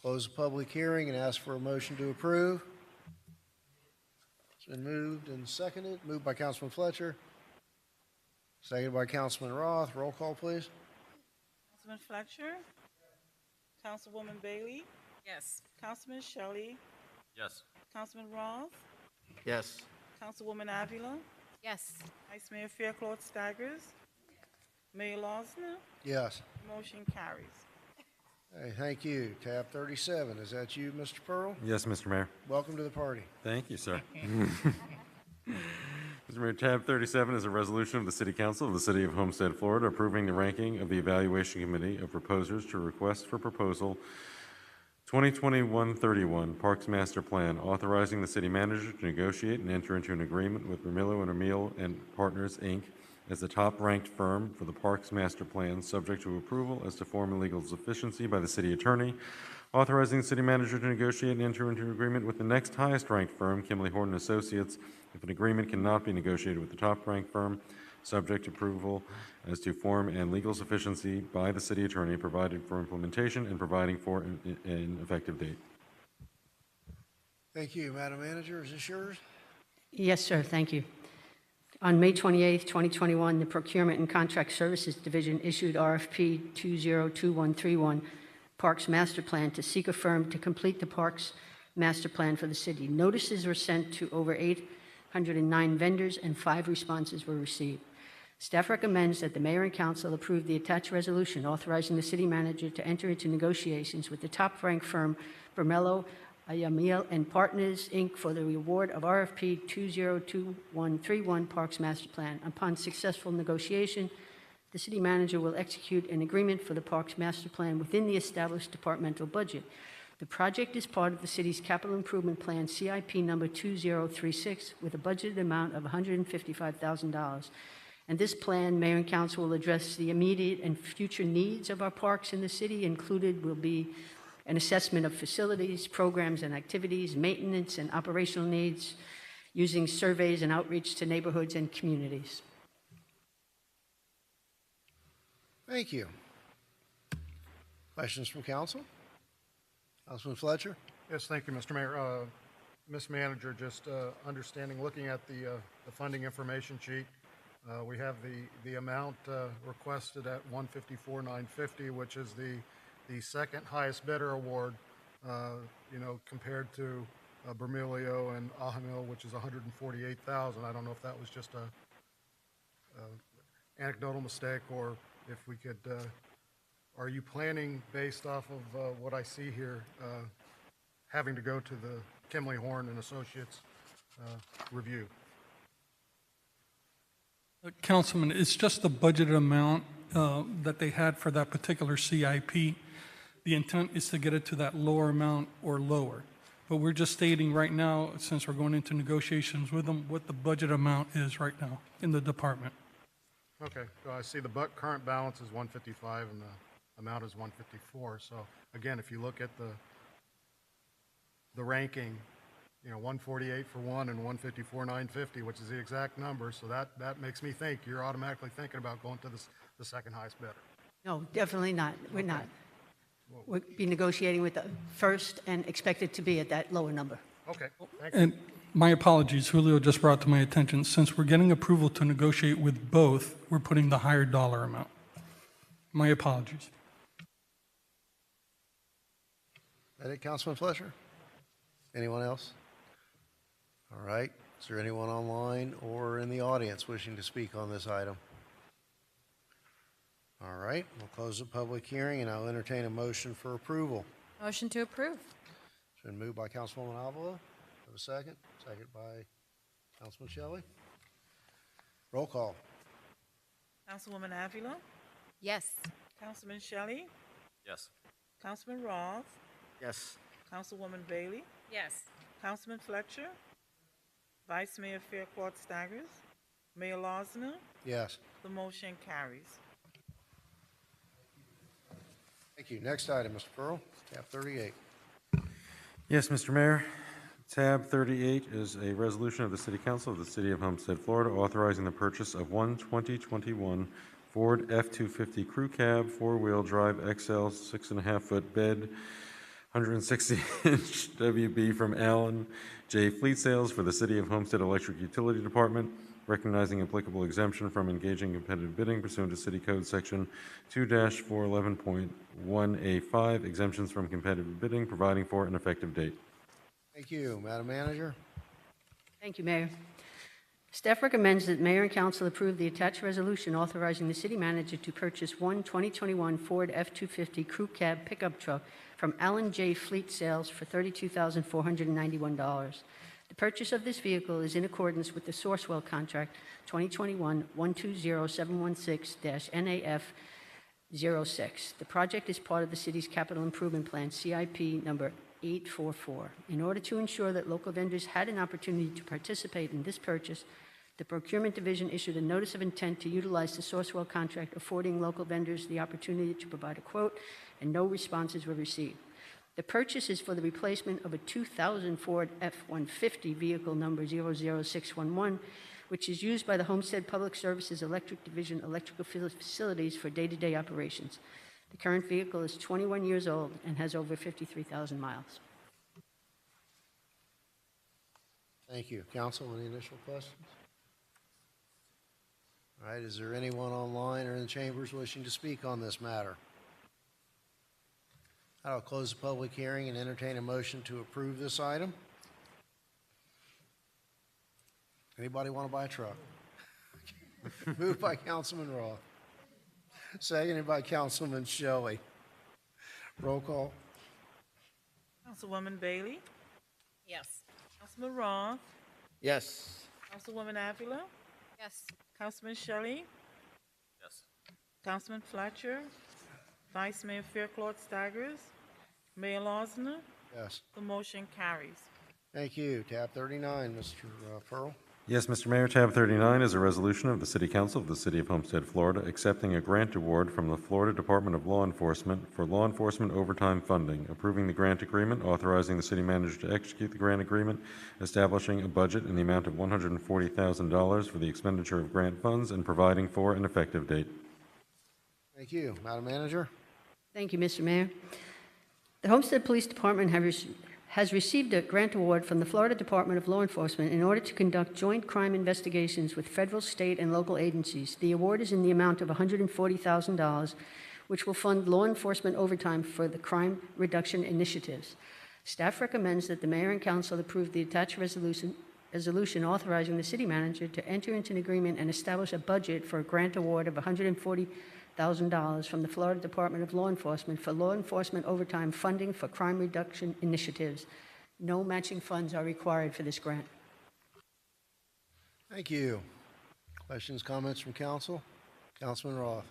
Close the public hearing and ask for a motion to approve. It's been moved and seconded. Moved by Councilman Fletcher. Seconded by Councilman Roth. Roll call, please. Councilman Fletcher, Councilwoman Bailey, Yes. Councilman Shelley, Yes. Councilman Roth, Yes. Councilwoman Avila, Yes. Vice Mayor Fairclough Staggers, Mayor Losner. Yes. Motion carries. Hey, thank you. Tab 37. Is that you, Mr. Pearl? Yes, Mr. Mayor. Welcome to the party. Thank you, sir. Mr. Mayor, tab 37 is a resolution of the City Council of the City of Homestead, Florida, approving the ranking of the Evaluation Committee of proposers to request for proposal 2021-31 Parks Master Plan, authorizing the city manager to negotiate and enter into an agreement with Vermillo and Emil and Partners, Inc. as the top-ranked firm for the Parks Master Plan, subject to approval as to form and legal sufficiency by the city attorney, authorizing the city manager to negotiate and enter into an agreement with the next highest-ranked firm, Kimley Horton Associates, if an agreement cannot be negotiated with the top-ranked firm, subject to approval as to form and legal sufficiency by the city attorney, provided for implementation and providing for an effective date. Thank you. Madam Manager, is this yours? Yes, sir. Thank you. On May 28, 2021, the Procurement and Contract Services Division issued RFP 202131 Parks Master Plan to seek a firm to complete the Parks Master Plan for the city. Notices were sent to over 809 vendors and 5 responses were received. Staff recommends that the mayor and council approve the attached resolution authorizing the city manager to enter into negotiations with the top-ranked firm Vermello, Ayamil and Partners, Inc. for the award of RFP 202131 Parks Master Plan. Upon successful negotiation, the city manager will execute an agreement for the Parks Master Plan within the established departmental budget. The project is part of the city's capital improvement plan, CIP number 2036, with a budgeted amount of $155,000. And this plan, mayor and council, will address the immediate and future needs of our parks in the city. Included will be an assessment of facilities, programs and activities, maintenance and operational needs, using surveys and outreach to neighborhoods and communities. Thank you. Questions from council? Councilman Fletcher? Yes, thank you, Mr. Mayor. Ms. Manager, just understanding, looking at the funding information sheet, we have the amount requested at $154,950, which is the second highest bidder award, compared to Bermilio and Ahimil, which is $148,000. I don't know if that was just a anecdotal mistake, or if we could. Are you planning, based off of what I see here, having to go to the Kimley Horn and Associates review? Councilman, it's just the budgeted amount that they had for that particular CIP. The intent is to get it to that lower amount or lower. But we're just stating right now, since we're going into negotiations with them, what the budget amount is right now in the department. Okay, so I see the current balance is 155 and the amount is 154. So again, if you look at the ranking you know, 148 for one and 154, 950, which is the exact number. So that makes me think you're automatically thinking about going to the second highest bidder. No, definitely not. We're not. We'll be negotiating with the first and expect it to be at that lower number. Okay, thank you. And my apologies, Julio just brought to my attention, since we're getting approval to negotiate with both, we're putting the higher dollar amount. My apologies. That it, Councilman Fletcher? Anyone else? All right. Is there anyone online or in the audience wishing to speak on this item? All right, we'll close the public hearing, and I'll entertain a motion for approval. Motion to approve. It's been moved by Councilwoman Avila. Have a second? Second by Councilman Shelley. Roll call. Councilwoman Avila, Yes. Councilman Shelley, Yes. Councilman Roth, Yes. Councilwoman Bailey, Yes. Councilman Fletcher, Vice Mayor Fairclough Staggers, Mayor Losner. Yes. The motion carries. Thank you. Next item, Mr. Pearl, tab 38. Yes, Mr. Mayor. Tab 38 is a resolution of the City Council of the City of Homestead, Florida, authorizing the purchase of one 2021 Ford F-250 Crew Cab, four-wheel drive XL, 6.5-foot bed, 160-inch WB from Allen J. Fleet Sales for the City of Homestead Electric Utility Department, recognizing applicable exemption from engaging competitive bidding pursuant to City Code Section 2-411.1A5, exemptions from competitive bidding, providing for an effective date. Thank you. Madam Manager? Thank you, Mayor. Staff recommends that Mayor and Council approve the attached resolution authorizing the city manager to purchase one 2021 Ford F-250 Crew Cab pickup truck from Allen J. Fleet Sales for $32,491. The purchase of this vehicle is in accordance with the Sourcewell Contract 2021-120716-NAF-06. The project is part of the city's capital improvement plan, CIP number 844. In order to ensure that local vendors had an opportunity to participate in this purchase, the Procurement Division issued a notice of intent to utilize the Sourcewell contract, affording local vendors the opportunity to provide a quote, and no responses were received. The purchase is for the replacement of a 2000 Ford F-150 vehicle number 00611, which is used by the Homestead Public Services Electric Division electrical facilities for day-to-day operations. The current vehicle is 21 years old and has over 53,000 miles. Thank you. Council, any initial questions? All right, is there anyone online or in the chambers wishing to speak on this matter? I'll close the public hearing and entertain a motion to approve this item. Anybody want to buy a truck? Moved by Councilman Roth. Seconded by Councilman Shelley. Roll call. Councilwoman Bailey, Yes. Councilman Roth, Yes. Councilwoman Avila, Yes. Councilman Shelley, Yes. Councilman Fletcher, Vice Mayor Fairclough Staggers, Mayor Losner. Yes. The motion carries. Thank you. Tab 39, Mr. Pearl. Yes, Mr. Mayor, tab 39 is a resolution of the City Council of the City of Homestead, Florida, accepting a grant award from the Florida Department of Law Enforcement for law enforcement overtime funding, approving the grant agreement, authorizing the city manager to execute the grant agreement, establishing a budget in the amount of $140,000 for the expenditure of grant funds, and providing for an effective date. Thank you. Madam Manager? Thank you, Mr. Mayor. The Homestead Police Department has received a grant award from the Florida Department of Law Enforcement in order to conduct joint crime investigations with federal, state, and local agencies. The award is in the amount of $140,000, which will fund law enforcement overtime for the crime reduction initiatives. Staff recommends that the Mayor and Council approve the attached resolution authorizing the city manager to enter into an agreement and establish a budget for a grant award of $140,000 from the Florida Department of Law Enforcement for law enforcement overtime funding for crime reduction initiatives. No matching funds are required for this grant. Thank you. Questions, comments from council? Councilman Roth.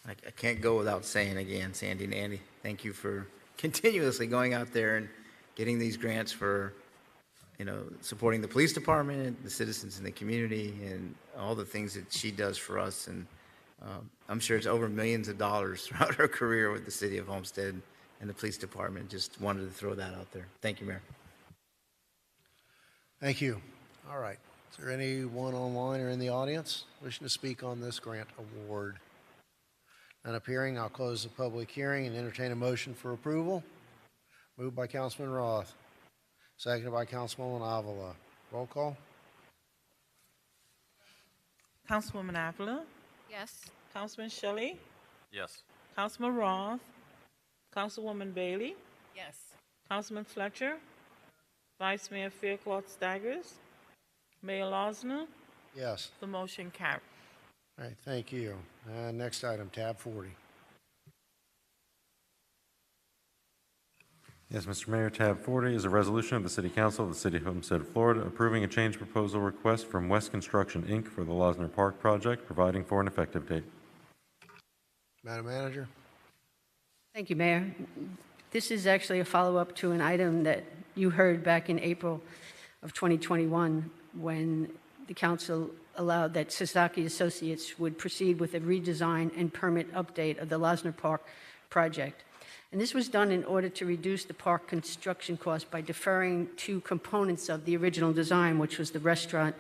I can't go without saying again, Sandy and Andy, thank you for continuously going out there and getting these grants for, supporting the police department, the citizens in the community, and all the things that she does for us. And I'm sure it's over millions of dollars throughout her career with the city of Homestead and the police department. Just wanted to throw that out there. Thank you, Mayor. Thank you. All right. Is there anyone online or in the audience wishing to speak on this grant award? None appearing, I'll close the public hearing and entertain a motion for approval. Moved by Councilman Roth, seconded by Councilwoman Avila. Roll call? Councilwoman Avila, Yes. Councilman Shelley, Yes. Councilman Roth, Councilwoman Bailey, Yes. Councilman Fletcher, Vice Mayor Faircloth Staggers, Mayor Losner. Yes. The motion carries. All right, thank you. Next item, tab 40. Yes, Mr. Mayor, tab 40 is a resolution of the City Council of the City of Homestead, Florida, approving a change proposal request from West Construction, Inc. for the Losner Park project, providing for an effective date. Madam Manager? Thank you, Mayor. This is actually a follow-up to an item that you heard back in April of 2021 when the council allowed that Sasaki Associates would proceed with a redesign and permit update of the Losner Park project. And this was done in order to reduce the park construction cost by deferring two components of the original design, which was the restaurant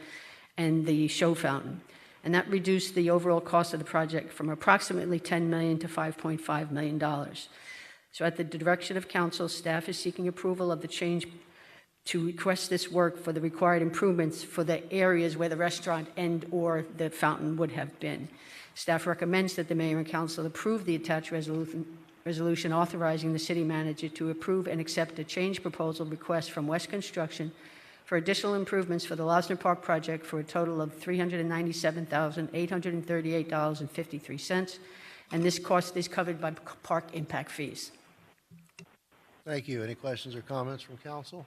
and the show fountain. And that reduced the overall cost of the project from approximately $10 million to $5.5 million. So at the direction of council, staff is seeking approval of the change to request this work for the required improvements for the areas where the restaurant and/or the fountain would have been. Staff recommends that the mayor and council approve the attached resolution authorizing the city manager to approve and accept a change proposal request from West Construction for additional improvements for the Losner Park project for a total of $397,838.53. And this cost is covered by park impact fees. Thank you. Any questions or comments from council?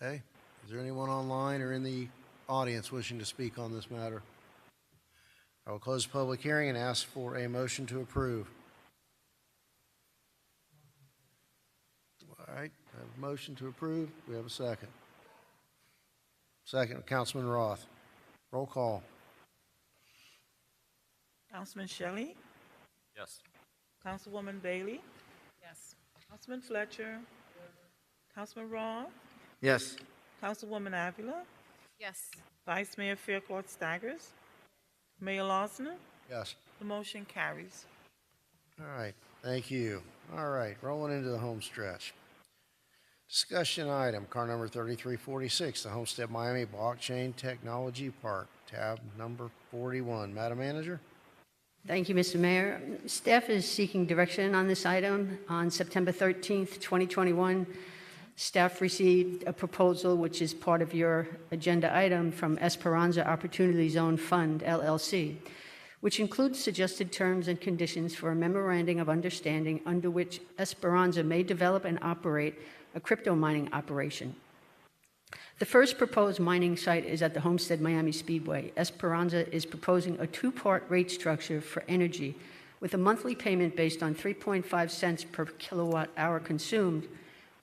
Okay. Is there anyone online or in the audience wishing to speak on this matter? I will close the public hearing and ask for a motion to approve. All right, I have a motion to approve. We have a second. Second, Councilman Roth. Roll call. Councilman Shelley, Yes. Councilwoman Bailey, Yes. Councilman Fletcher, Councilman Roth, Yes. Councilwoman Avila, Yes. Vice Mayor Faircloth Staggers, Mayor Losner. Yes. The motion carries. All right, thank you. All right, rolling into the home stretch. Discussion item, car number 3346, the Homestead Miami Blockchain Technology Park, tab number 41. Madam Manager? Thank you, Mr. Mayor. Staff is seeking direction on this item. On September 13th, 2021, staff received a proposal, which is part of your agenda item, from Esperanza Opportunity Zone Fund, LLC, which includes suggested terms and conditions for a memorandum of understanding under which Esperanza may develop and operate a crypto mining operation. The first proposed mining site is at the Homestead Miami Speedway. Esperanza is proposing a two-part rate structure for energy with a monthly payment based on 3.5 cents per kilowatt hour consumed,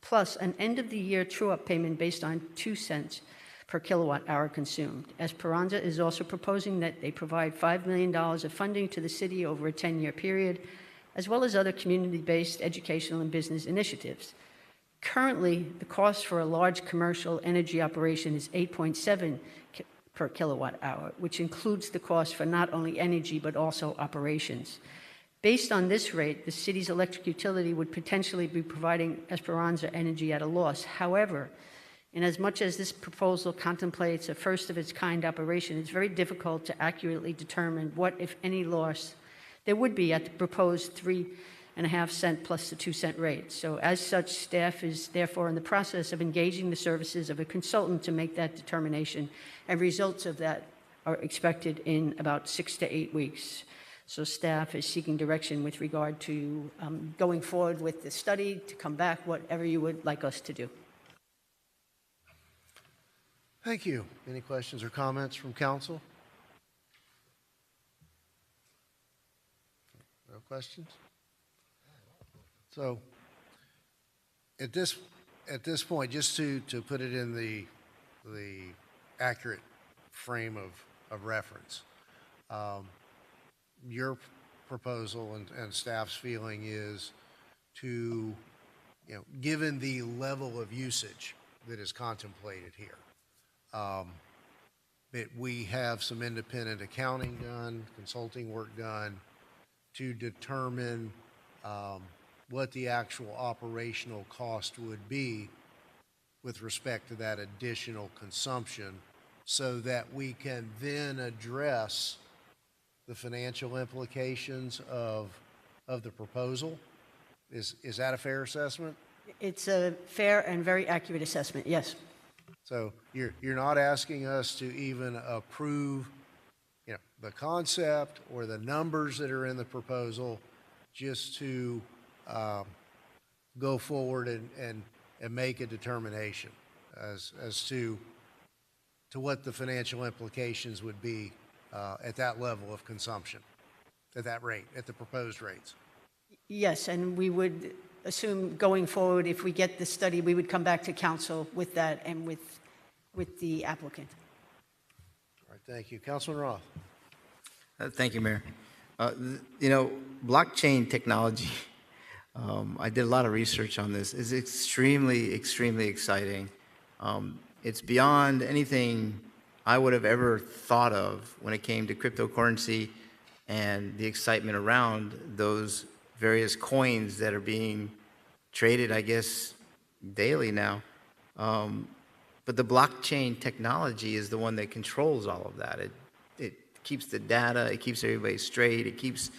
plus an end-of-the-year true-up payment based on 2 cents per kilowatt hour consumed. Esperanza is also proposing that they provide $5 million of funding to the city over a 10-year period, as well as other community-based educational and business initiatives. Currently, the cost for a large commercial energy operation is 8.7 per kilowatt hour, which includes the cost for not only energy but also operations. Based on this rate, the city's electric utility would potentially be providing Esperanza energy at a loss. However, inasmuch as this proposal contemplates a first-of-its-kind operation, it's very difficult to accurately determine what, if any, loss there would be at the proposed 3.5 cent plus the 2 cent rate. So as such, staff is therefore in the process of engaging the services of a consultant to make that determination, and results of that are expected in about 6 to 8 weeks. So staff is seeking direction with regard to going forward with the study, to come back, whatever you would like us to do. Thank you. Any questions or comments from council? No questions? So at this point, just to put it in the accurate frame of reference, your proposal and staff's feeling is to, given the level of usage that is contemplated here. That we have some independent accounting done, consulting work done to determine what the actual operational cost would be with respect to that additional consumption, so that we can then address the financial implications of the proposal. Is that a fair assessment? It's a fair and very accurate assessment, yes. So you're not asking us to even approve, you know, the concept or the numbers that are in the proposal, just to go forward and make a determination as to what the financial implications would be at that level of consumption, at that rate, at the proposed rates. Yes, and we would assume going forward, if we get the study, we would come back to council with that and with the applicant. All right, thank you. Councilman Roth. Thank you, Mayor. You know, blockchain technology, I did a lot of research on this, is extremely, extremely exciting. It's beyond anything I would have ever thought of when it came to cryptocurrency and the excitement around those various coins that are being traded, I guess, daily now. But the blockchain technology is the one that controls all of that. It keeps the data, it keeps everybody straight, it keeps,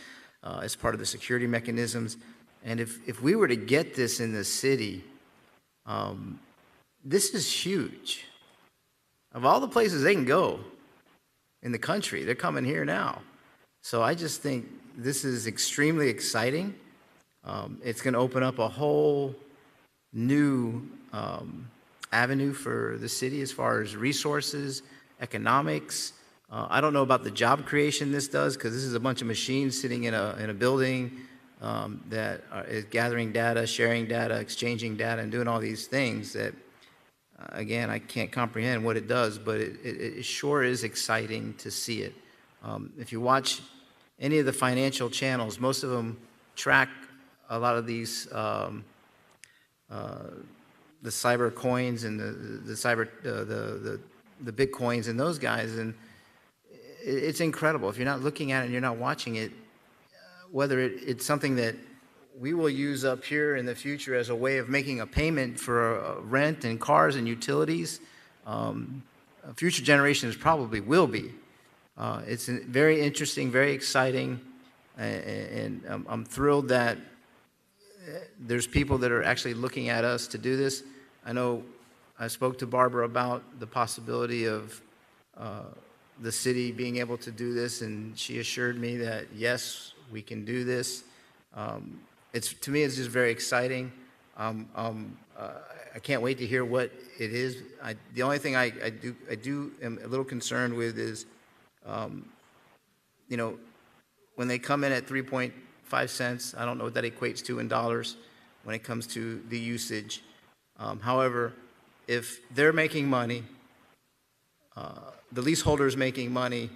as part of the security mechanisms. And if we were to get this in the city, this is huge. Of all the places they can go in the country, they're coming here now. So I just think this is extremely exciting. It's going to open up a whole new avenue for the city as far as resources, economics. I don't know about the job creation this does, because this is a bunch of machines sitting in a building that is gathering data, sharing data, exchanging data, and doing all these things that, again, I can't comprehend what it does, but it sure is exciting to see it. If you watch any of the financial channels, most of them track a lot of these the cyber coins and the Bitcoins and those guys, and it's incredible. If you're not looking at it and you're not watching it, whether it's something that we will use up here in the future as a way of making a payment for rent and cars and utilities, future generations probably will be. It's very interesting, very exciting, and I'm thrilled that there's people that are actually looking at us to do this. I know I spoke to Barbara about the possibility of the city being able to do this, and she assured me that, yes, we can do this. To me, it's just very exciting. I can't wait to hear what it is. The only thing I am a little concerned with is, you know, when they come in at 3.5 cents, I don't know what that equates to in dollars when it comes to the usage. However, if they're making money, the leaseholder is making money,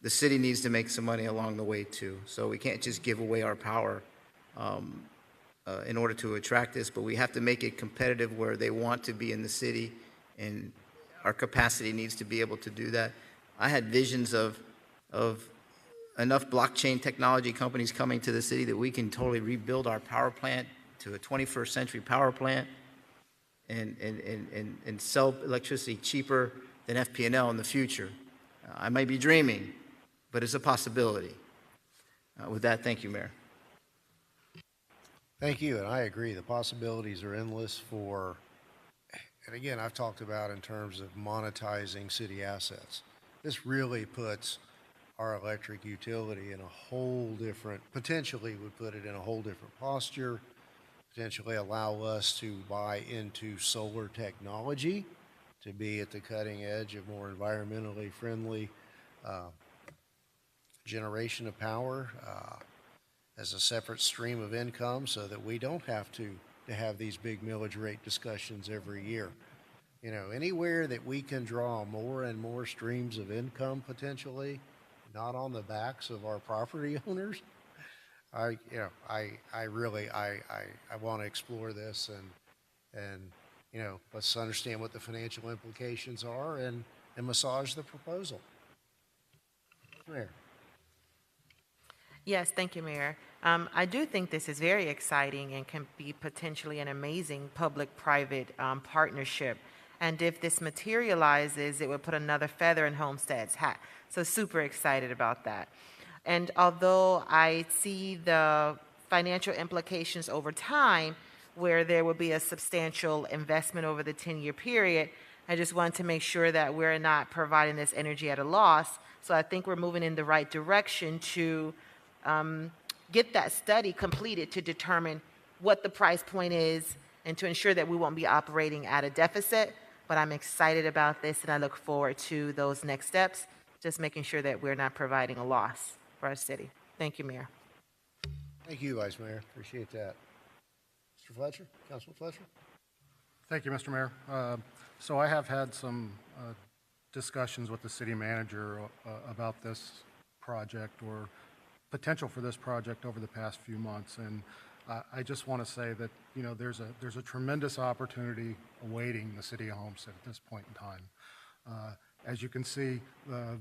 the city needs to make some money along the way too. So we can't just give away our power in order to attract this, but we have to make it competitive where they want to be in the city, and our capacity needs to be able to do that. I had visions of enough blockchain technology companies coming to the city that we can totally rebuild our power plant to a 21st century power plant and sell electricity cheaper than FP&L in the future. I might be dreaming, but it's a possibility. With that, thank you, Mayor. Thank you, and I agree. The possibilities are endless for, and again, I've talked about in terms of monetizing city assets. This really puts our electric utility in a whole different, potentially would put it in a whole different posture, potentially allow us to buy into solar technology to be at the cutting edge of more environmentally friendly generation of power as a separate stream of income, so that we don't have to have these big millage rate discussions every year. You know, anywhere that we can draw more and more streams of income potentially, not on the backs of our property owners, I really want to explore this and let's understand what the financial implications are and massage the proposal. Mayor. Yes, thank you, Mayor. I do think this is very exciting and can be potentially an amazing public-private partnership. And if this materializes, it would put another feather in Homestead's hat. So super excited about that. And although I see the financial implications over time, where there will be a substantial investment over the 10-year period, I just want to make sure that we're not providing this energy at a loss. So I think we're moving in the right direction to get that study completed to determine what the price point is and to ensure that we won't be operating at a deficit. But I'm excited about this, and I look forward to those next steps, just making sure that we're not providing a loss for our city. Thank you, Mayor. Thank you, Vice Mayor. Appreciate that. Mr. Fletcher, Councilman Fletcher. Thank you, Mr. Mayor. So I have had some discussions with the city manager about this project or potential for this project over the past few months, and I just want to say that there's a tremendous opportunity awaiting the city of Homestead at this point in time. As you can see,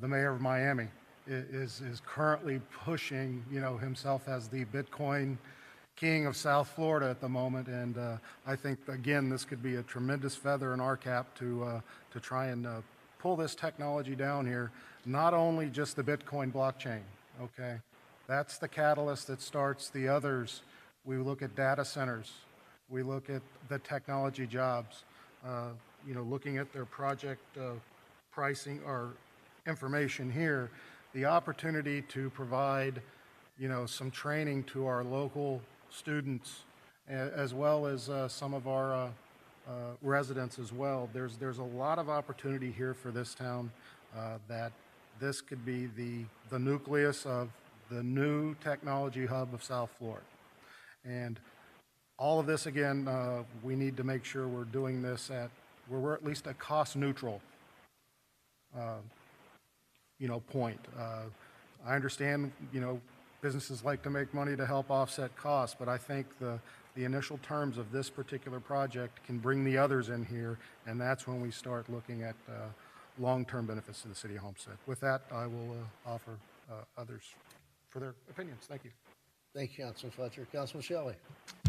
the mayor of Miami is currently pushing himself as the Bitcoin king of South Florida at the moment, and I think again this could be a tremendous feather in our cap to try and pull this technology down here. Not only just the Bitcoin blockchain, okay? That's the catalyst that starts the others. We look at data centers. We look at the technology jobs. Looking at their project pricing or information here, the opportunity to provide, some training to our local students as well as some of our residents as well. There's a lot of opportunity here for this town that this could be the nucleus of the new technology hub of South Florida. And all of this, again, we need to make sure we're doing this where we're at least a cost neutral point. I understand, businesses like to make money to help offset costs, but I think the initial terms of this particular project can bring the others in here, and that's when we start looking at long-term benefits to the city of Homestead. With that, I will offer others for their opinions. Thank you. Thank you, Councilman Fletcher. Councilman Shelley.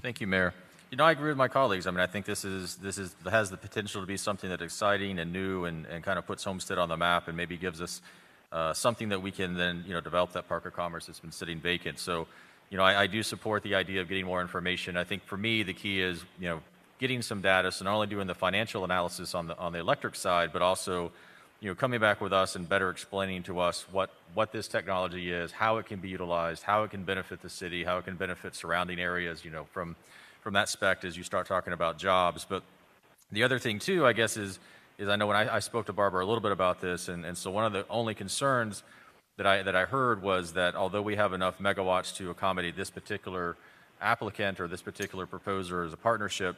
Thank you, Mayor. I agree with my colleagues. I think this has the potential to be something that's exciting and new and kind of puts Homestead on the map and maybe gives us something that we can then, develop that Park of Commerce that's been sitting vacant. So, I do support the idea of getting more information. I think for me, the key is, getting some data, so not only doing the financial analysis on the electric side, but also, coming back with us and better explaining to us what this technology is, how it can be utilized, how it can benefit the city, how it can benefit surrounding areas, from that spec as you start talking about jobs. But the other thing too, I guess, is I know when I spoke to Barbara a little bit about this, and so one of the only concerns that I heard was that although we have enough megawatts to accommodate this particular applicant or this particular proposer as a partnership,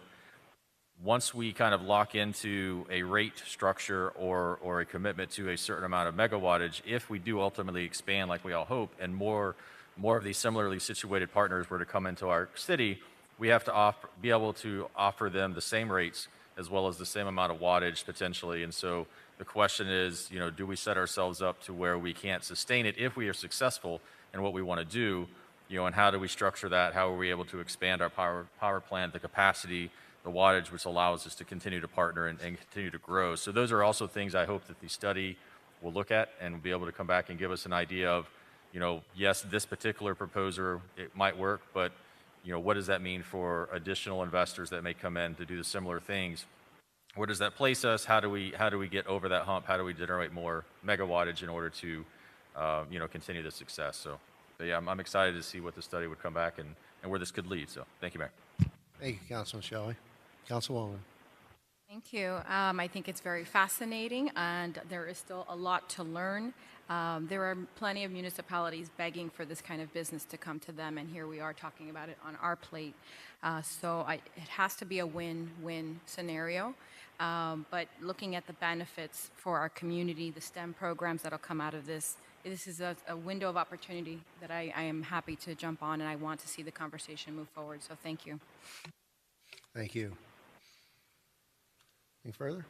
once we kind of lock into a rate structure or a commitment to a certain amount of megawattage, if we do ultimately expand like we all hope and more of these similarly situated partners were to come into our city, we have to be able to offer them the same rates as well as the same amount of wattage potentially. And so the question is, do we set ourselves up to where we can't sustain it if we are successful in what we want to do, and how do we structure that? How are we able to expand our power plant, the capacity, the wattage, which allows us to continue to partner and continue to grow. So those are also things I hope that the study will look at and be able to come back and give us an idea of, yes, this particular proposer, it might work, but what does that mean for additional investors that may come in to do the similar things? Where does that place us? How do we get over that hump? How do we generate more megawattage in order to, continue the success? So yeah, I'm excited to see what the study would come back and where this could lead. So thank you, Mayor. Thank you, Councilman Shelley. Councilwoman. Thank you. I think it's very fascinating, and there is still a lot to learn. There are plenty of municipalities begging for this kind of business to come to them, and here we are talking about it on our plate. It has to be a win-win scenario. But looking at the benefits for our community, the STEM programs that'll come out of this is a window of opportunity that I am happy to jump on, and I want to see the conversation move forward. So thank you. Thank you. Any further?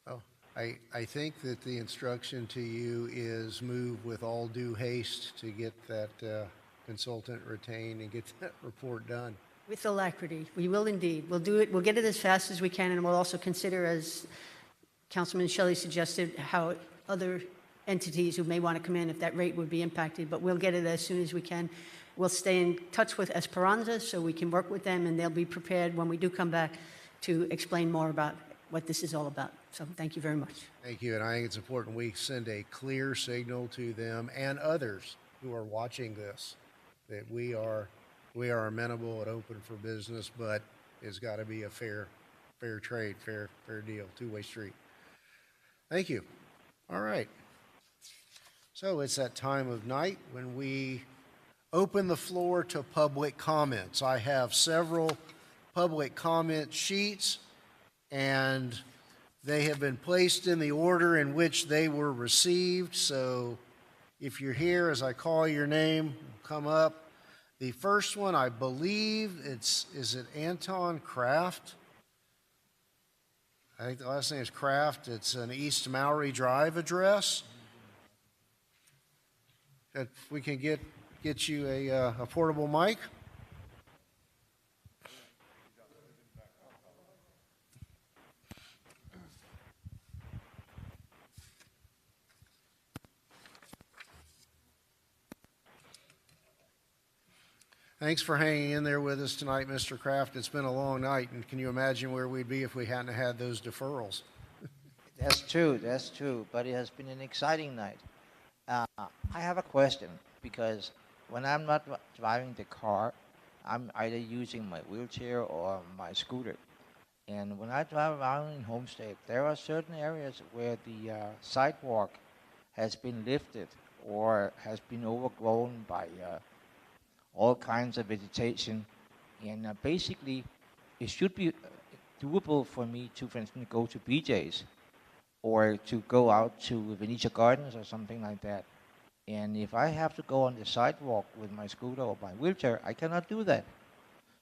Oh, I think that the instruction to you is move with all due haste to get that consultant retained and get that report done. With alacrity, we will indeed. We'll do it, we'll get it as fast as we can, and we'll also consider, as Councilman Shelley suggested, how other entities who may want to come in, if that rate would be impacted, but we'll get it as soon as we can. We'll stay in touch with Esperanza so we can work with them, and they'll be prepared when we do come back to explain more about what this is all about. So thank you very much. Thank you, and I think it's important we send a clear signal to them and others who are watching this that we are amenable and open for business, but it's got to be a fair trade, fair deal, two-way street. Thank you. All right. So it's that time of night when we open the floor to public comments. I have several public comment sheets, and they have been placed in the order in which they were received. So if you're here, as I call your name, come up. The first one, I believe is it Anton Kraft? I think the last name is Kraft. It's an East Maury Drive address. If we can get you a portable mic. Thanks for hanging in there with us tonight, Mr. Kraft. It's been a long night, and can you imagine where we'd be if we hadn't had those deferrals? That's true, but it has been an exciting night. I have a question, because when I'm not driving the car, I'm either using my wheelchair or my scooter. And when I drive around in Homestead, there are certain areas where the sidewalk has been lifted or has been overgrown by all kinds of vegetation, and basically it should be doable for me to, for instance, go to BJ's or to go out to Venetia Gardens or something like that. And if I have to go on the sidewalk with my scooter or my wheelchair, I cannot do that.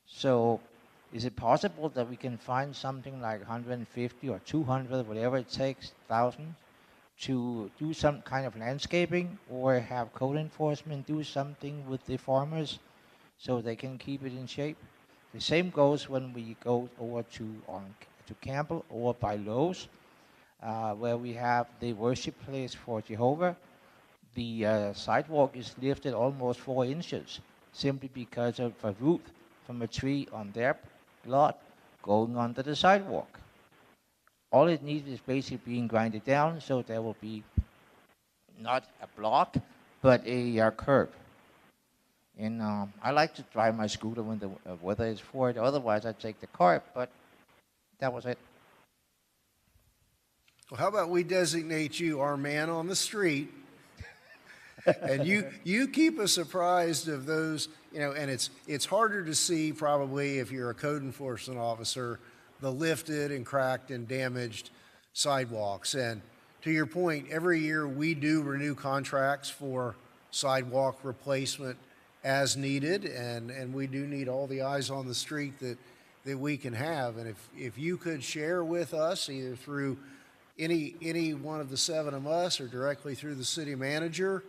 So is it possible that we can find something like 150 or 200, whatever it takes, thousand, to do some kind of landscaping, or have code enforcement do something with the farmers so they can keep it in shape? The same goes when we go over to Campbell or by Lowe's, where we have the worship place for Jehovah. The sidewalk is lifted almost 4 inches simply because of a root from a tree on their lot going under the sidewalk. All it needs is basically being grinded down, so there will be not a block, but a curb. And I like to drive my scooter when the weather is for it. Otherwise, I take the car, but that was it. Well, how about we designate you our man on the street, and you keep us apprised of those, and it's harder to see probably if you're a code enforcement officer, the lifted and cracked and damaged sidewalks. And to your point, every year we do renew contracts for sidewalk replacement as needed, and we do need all the eyes on the street that we can have. And if you could share with us, either through any one of the 7 of us or directly through the city manager,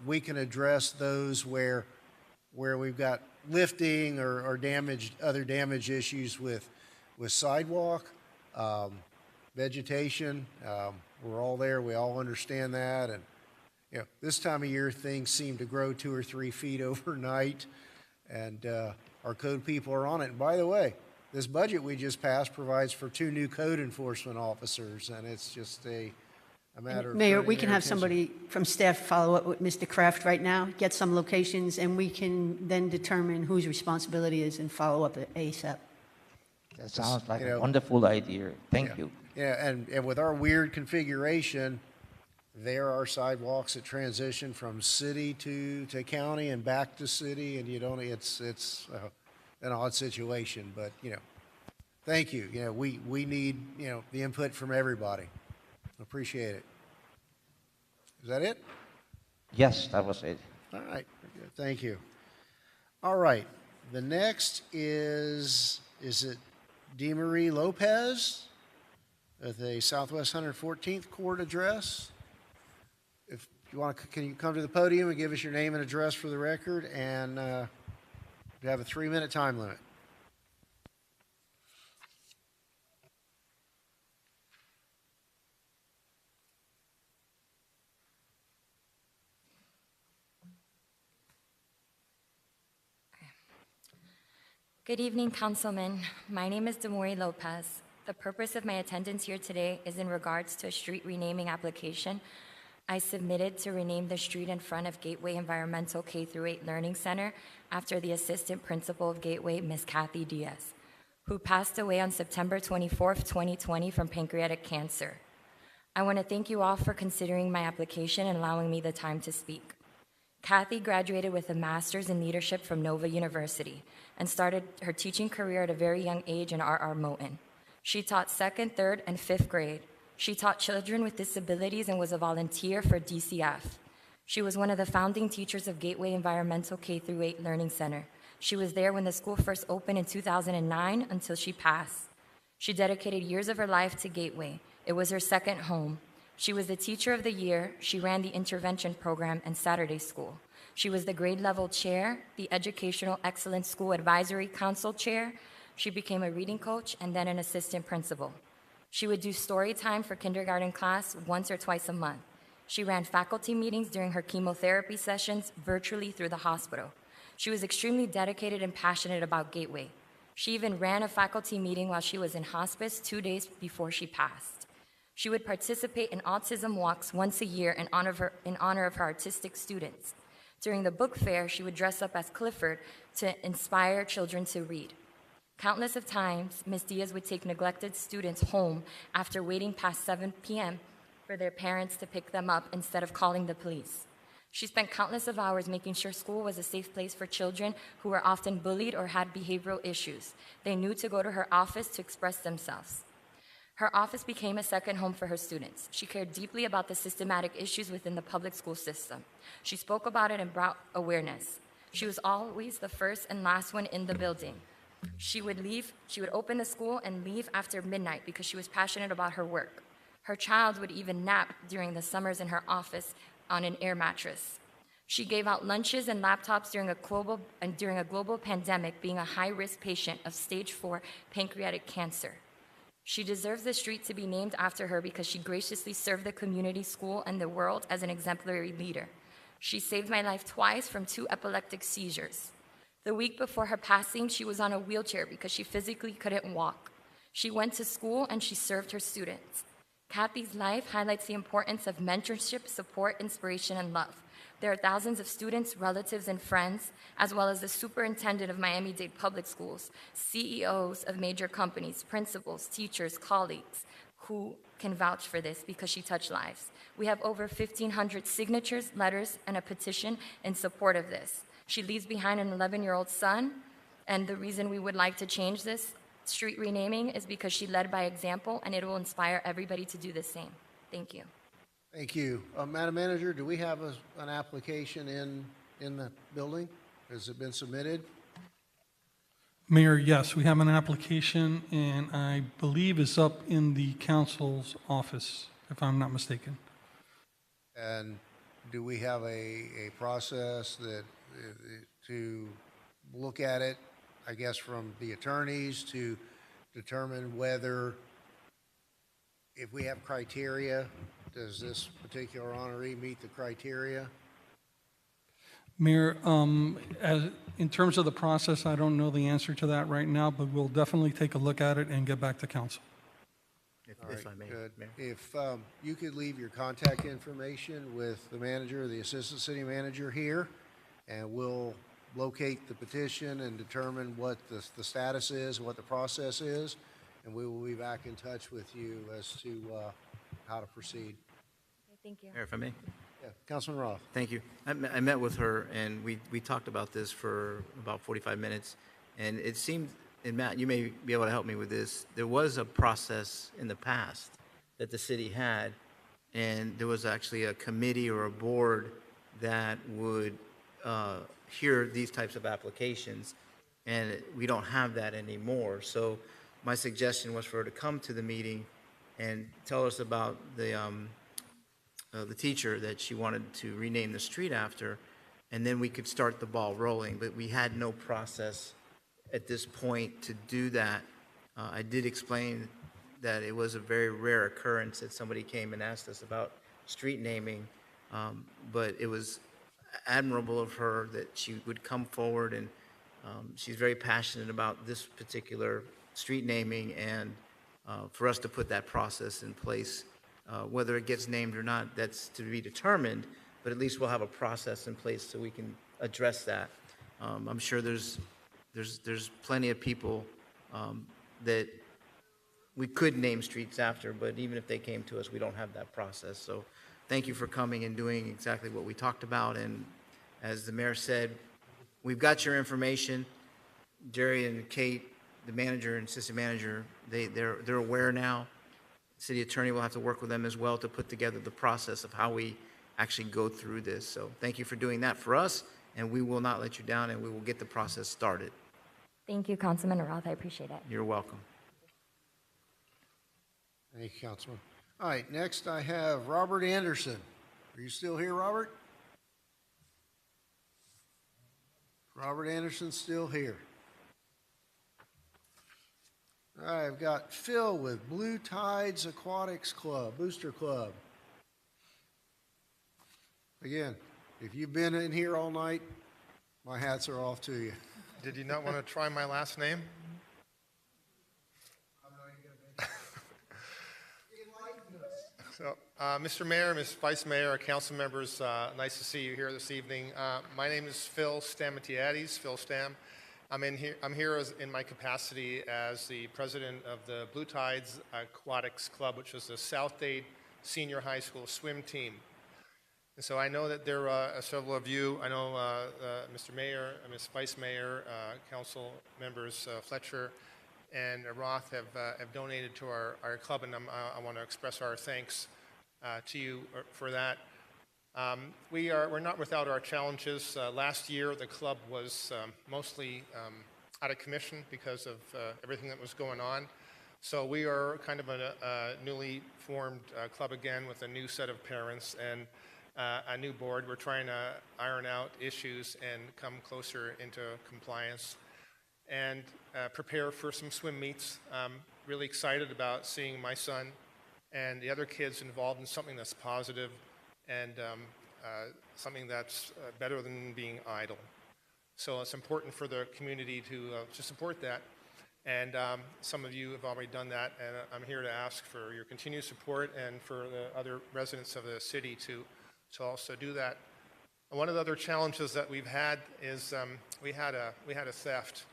we can address those where we've got lifting or other damage issues with sidewalk, vegetation. We're all there. We all understand that. And this time of year, things seem to grow 2 or 3 feet overnight, and our code people are on it. And by the way, this budget we just passed provides for 2 new code enforcement officers, and it's just a matter of... Mayor, we can have somebody from staff follow up with Mr. Kraft right now, get some locations, and we can then determine whose responsibility is and follow up ASAP. That sounds like a wonderful idea. Thank you. Yeah, and with our weird configuration, there are sidewalks that transition from city to county and back to city, and it's an odd situation, but thank you. We need the input from everybody. Appreciate it. Is that it? Yes, that was it. All right. Good. Thank you. All right. The next is it DeMarie Lopez with a Southwest 114th Court address. If you want to, can you come to the podium and give us your name and address for the record? And you have a 3-minute time limit. Good evening, Councilman. My name is DeMarie Lopez. The purpose of my attendance here today is in regards to a street renaming application I submitted to rename the street in front of Gateway Environmental K-8 Learning Center after the assistant principal of Gateway, Ms. Kathy Diaz, who passed away on September 24th, 2020 from pancreatic cancer. I want to thank you all for considering my application and allowing me the time to speak. Kathy graduated with a master's in leadership from Nova University and started her teaching career at a very young age in R.R. Moten. She taught 2nd, 3rd, and 5th grade. She taught children with disabilities and was a volunteer for DCF. She was one of the founding teachers of Gateway Environmental K-8 Learning Center. She was there when the school first opened in 2009 until she passed. She dedicated years of her life to Gateway. It was her second home. She was the Teacher of the Year. She ran the intervention program and Saturday school. She was the grade level chair, the Educational Excellence School Advisory Council chair. She became a reading coach and then an assistant principal. She would do story time for kindergarten class once or twice a month. She ran faculty meetings during her chemotherapy sessions virtually through the hospital. She was extremely dedicated and passionate about Gateway. She even ran a faculty meeting while she was in hospice 2 days before she passed. She would participate in autism walks once a year in honor of her artistic students. During the book fair, she would dress up as Clifford to inspire children to read. Countless of times, Ms. Diaz would take neglected students home after waiting past 7 p.m. for their parents to pick them up instead of calling the police. She spent countless of hours making sure school was a safe place for children who were often bullied or had behavioral issues. They knew to go to her office to express themselves. Her office became a second home for her students. She cared deeply about the systematic issues within the public school system. She spoke about it and brought awareness. She was always the first and last one in the building. She would open the school and leave after midnight because she was passionate about her work. Her child would even nap during the summers in her office on an air mattress. She gave out lunches and laptops during a global pandemic, being a high-risk patient of stage 4 pancreatic cancer. She deserves the street to be named after her because she graciously served the community, school, and the world as an exemplary leader. She saved my life twice from 2 epileptic seizures. The week before her passing, she was on a wheelchair because she physically couldn't walk. She went to school and she served her students. Kathy's life highlights the importance of mentorship, support, inspiration, and love. There are thousands of students, relatives, and friends, as well as the superintendent of Miami-Dade Public Schools, CEOs of major companies, principals, teachers, colleagues, who can vouch for this because she touched lives. We have over 1,500 signatures, letters, and a petition in support of this. She leaves behind an 11-year-old son, and the reason we would like to change this street renaming is because she led by example, and it will inspire everybody to do the same. Thank you. Thank you. Madam Manager, do we have an application in the building? Has it been submitted? Mayor, yes, we have an application, and I believe it's up in the council's office, if I'm not mistaken. And do we have a process that to look at it, I guess, from the attorneys to determine whether, if we have criteria, does this particular honoree meet the criteria? Mayor, in terms of the process, I don't know the answer to that right now, but we'll definitely take a look at it and get back to council. If I may, Good. Mayor. If you could leave your contact information with the manager or the assistant city manager here, and we'll locate the petition and determine what the status is, what the process is, and we will be back in touch with you as to how to proceed. Thank you. Mayor, if I may. Yeah, Councilman Roth. Thank you. I met with her, and we talked about this for about 45 minutes, and it seemed, and Matt, you may be able to help me with this, there was a process in the past that the city had, and there was actually a committee or a board that would hear these types of applications, and we don't have that anymore. So my suggestion was for her to come to the meeting and tell us about the teacher that she wanted to rename the street after, and then we could start the ball rolling. But we had no process at this point to do that. I did explain that it was a very rare occurrence that somebody came and asked us about street naming, but it was admirable of her that she would come forward, and she's very passionate about this particular street naming, and for us to put that process in place. Whether it gets named or not, that's to be determined, but at least we'll have a process in place so we can address that. I'm sure there's plenty of people that we could name streets after, but even if they came to us, we don't have that process. So thank you for coming and doing exactly what we talked about. And as the mayor said, we've got your information. Jerry and Kate, the manager and assistant manager, they're aware now. City attorney will have to work with them as well to put together the process of how we actually go through this. So thank you for doing that for us, and we will not let you down, and we will get the process started. Thank you, Councilman Roth. I appreciate it. You're welcome. Thank you, Councilman. All right, next I have Robert Anderson. Are you still here, Robert? Robert Anderson's still here. All right, I've got Phil with Blue Tides Aquatics Club, Booster Club. Again, if you've been in here all night, my hats are off to you. Did you not want to try my last name? So, Mr. Mayor, Ms. Vice Mayor, council members, nice to see you here this evening. My name is Phil Stamatiadis, Phil Stam. I'm here in my capacity as the president of the Blue Tides Aquatics Club, which is the South Dade Senior High School swim team. And so I know that there are several of you, I know Mr. Mayor, Ms. Vice Mayor, council members Fletcher and Roth have donated to our club, and I want to express our thanks to you for that. We're not without our challenges. Last year, the club was mostly out of commission because of everything that was going on. So we are kind of a newly formed club again with a new set of parents and a new board. We're trying to iron out issues and come closer into compliance and prepare for some swim meets. Really excited about seeing my son and the other kids involved in something that's positive and something that's better than being idle. So it's important for the community to support that. And some of you have already done that, and I'm here to ask for your continued support and for the other residents of the city to also do that. And one of the other challenges that we've had is we had a theft.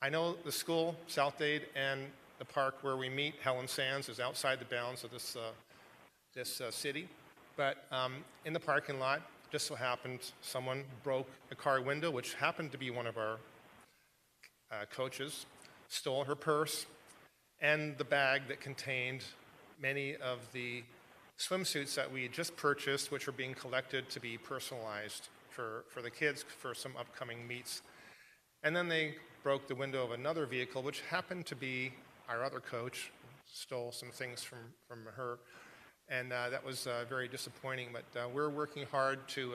I know the school, South Dade, and the park where we meet, Helen Sands, is outside the bounds of this city. But in the parking lot, just so happened, someone broke a car window, which happened to be one of our coaches, stole her purse and the bag that contained many of the swimsuits that we had just purchased, which are being collected to be personalized for the kids for some upcoming meets. And then they broke the window of another vehicle, which happened to be our other coach, stole some things from her. And that was very disappointing, but we're working hard to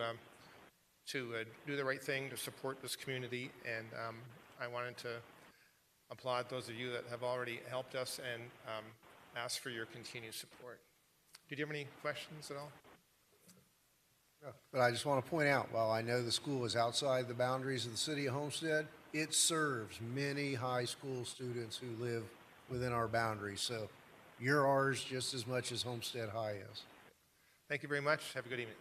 do the right thing to support this community, and I wanted to applaud those of you that have already helped us and ask for your continued support. Did you have any questions at all? No, but I just want to point out, while I know the school is outside the boundaries of the city of Homestead, it serves many high school students who live within our boundaries. So you're ours just as much as Homestead High is. Thank you very much. Have a good evening.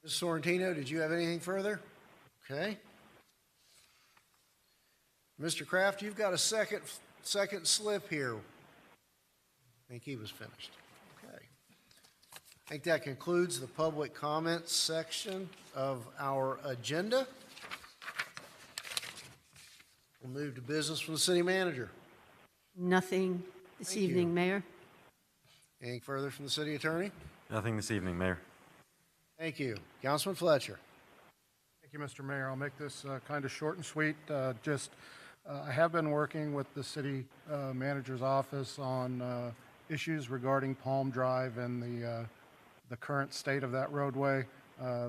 Ms. Sorrentino, did you have anything further? Okay. Mr. Kraft, you've got a second slip here. I think he was finished. Okay. I think that concludes the public comments section of our agenda. We'll move to business from the city manager. Nothing this evening, Mayor. Anything further from the city attorney? Nothing this evening, Mayor. Thank you. Councilman Fletcher. Thank you, Mr. Mayor. I'll make this kind of short and sweet. I have been working with the city manager's office on issues regarding Palm Drive and the current state of that roadway.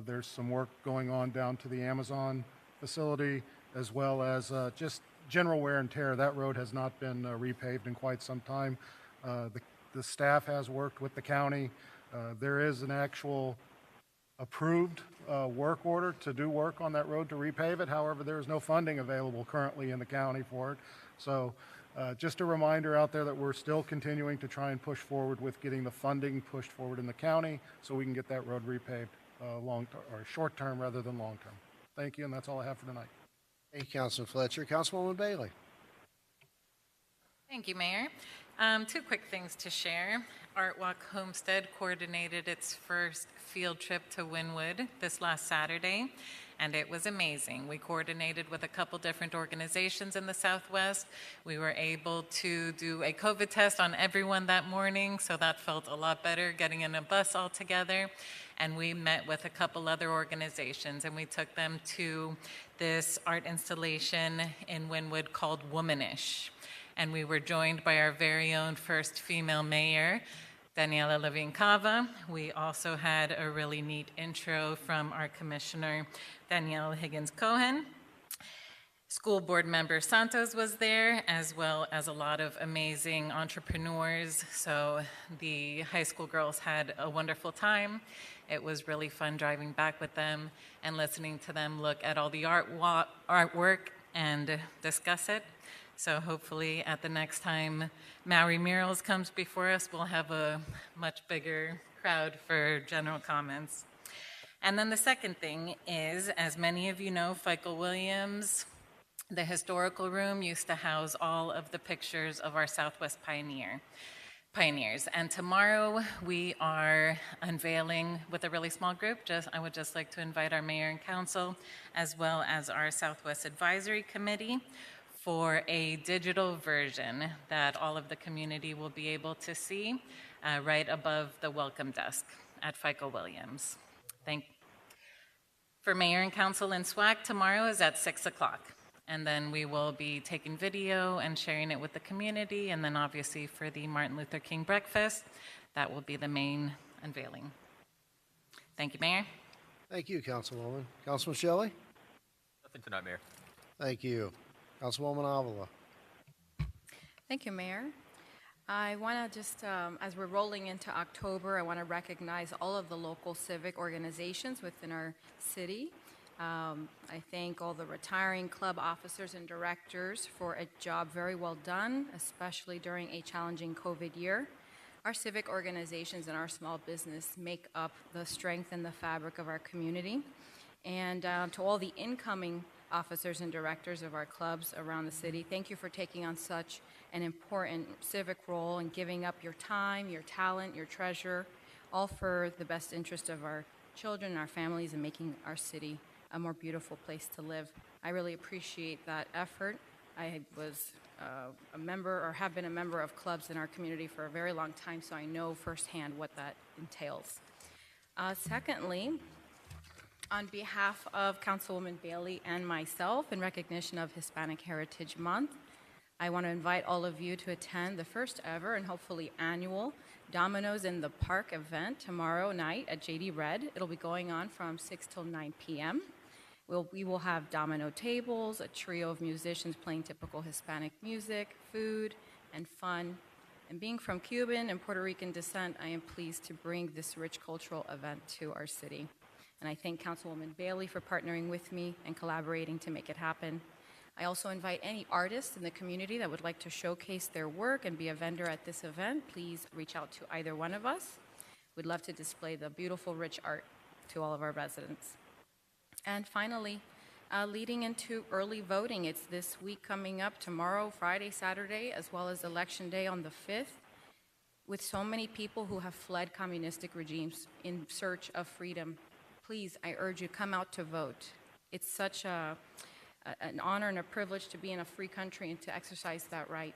There's some work going on down to the Amazon facility, as well as just general wear and tear. That road has not been repaved in quite some time. The staff has worked with the county. There is an actual approved work order to do work on that road to repave it. However, there is no funding available currently in the county for it. So just a reminder out there that we're still continuing to try and push forward with getting the funding pushed forward in the county so we can get that road repaved short term rather than long term. Thank you, and that's all I have for tonight. Thank you, Councilman Fletcher. Councilwoman Bailey. Thank you, Mayor. Two quick things to share. Art Walk Homestead coordinated its first field trip to Wynwood this last Saturday, and it was amazing. We coordinated with a couple different organizations in the Southwest. We were able to do a COVID test on everyone that morning, so that felt a lot better, getting in a bus all together. And we met with a couple other organizations, and we took them to this art installation in Wynwood called Womanish. And we were joined by our very own first female mayor, Daniela Levine Cava. We also had a really neat intro from our commissioner, Danielle Higgins-Cohen. School board member Santos was there, as well as a lot of amazing entrepreneurs. So the high school girls had a wonderful time. It was really fun driving back with them and listening to them look at all the artwork and discuss it. So hopefully at the next time Maori Murals comes before us, we'll have a much bigger crowd for general comments. And then the second thing is, as many of you know, Michael Williams, the historical room used to house all of the pictures of our Southwest pioneers. And tomorrow we are unveiling with a really small group. I would just like to invite our mayor and council, as well as our Southwest Advisory Committee, for a digital version that all of the community will be able to see right above the welcome desk at FICO Williams. For Mayor and Council in SWAC, tomorrow is at 6 o'clock. And then we will be taking video and sharing it with the community. And then obviously for the Martin Luther King breakfast, that will be the main unveiling. Thank you, Mayor. Thank you, Councilwoman. Councilman Shelley? Nothing tonight, Mayor. Thank you. Councilwoman Avila. Thank you, Mayor. I want to just, as we're rolling into October, I want to recognize all of the local civic organizations within our city. I thank all the retiring club officers and directors for a job very well done, especially during a challenging COVID year. Our civic organizations and our small business make up the strength and the fabric of our community. And to all the incoming officers and directors of our clubs around the city, thank you for taking on such an important civic role and giving up your time, your talent, your treasure, all for the best interest of our children, our families, and making our city a more beautiful place to live. I really appreciate that effort. I was a member, or have been a member of clubs in our community for a very long time, so I know firsthand what that entails. Secondly, on behalf of Councilwoman Bailey and myself, in recognition of Hispanic Heritage Month, I want to invite all of you to attend the first ever and hopefully annual Dominoes in the Park event tomorrow night at JD Red. It'll be going on from 6 till 9 p.m. We will have domino tables, a trio of musicians playing typical Hispanic music, food, and fun. And being from Cuban and Puerto Rican descent, I am pleased to bring this rich cultural event to our city. And I thank Councilwoman Bailey for partnering with me and collaborating to make it happen. I also invite any artists in the community that would like to showcase their work and be a vendor at this event. Please reach out to either one of us. We'd love to display the beautiful, rich art to all of our residents. And finally, leading into early voting, it's this week coming up, tomorrow, Friday, Saturday, as well as Election Day on the 5th. With so many people who have fled communistic regimes in search of freedom, please, I urge you, come out to vote. It's such an honor and a privilege to be in a free country and to exercise that right.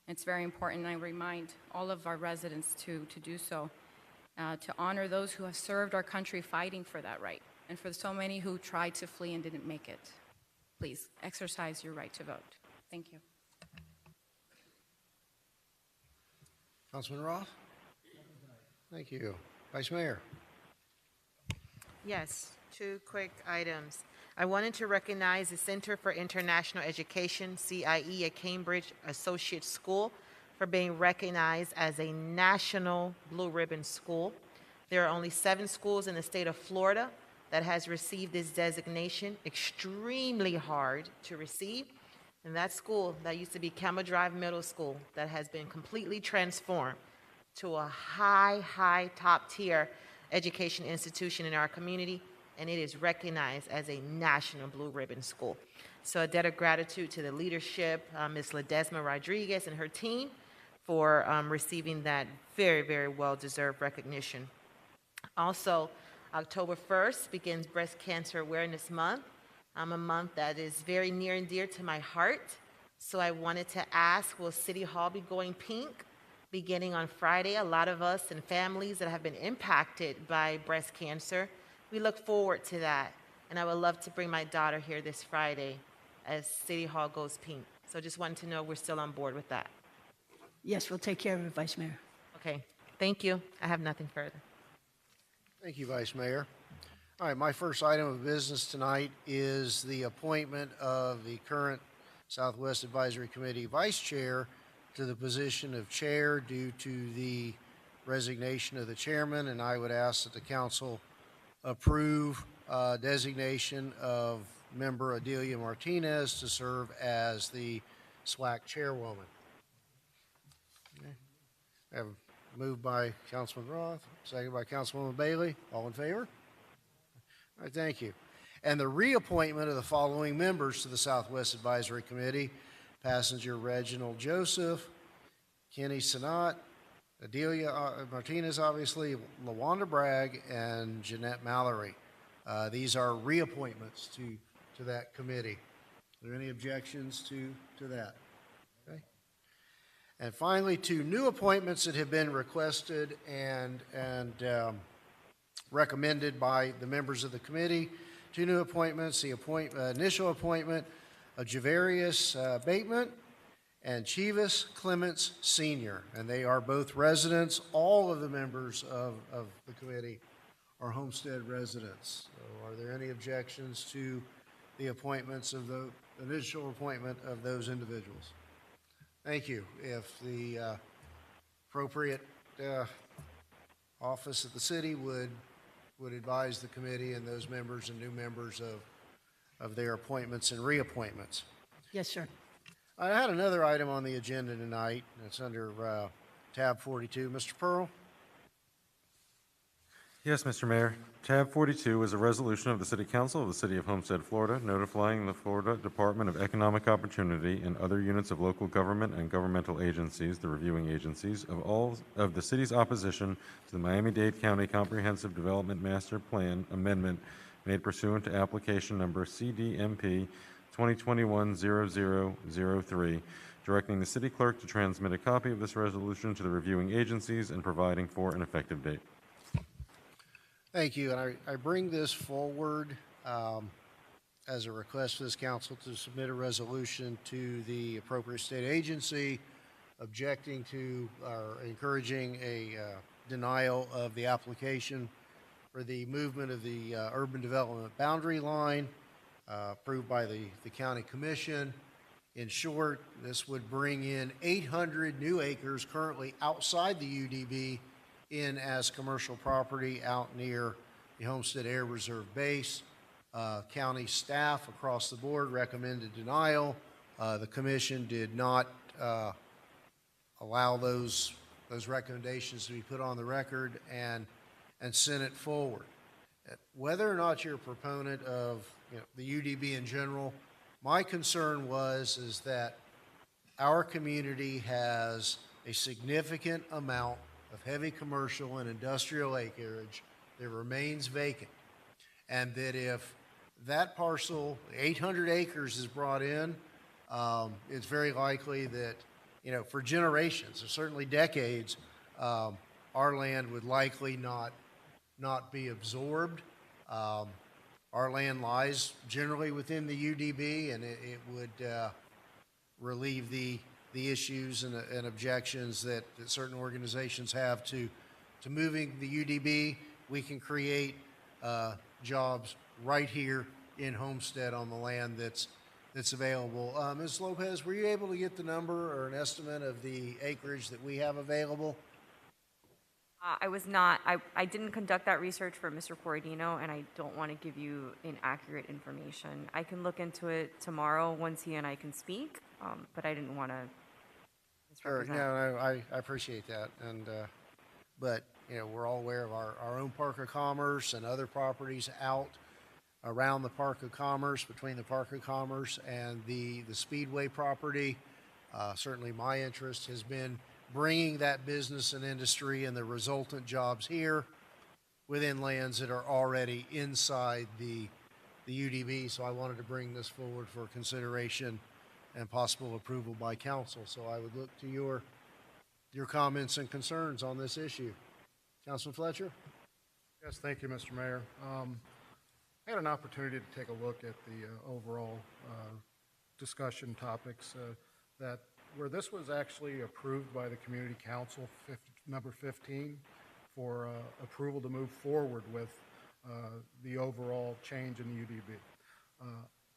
It's very important, and I remind all of our residents to do so, to honor those who have served our country fighting for that right, and for so many who tried to flee and didn't make it. Please exercise your right to vote. Thank you. Councilman Roth? Thank you. Vice Mayor? Yes, two quick items. I wanted to recognize the Center for International Education, CIE, at Cambridge Associate School for being recognized as a national blue ribbon school. There are only 7 schools in the state of Florida that has received this designation, extremely hard to receive. And that school, that used to be Camel Drive Middle School, that has been completely transformed to a high, top-tier education institution in our community, and it is recognized as a national blue ribbon school. So a debt of gratitude to the leadership, Ms. Ledesma Rodriguez and her team, for receiving that very, very well-deserved recognition. Also, October 1st begins Breast Cancer Awareness Month. A month that is very near and dear to my heart. So I wanted to ask, will City Hall be going pink beginning on Friday? A lot of us and families that have been impacted by breast cancer, we look forward to that. And I would love to bring my daughter here this Friday as City Hall goes pink. So just wanted to know we're still on board with that. Yes, we'll take care of it, Vice Mayor. Okay, thank you. I have nothing further. Thank you, Vice Mayor. All right, my first item of business tonight is the appointment of the current Southwest Advisory Committee Vice Chair to the position of Chair due to the resignation of the Chairman, and I would ask that the Council approve designation of Member Adelia Martinez to serve as the SWAC Chairwoman. Okay. I have a move by Councilman Roth, second by Councilwoman Bailey. All in favor? All right, thank you. And the reappointment of the following members to the Southwest Advisory Committee: Passenger Reginald Joseph, Kenny Sanat, Adelia Martinez, obviously, LaWanda Bragg, and Jeanette Mallory. These are reappointments to that committee. Are there any objections to that? Okay. And finally, 2 new appointments that have been requested and recommended by the members of the committee. 2 new appointments: the initial appointment of Javarius Bateman and Chivas Clements Sr., and they are both residents. All of the members of the committee are Homestead residents. So are there any objections to the appointments of the initial appointment of those individuals? Thank you. If the appropriate office of the city would advise the committee and those members and new members of their appointments and reappointments. Yes, sir. I had another item on the agenda tonight. It's under tab 42. Mr. Pearl? Yes, Mr. Mayor. Tab 42 is a resolution of the City Council of the City of Homestead, Florida, notifying the Florida Department of Economic Opportunity and other units of local government and governmental agencies, the reviewing agencies, of all of the city's opposition to the Miami-Dade County Comprehensive Development Master Plan amendment made pursuant to application number CDMP 2021-0003, directing the city clerk to transmit a copy of this resolution to the reviewing agencies and providing for an effective date. Thank you. And I bring this forward as a request for this council to submit a resolution to the appropriate state agency objecting to or encouraging a denial of the application for the movement of the urban development boundary line approved by the county commission. In short, this would bring in 800 new acres currently outside the UDB in as commercial property out near the Homestead Air Reserve Base. County staff across the board recommended denial. The commission did not allow those recommendations to be put on the record and sent it forward. Whether or not you're a proponent of the UDB in general, my concern is that our community has a significant amount of heavy commercial and industrial acreage that remains vacant, and that if that parcel, 800 acres, is brought in, it's very likely that, for generations, or certainly decades, our land would likely not be absorbed. our land lies generally within the UDB, and it would relieve the issues and objections that certain organizations have to moving the UDB. We can create jobs right here in Homestead on the land that's available. Ms. Lopez, were you able to get the number or an estimate of the acreage that we have available? I was not. I didn't conduct that research for Mr. Corradino, and I don't want to give you inaccurate information. I can look into it tomorrow once he and I can speak, but I didn't want to Sure, misrepresent. no, I appreciate that, and but you know, we're all aware of our own Park of Commerce and other properties out around the Park of Commerce, between the Park of Commerce and the Speedway property. Certainly my interest has been bringing that business and industry and the resultant jobs here within lands that are already inside the UDB. So I wanted to bring this forward for consideration and possible approval by council. So I would look to your comments and concerns on this issue. Councilman Fletcher? Yes, thank you, Mr. Mayor. I had an opportunity to take a look at the overall discussion topics that where this was actually approved by the Community Council, number 15, for approval to move forward with the overall change in the UDB.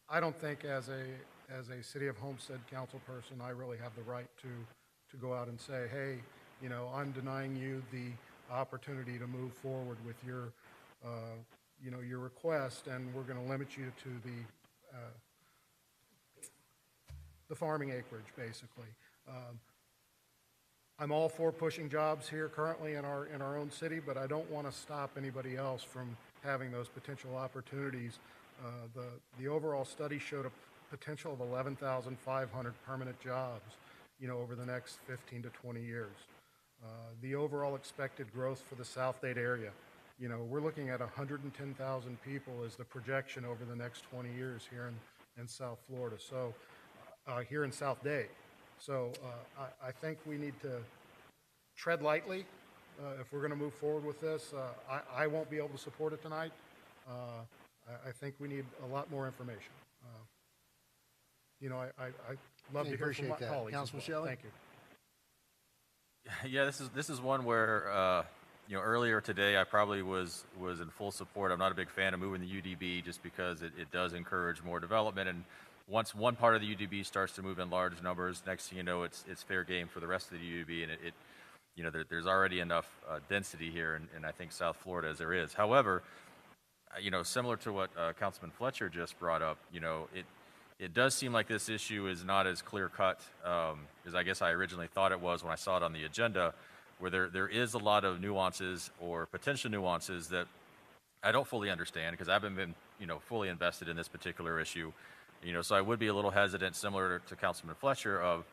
I don't think as a City of Homestead council person, I really have the right to go out and say, hey, you know, I'm denying you the opportunity to move forward with your you know, your request, and we're going to limit you to the farming acreage, basically. I'm all for pushing jobs here currently in our own city, but I don't want to stop anybody else from having those potential opportunities. The overall study showed a potential of 11,500 permanent jobs, you know, over the next 15 to 20 years. The overall expected growth for the South Dade area, you know, we're looking at 110,000 people as the projection over the next 20 years here in South Florida. So here in South Dade. So I think we need to tread lightly if we're going to move forward with this. I won't be able to support it tonight. I think we need a lot more information. You know, I'd love to hear from my colleagues. Councilman as well. Shelley? Thank you. Yeah, this is one where you know, earlier today I probably was in full support. I'm not a big fan of moving the UDB just because it does encourage more development, and once one part of the UDB starts to move in large numbers, next thing you know, it's fair game for the rest of the UDB, and it you know, there's already enough density here, and I think South Florida as there is. However, you know, similar to what Councilman Fletcher just brought up, you know, it does seem like this issue is not as clear cut as I guess I originally thought it was when I saw it on the agenda, where there is a lot of nuances or potential nuances that I don't fully understand because I haven't been, you know, fully invested in this particular issue. You know, so I would be a little hesitant, similar to Councilman Fletcher, of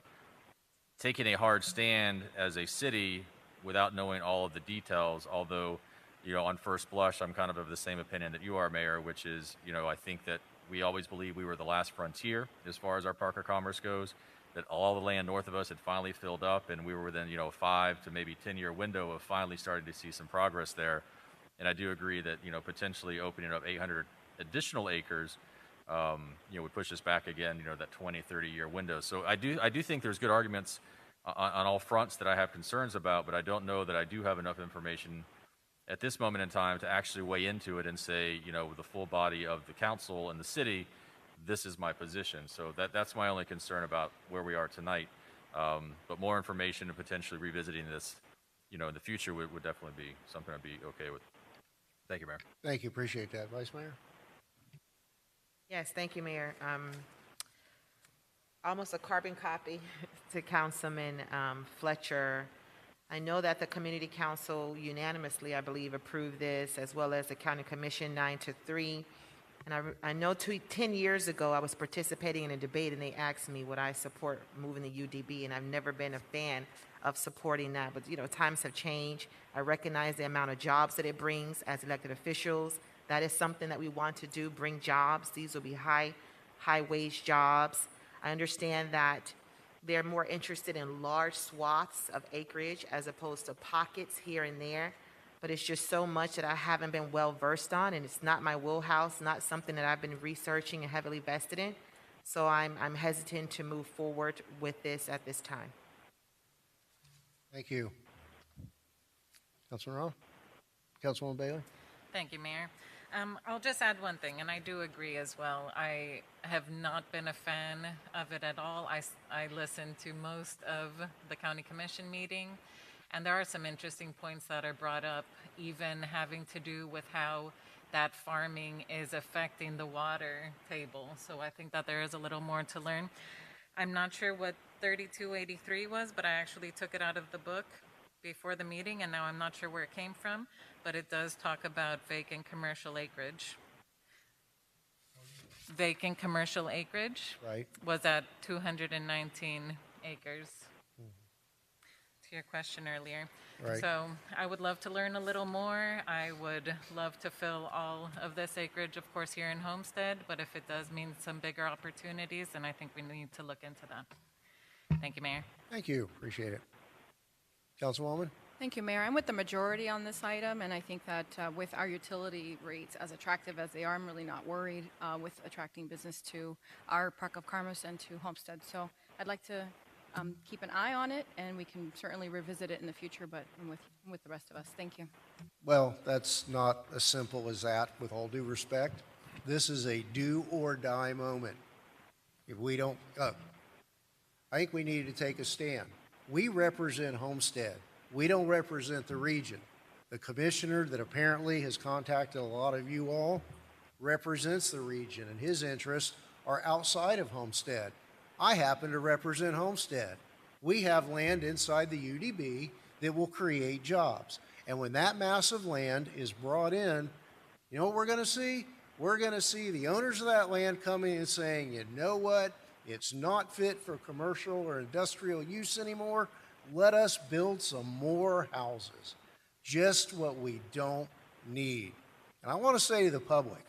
taking a hard stand as a city without knowing all of the details, although, you know, on first blush, I'm kind of the same opinion that you are, Mayor, which is, you know, I think that we always believed we were the last frontier as far as our Park of Commerce goes, that all the land north of us had finally filled up, and we were within, you know, a 5 to maybe 10-year window of finally starting to see some progress there. And I do agree that, you know, potentially opening up 800 additional acres, you know, would push us back again, you know, that 20, 30-year window. So I do think there's good arguments on all fronts that I have concerns about, but I don't know that I do have enough information at this moment in time to actually weigh into it and say, you know, with the full body of the council and the city, this is my position. So that's my only concern about where we are tonight. But more information and potentially revisiting this, you know, in the future would definitely be something I'd be okay with. Thank you, Mayor. Thank you. Appreciate that. Vice Mayor? Yes, thank you, Mayor. Almost a carbon copy to Councilman Fletcher. I know that the Community Council unanimously, I believe, approved this, as well as the County Commission 9-3. And I know 10 years ago I was participating in a debate and they asked me would I support moving the UDB, and I've never been a fan of supporting that. But, you know, times have changed. I recognize the amount of jobs that it brings as elected officials. That is something that we want to do, bring jobs. These will be high wage jobs. I understand that they're more interested in large swaths of acreage as opposed to pockets here and there. but it's just so much that I haven't been well versed on, and it's not my wheelhouse, not something that I've been researching and heavily vested in. So I'm hesitant to move forward with this at this time. Thank you. Councilman Rowe? Councilwoman Bailey? Thank you, Mayor. I'll just add one thing, and I do agree as well. I have not been a fan of it at all. I listened to most of the county commission meeting, and there are some interesting points that are brought up, even having to do with how that farming is affecting the water table. So I think that there is a little more to learn. I'm not sure what 3283 was, but I actually took it out of the book before the meeting, and now I'm not sure where it came from, but it does talk about vacant commercial acreage. Vacant commercial acreage was at 219 acres. To your question earlier. So I would love to learn a little more. I would love to fill all of this acreage, of course, here in Homestead, but if it does mean some bigger opportunities, then I think we need to look into that. Thank you, Mayor. Thank you. Appreciate it. Councilwoman? Thank you, Mayor. I'm with the majority on this item, and I think that with our utility rates as attractive as they are, I'm really not worried with attracting business to our Park of Carmos and to Homestead. So I'd like to keep an eye on it, and we can certainly revisit it in the future, but I'm with the rest of us. Thank you. Well, that's not as simple as that, with all due respect. This is a do or die moment. If we don't, I think we need to take a stand. We represent Homestead. We don't represent the region. The commissioner that apparently has contacted a lot of you all represents the region, and his interests are outside of Homestead. I happen to represent Homestead. We have land inside the UDB that will create jobs. And when that massive land is brought in, you know what we're going to see? We're going to see the owners of that land coming and saying, you know what? It's not fit for commercial or industrial use anymore. Let us build some more houses. Just what we don't need. And I want to say to the public,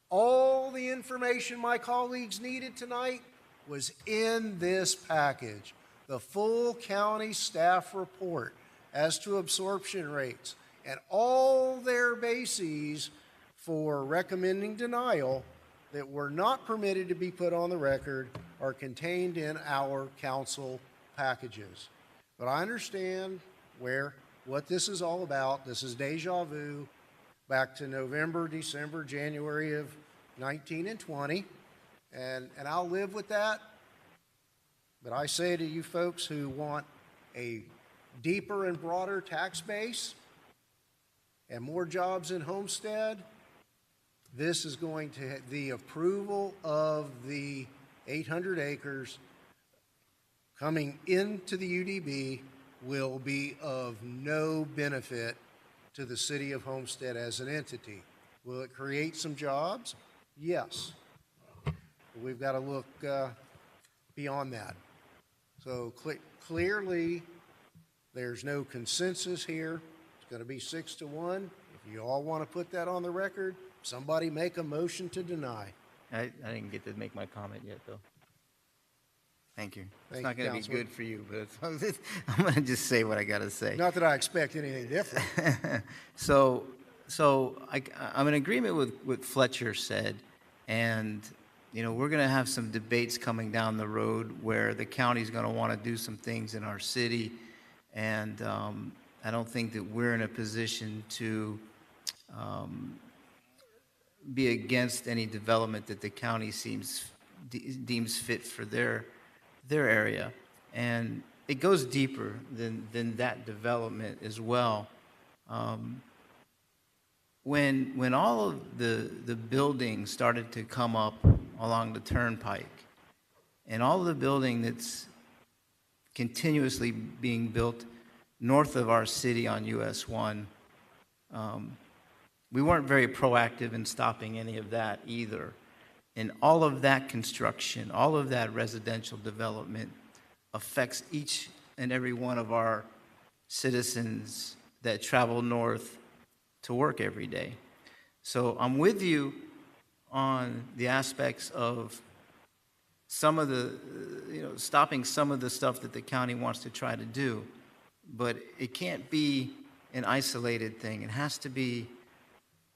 all the information my colleagues needed tonight was in this package. The full county staff report as to absorption rates and all their bases for recommending denial that were not permitted to be put on the record are contained in our council packages. But I understand what this is all about. This is deja vu back to November, December, January of 19 and 20. And I'll live with that. But I say to you folks who want a deeper and broader tax base and more jobs in Homestead, this is going to, the approval of the 800 acres coming into the UDB will be of no benefit to the city of Homestead as an entity. Will it create some jobs? Yes. We've got to look beyond that. So clearly, there's no consensus here. It's going to be 6-1. If you all want to put that on the record, somebody make a motion to deny. I didn't get to make my comment yet, though. Thank you. It's Thank not you, going to be Councilman. good for you, but I'm going to just say what I got to say. Not that I expect anything different. So I'm in agreement with what Fletcher said, and we're going to have some debates coming down the road where the county's going to want to do some things in our city, and I don't think that we're in a position to be against any development that the county deems fit for their area, and it goes deeper than that development as well. When all of the buildings started to come up along the turnpike, and all of the building that's continuously being built north of our city on US 1, we weren't very proactive in stopping any of that either. And all of that construction, all of that residential development affects each and every one of our citizens that travel north to work every day. So I'm with you on the aspects of some of the, stopping some of the stuff that the county wants to try to do, but it can't be an isolated thing. It has to be,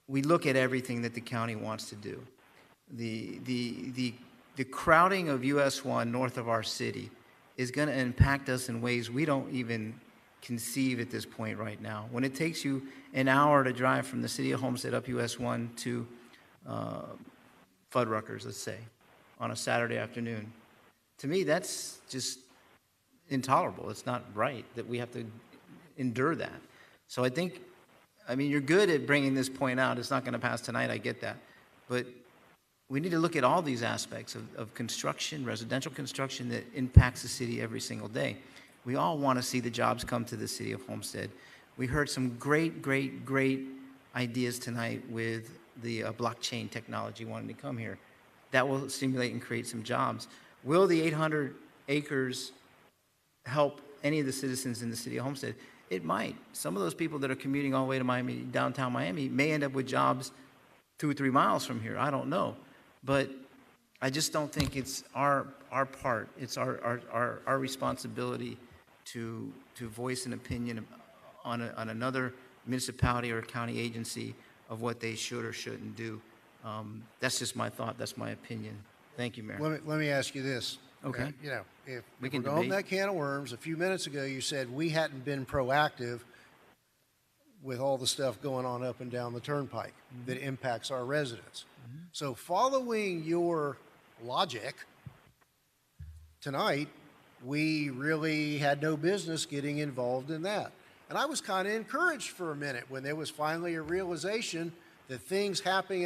we look at everything that the county wants to do. The crowding of US 1 north of our city is going to impact us in ways we don't even conceive at this point right now. When it takes you an hour to drive from the city of Homestead up US 1 to Fuddruckers, let's say, on a Saturday afternoon, to me, that's just intolerable. It's not right that we have to endure that. So I think, I mean, you're good at bringing this point out. It's not going to pass tonight. I get that. But we need to look at all these aspects of construction, residential construction that impacts the city every single day. We all want to see the jobs come to the city of Homestead. We heard some great, great, great ideas tonight with the blockchain technology wanting to come here. That will stimulate and create some jobs. Will the 800 acres help any of the citizens in the city of Homestead? It might. Some of those people that are commuting all the way to Miami, downtown Miami, may end up with jobs 2 or 3 miles from here. I don't know. But I just don't think it's our part. It's our responsibility to voice an opinion on another municipality or county agency of what they should or shouldn't do. That's just my thought. That's my opinion. Thank you, Mayor. Let me ask you this. Okay. You know, if We we're can going debate. that can of worms, a few minutes ago you said we hadn't been proactive with all the stuff going on up and down the turnpike that impacts our residents. So following your logic, tonight, we really had no business getting involved in that. And I was kind of encouraged for a minute when there was finally a realization that things happening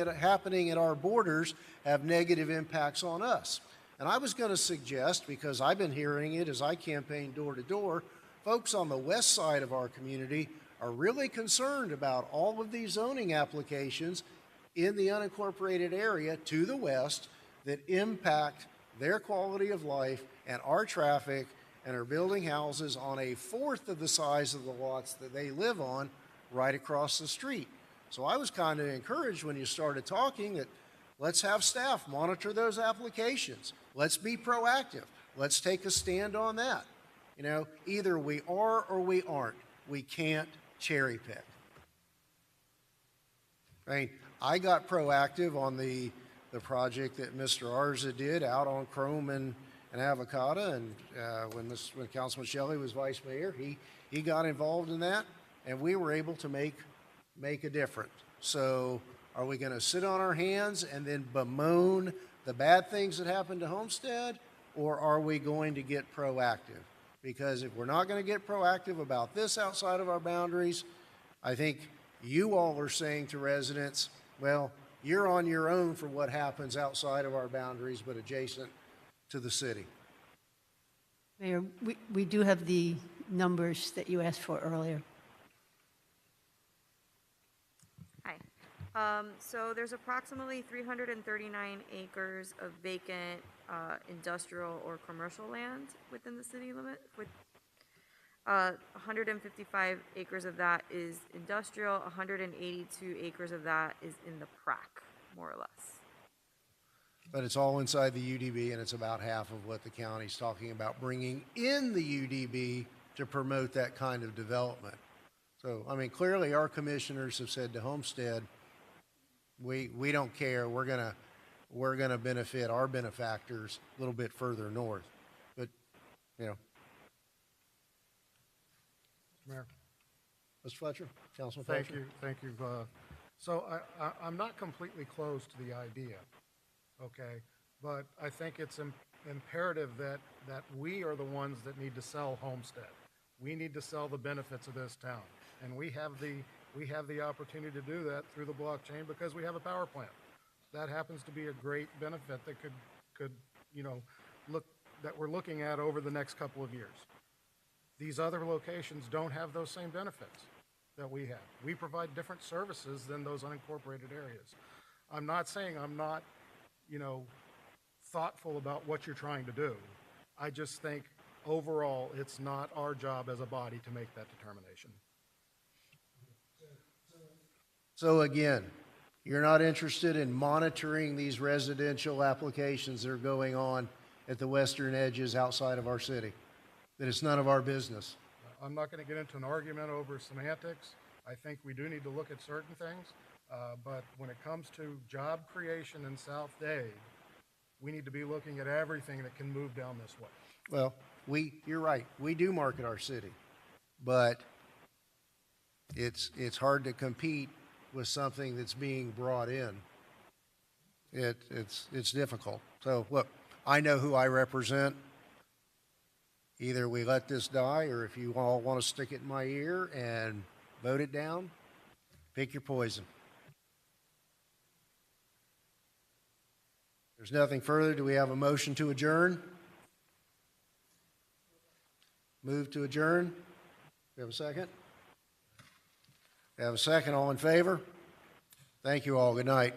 at our borders have negative impacts on us. And I was going to suggest, because I've been hearing it as I campaign door to door, folks on the west side of our community are really concerned about all of these zoning applications in the unincorporated area to the west that impact their quality of life and our traffic and are building houses on a fourth of the size of the lots that they live on right across the street. So I was kind of encouraged when you started talking that let's have staff monitor those applications. Let's be proactive. Let's take a stand on that. You know, either we are or we aren't. We can't cherry pick. I mean, I got proactive on the project that Mr. Arza did out on Chrome and Avocado, and when Councilman Shelley was vice mayor, he got involved in that, and we were able to make a difference. So are we going to sit on our hands and then bemoan the bad things that happened to Homestead, or are we going to get proactive? Because if we're not going to get proactive about this outside of our boundaries, I think you all are saying to residents, well, you're on your own for what happens outside of our boundaries but adjacent to the city. Mayor, we do have the numbers that you asked for earlier. Hi. So there's approximately 339 acres of vacant industrial or commercial land within the city limit. With 155 acres of that is industrial, 182 acres of that is in the PARC, more or less. But it's all inside the UDB, and it's about half of what the county's talking about bringing in the UDB to promote that kind of development. So, I mean, clearly our commissioners have said to Homestead, we don't care. We're gonna benefit our benefactors a little bit further north. But, you know. Mayor. Mr. Fletcher, Councilman Fletcher. Thank you. So I'm not completely closed to the idea, okay? But I think it's imperative that we are the ones that need to sell Homestead. We need to sell the benefits of this town, and we have the opportunity to do that through the blockchain because we have a power plant. That happens to be a great benefit that could that we're looking at over the next couple of years. These other locations don't have those same benefits that we have. We provide different services than those unincorporated areas. I'm not saying I'm not, thoughtful about what you're trying to do. I just think overall it's not our job as a body to make that determination. So again, you're not interested in monitoring these residential applications that are going on at the western edges outside of our city? That it's none of our business? I'm not going to get into an argument over semantics. I think we do need to look at certain things, but when it comes to job creation in South Dade, we need to be looking at everything that can move down this way. Well, you're right, we do market our city, but it's hard to compete with something that's being brought in. It's difficult. So look, I know who I represent. Either we let this die, or if you all want to stick it in my ear and vote it down, pick your poison. There's nothing further. Do we have a motion to adjourn? Move to adjourn. We have a second? We have a second. All in favor? Thank you all. Good night.